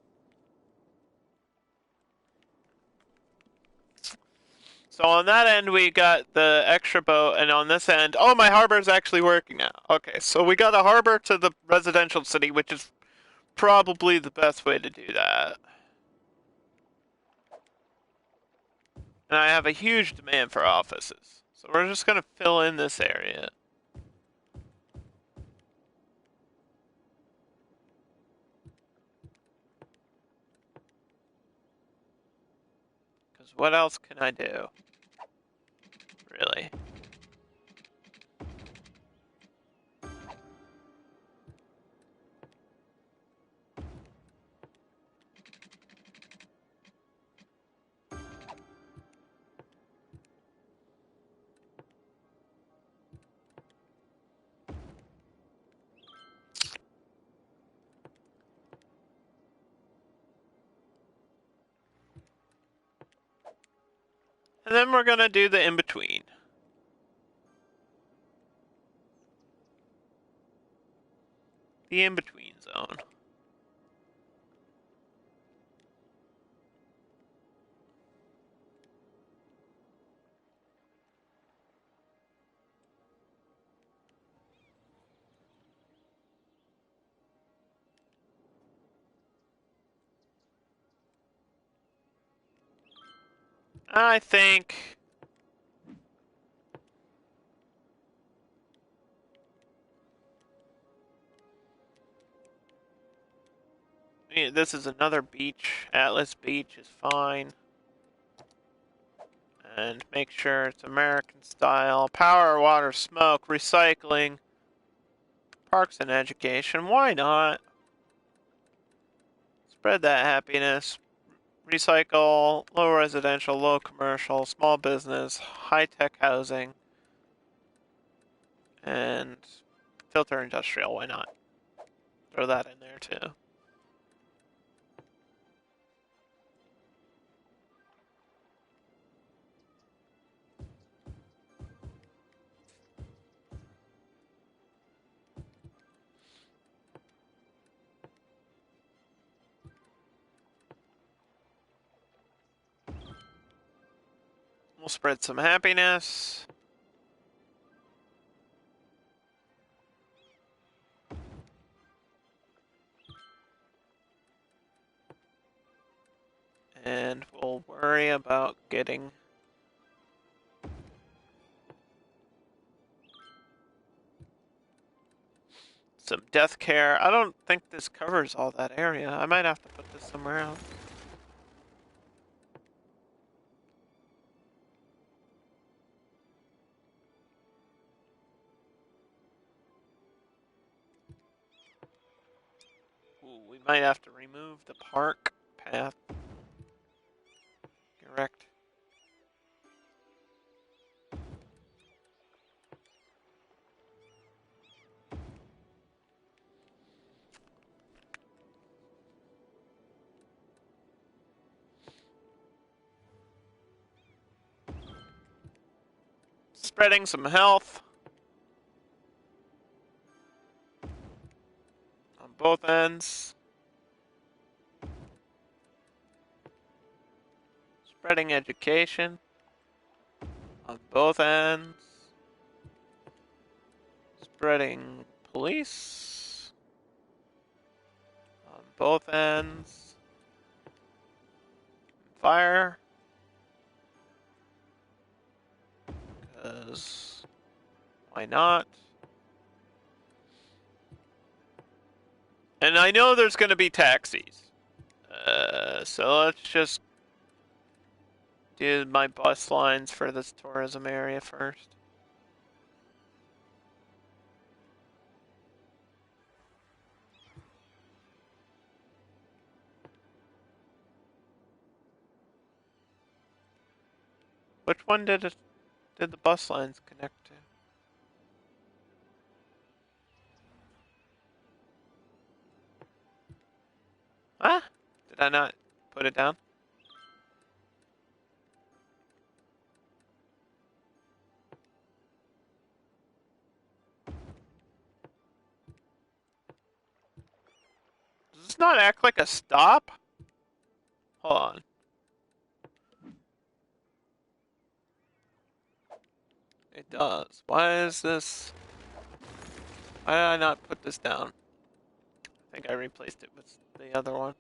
So on that end, we got the extra boat, and on this end, oh, my harbor's actually working now. Okay, so we got a harbor to the residential city, which is probably the best way to do that. And I have a huge demand for offices. So we're just going to fill in this area. Because what else can I do? Really? And then we're going to do the in-between. The in-between zone. I think... yeah, this is another beach. Atlas Beach is fine. And make sure it's American style. Power, water, smoke, recycling, parks and education. Why not? Spread that happiness. Recycle, low residential, low commercial, small business, high-tech housing, and filter industrial. Why not? Throw that in there too. We'll spread some happiness. And we'll worry about getting some death care. I don't think this covers all that area. I might have to put this somewhere else. we might have to remove the park path. Correct. Spreading some health on both ends. Spreading education on both ends. Spreading police on both ends. Fire. Because why not? And I know there's going to be taxis. So let's just do my bus lines for this tourism area first. Which one did the bus lines connect to? Ah, did I not put it down? Does this not act like a stop? Hold on. It does. Why is this? Why did I not put this down? I think I replaced it with the other one.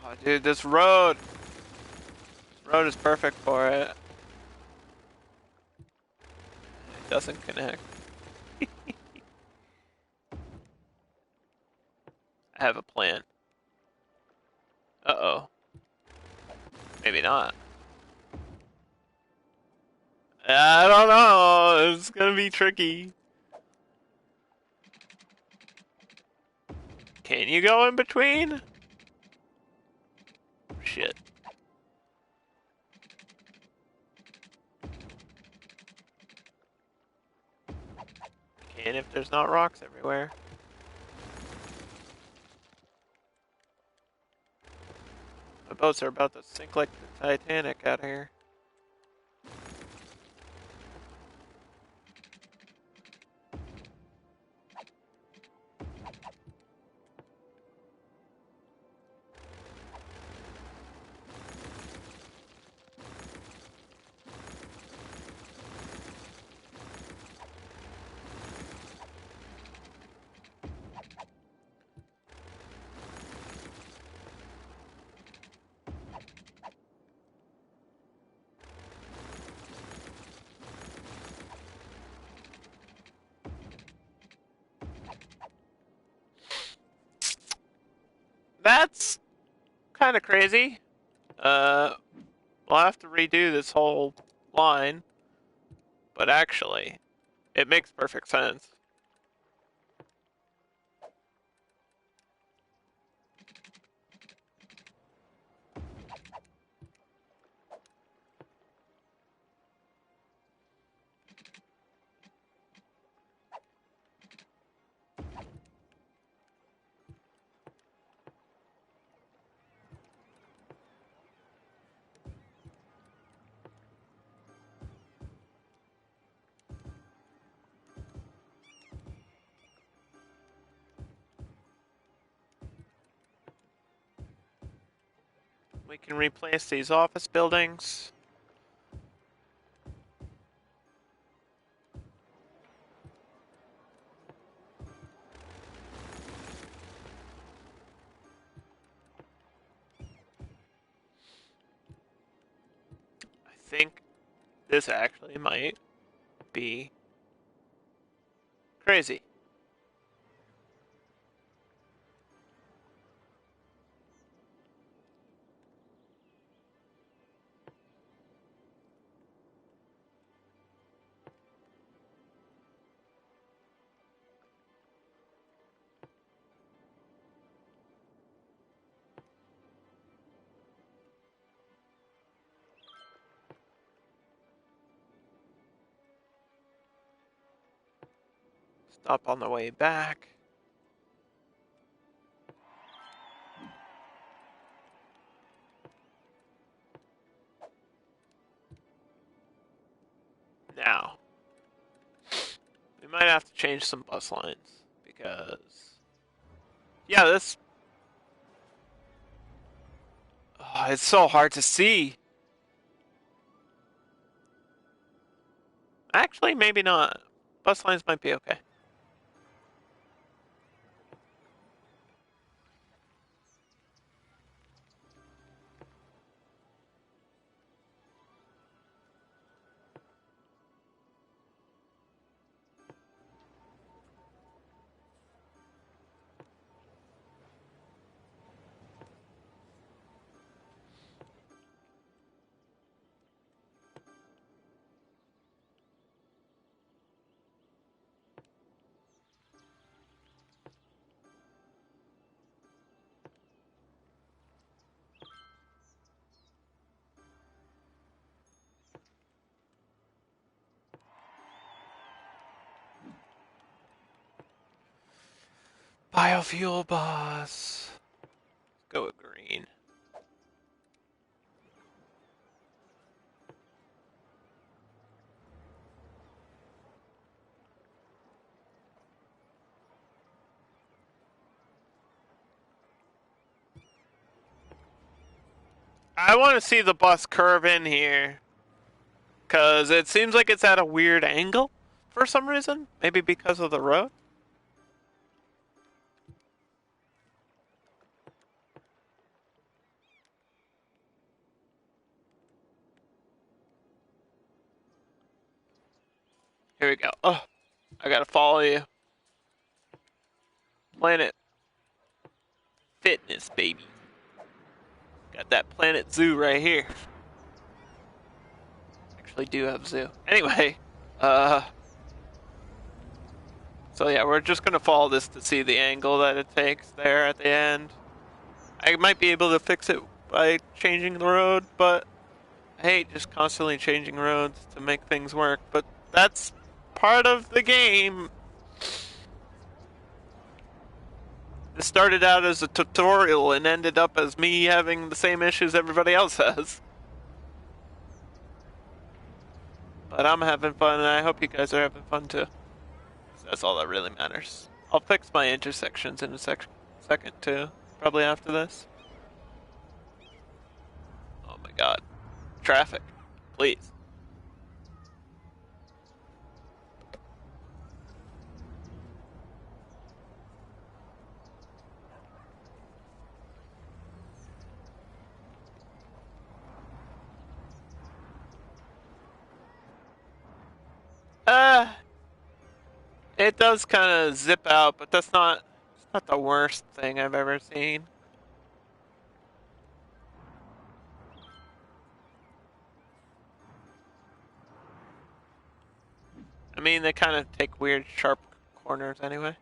Oh, dude, this road is perfect for it. It doesn't connect. I have a plan. Uh-oh. Maybe not. I don't know. It's gonna be tricky. Can you go in between? Shit. Can if there's not rocks everywhere. My boats are about to sink like the Titanic out here. That's kind of crazy. Uh, we'll have to redo this whole line, but actually, it makes perfect sense. We can replace these office buildings. I think this actually might be crazy. Stop on the way back. Now, we might have to change some bus lines because, yeah, this. Oh, it's so hard to see. Actually, maybe not. Bus lines might be okay. Biofuel bus. Go with green. I want to see the bus curve in here. Because it seems like it's at a weird angle for some reason. Maybe because of the road. Here we go. Oh, I gotta follow you. Planet Fitness, baby. Got that Planet Zoo right here. Actually do have zoo. Anyway, so yeah, we're just gonna follow this to see the angle that it takes there at the end. I might be able to fix it by changing the road, but I hate just constantly changing roads to make things work. But that's part of the game. It started out as a tutorial and ended up as me having the same issues everybody else has. But I'm having fun, and I hope you guys are having fun too. That's all that really matters. I'll fix my intersections in a second too. Probably after this. Oh my god. Traffic. Please. Uh, it does kind of zip out, but it's not the worst thing I've ever seen. I mean, they kind of take weird, sharp corners anyway.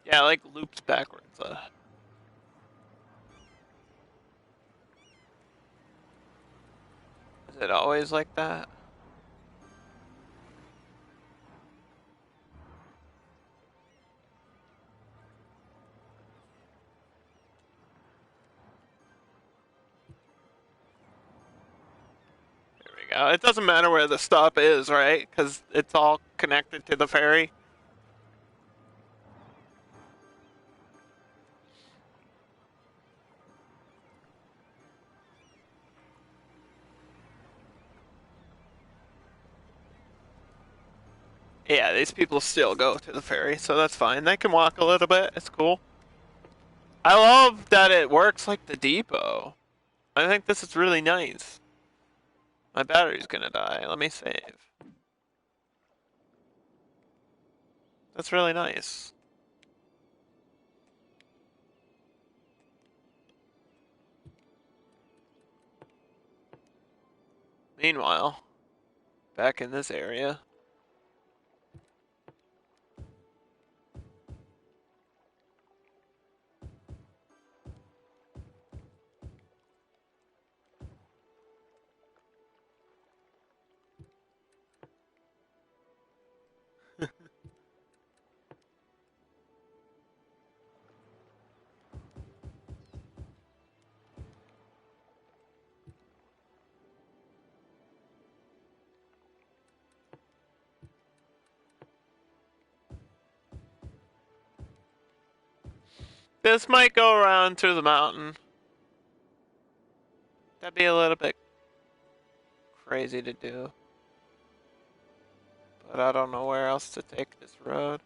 Yeah, like loops backwards. Is it always like that? There we go. It doesn't matter where the stop is, right? Because it's all connected to the ferry. Yeah, these people still go to the ferry, so that's fine. They can walk a little bit. It's cool. I love that it works like the depot. I think this is really nice. My battery's gonna die. Let me save. That's really nice. Meanwhile, back in this area. This might go around through the mountain. That'd be a little bit crazy to do. But I don't know where else to take this road.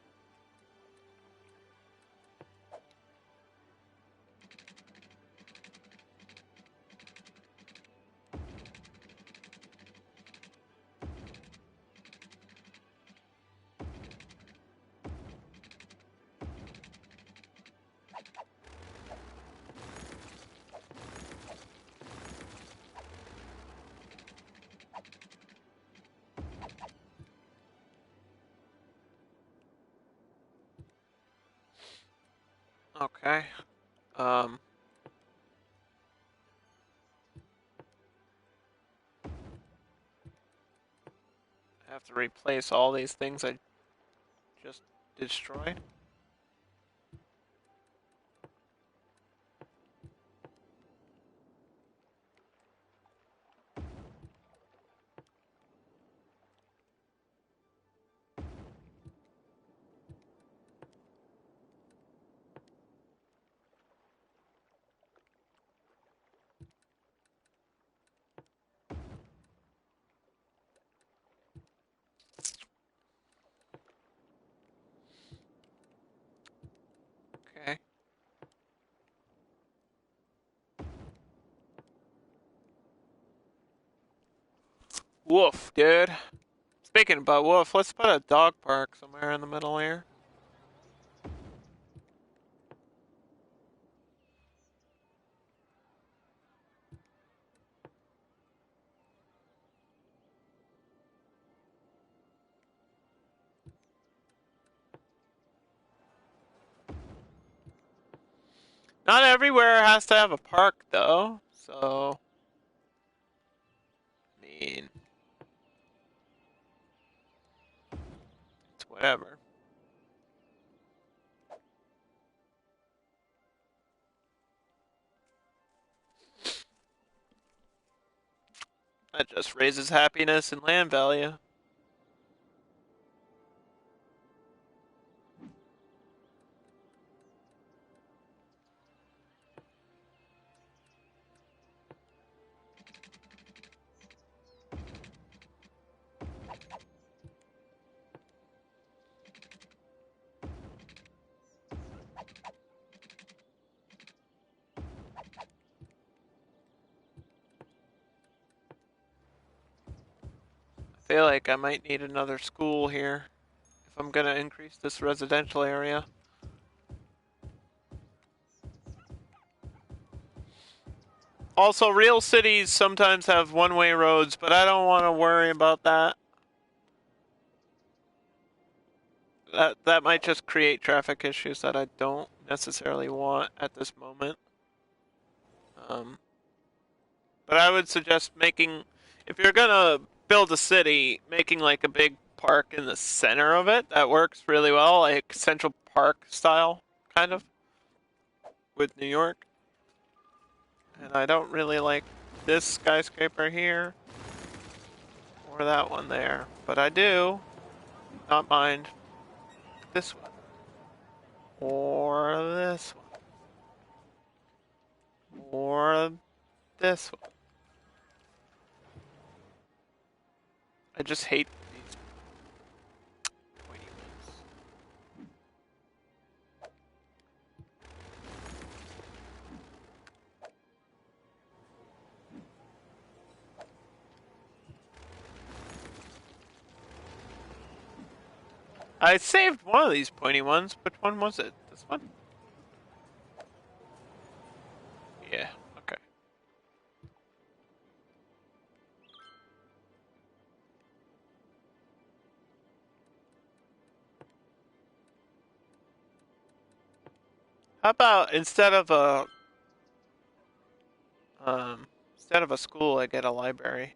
Okay. Um. I have to replace all these things I just destroyed. Okay. Woof, dude. Speaking about woof, let's put a dog park somewhere in the middle here. Not everywhere has to have a park, though. So, I mean, it's whatever. That just raises happiness and land value. I feel like I might need another school here if I'm gonna increase this residential area. Also, real cities sometimes have one-way roads, but I don't want to worry about that. That might just create traffic issues that I don't necessarily want at this moment. Um, but I would suggest making, if you're gonna build a city, making like a big park in the center of it. That works really well, like Central Park style, kind of, with New York. And I don't really like this skyscraper here or that one there, but I do not mind this one or this one or this one. I just hate these pointy ones. I saved one of these pointy ones. Which one was it? This one? Yeah, okay. How about instead of a school, I get a library?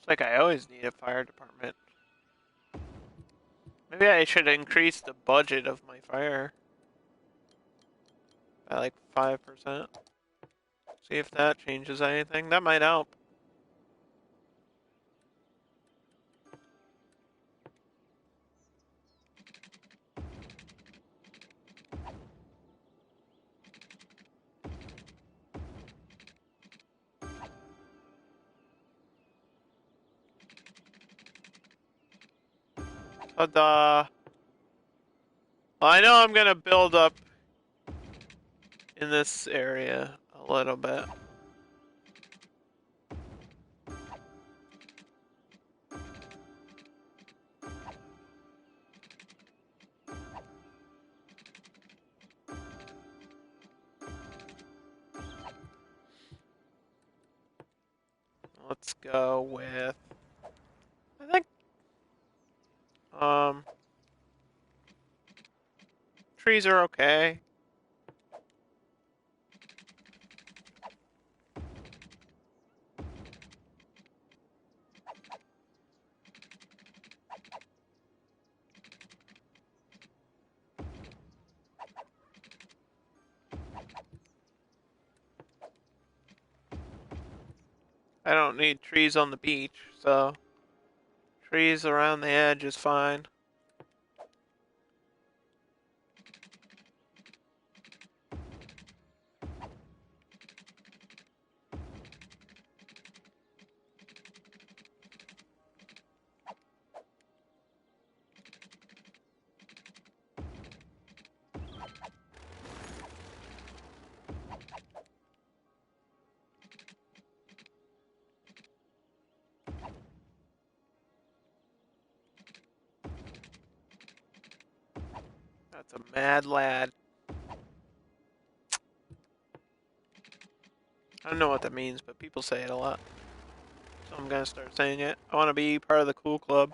It's like I always need a fire department. Maybe I should increase the budget of my fire by like 5%. See if that changes anything. That might help. But well, I know I'm gonna build up in this area a little bit. Let's go with, I think, um, trees are okay. I don't need trees on the beach, so trees around the edge is fine. That's a mad lad. I don't know what that means, but people say it a lot. So I'm gonna start saying it. I want to be part of the cool club.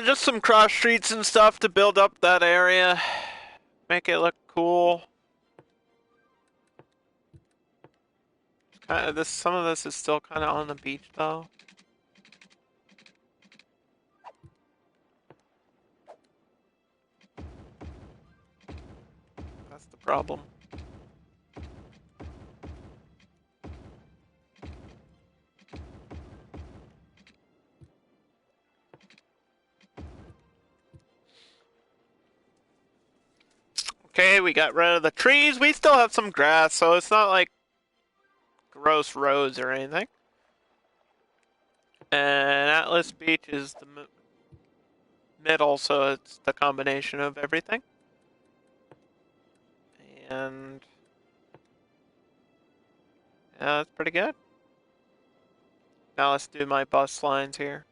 Just some cross streets and stuff to build up that area. Make it look cool. Kind of this. Some of this is still kind of on the beach though. That's the problem. Okay, we got rid of the trees. We still have some grass, so it's not like gross roads or anything. And Atlas Beach is the middle, so it's the combination of everything. And yeah, that's pretty good. Now let's do my bus lines here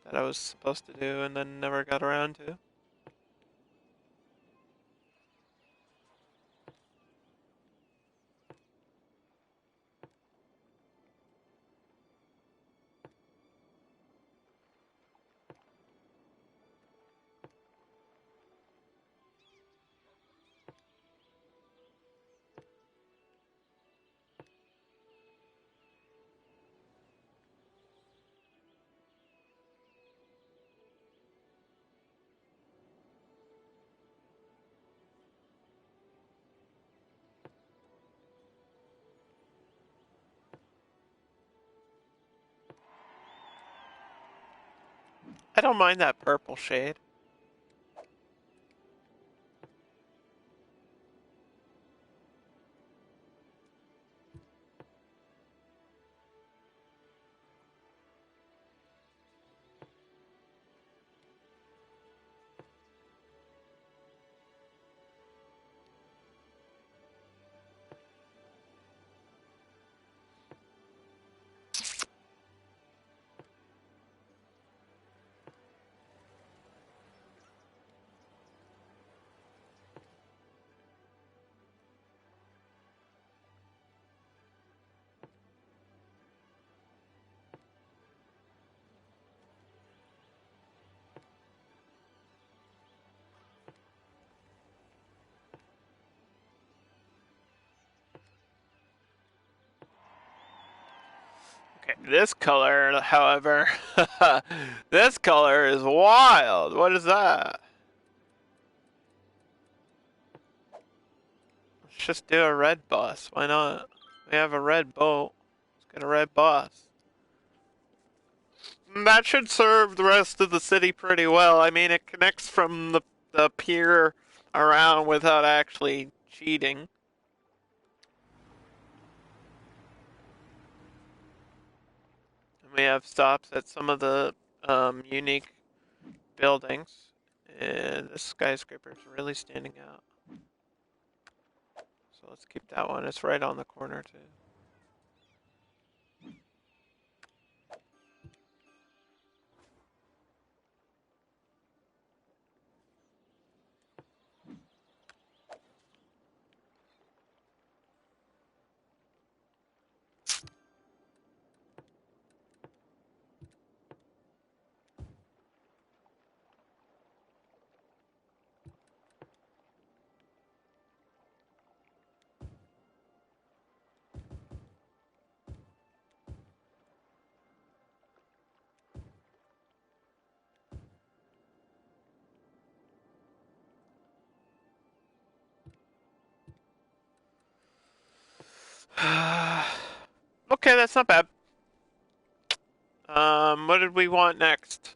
that I was supposed to do and then never got around to. I don't mind that purple shade. Okay, this color, however, this color is wild. What is that? Let's just do a red bus. Why not? We have a red boat. Let's get a red bus. That should serve the rest of the city pretty well. I mean, it connects from the pier around without actually cheating. And we have stops at some of the unique buildings. And this skyscraper is really standing out. So let's keep that one. It's right on the corner, too. Okay, that's not bad. What did we want next?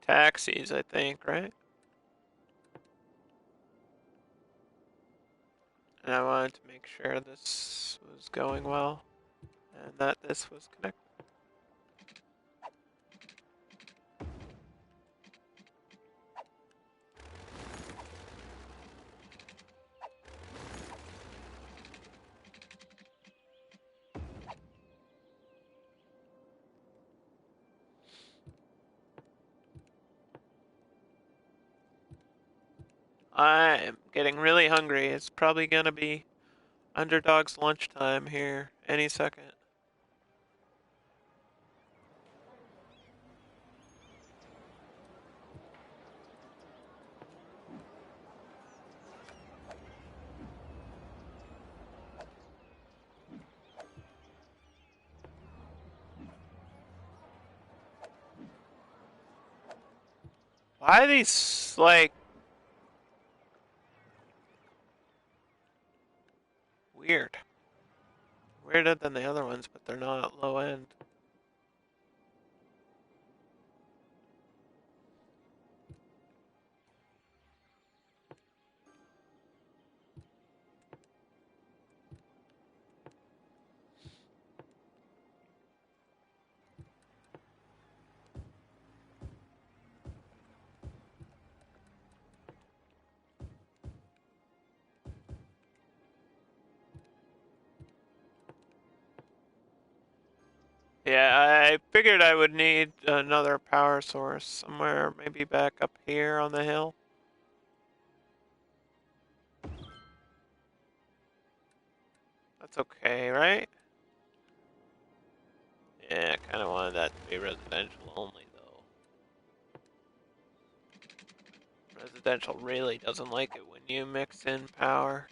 Taxis, I think, right? And I wanted to make sure this was going well and that this was connected. I'm getting really hungry. It's probably gonna be Underdog's lunchtime here any second. Why are these, like, weird? Weirder than the other ones, but they're not low end. Yeah, I figured I would need another power source somewhere, maybe back up here on the hill. That's okay, right? Yeah, I kind of wanted that to be residential only, though. Residential really doesn't like it when you mix in power.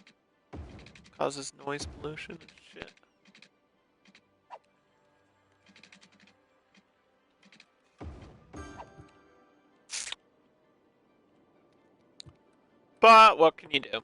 Causes noise pollution and shit. But what can you do?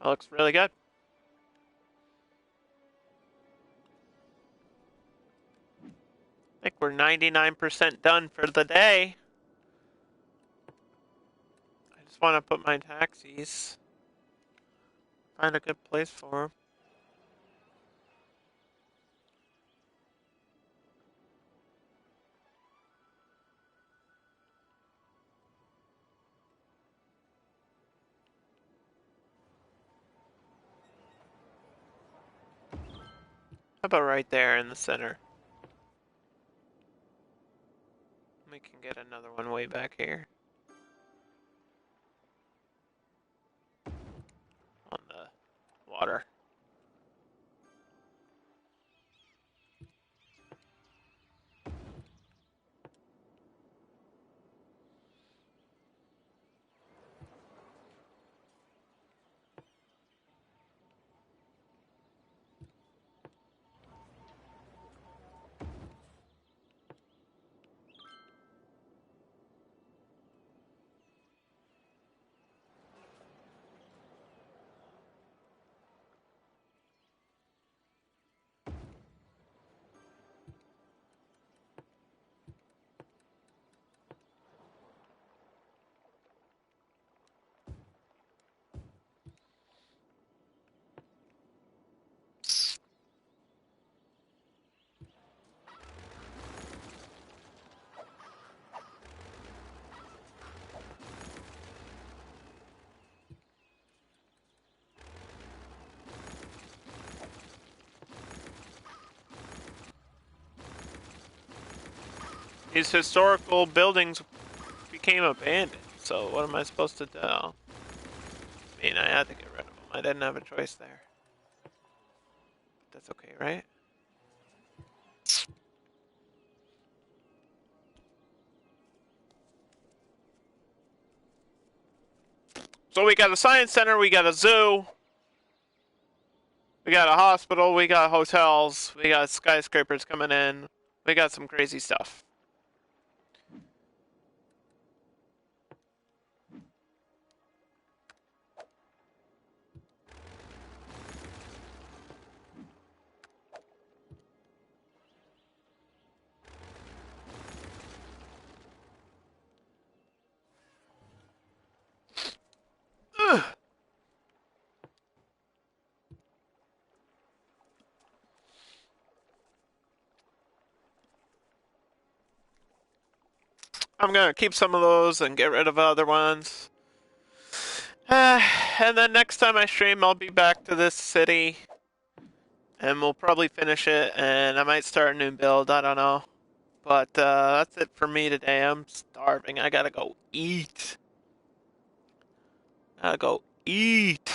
That looks really good. I think we're 99% done for the day. I just want to put my taxis. Find a good place for them. How about right there in the center? We can get another one way back here. On the water. These historical buildings became abandoned, so what am I supposed to do? I mean, I had to get rid of them. I didn't have a choice there. That's okay, right? So we got a science center, we got a zoo, we got a hospital, we got hotels, we got skyscrapers coming in, we got some crazy stuff. Ugh. I'm gonna keep some of those and get rid of other ones. And then next time I stream, I'll be back to this city. And we'll probably finish it, and I might start a new build, I don't know. But that's it for me today. I'm starving. I gotta go eat. Gotta go eat.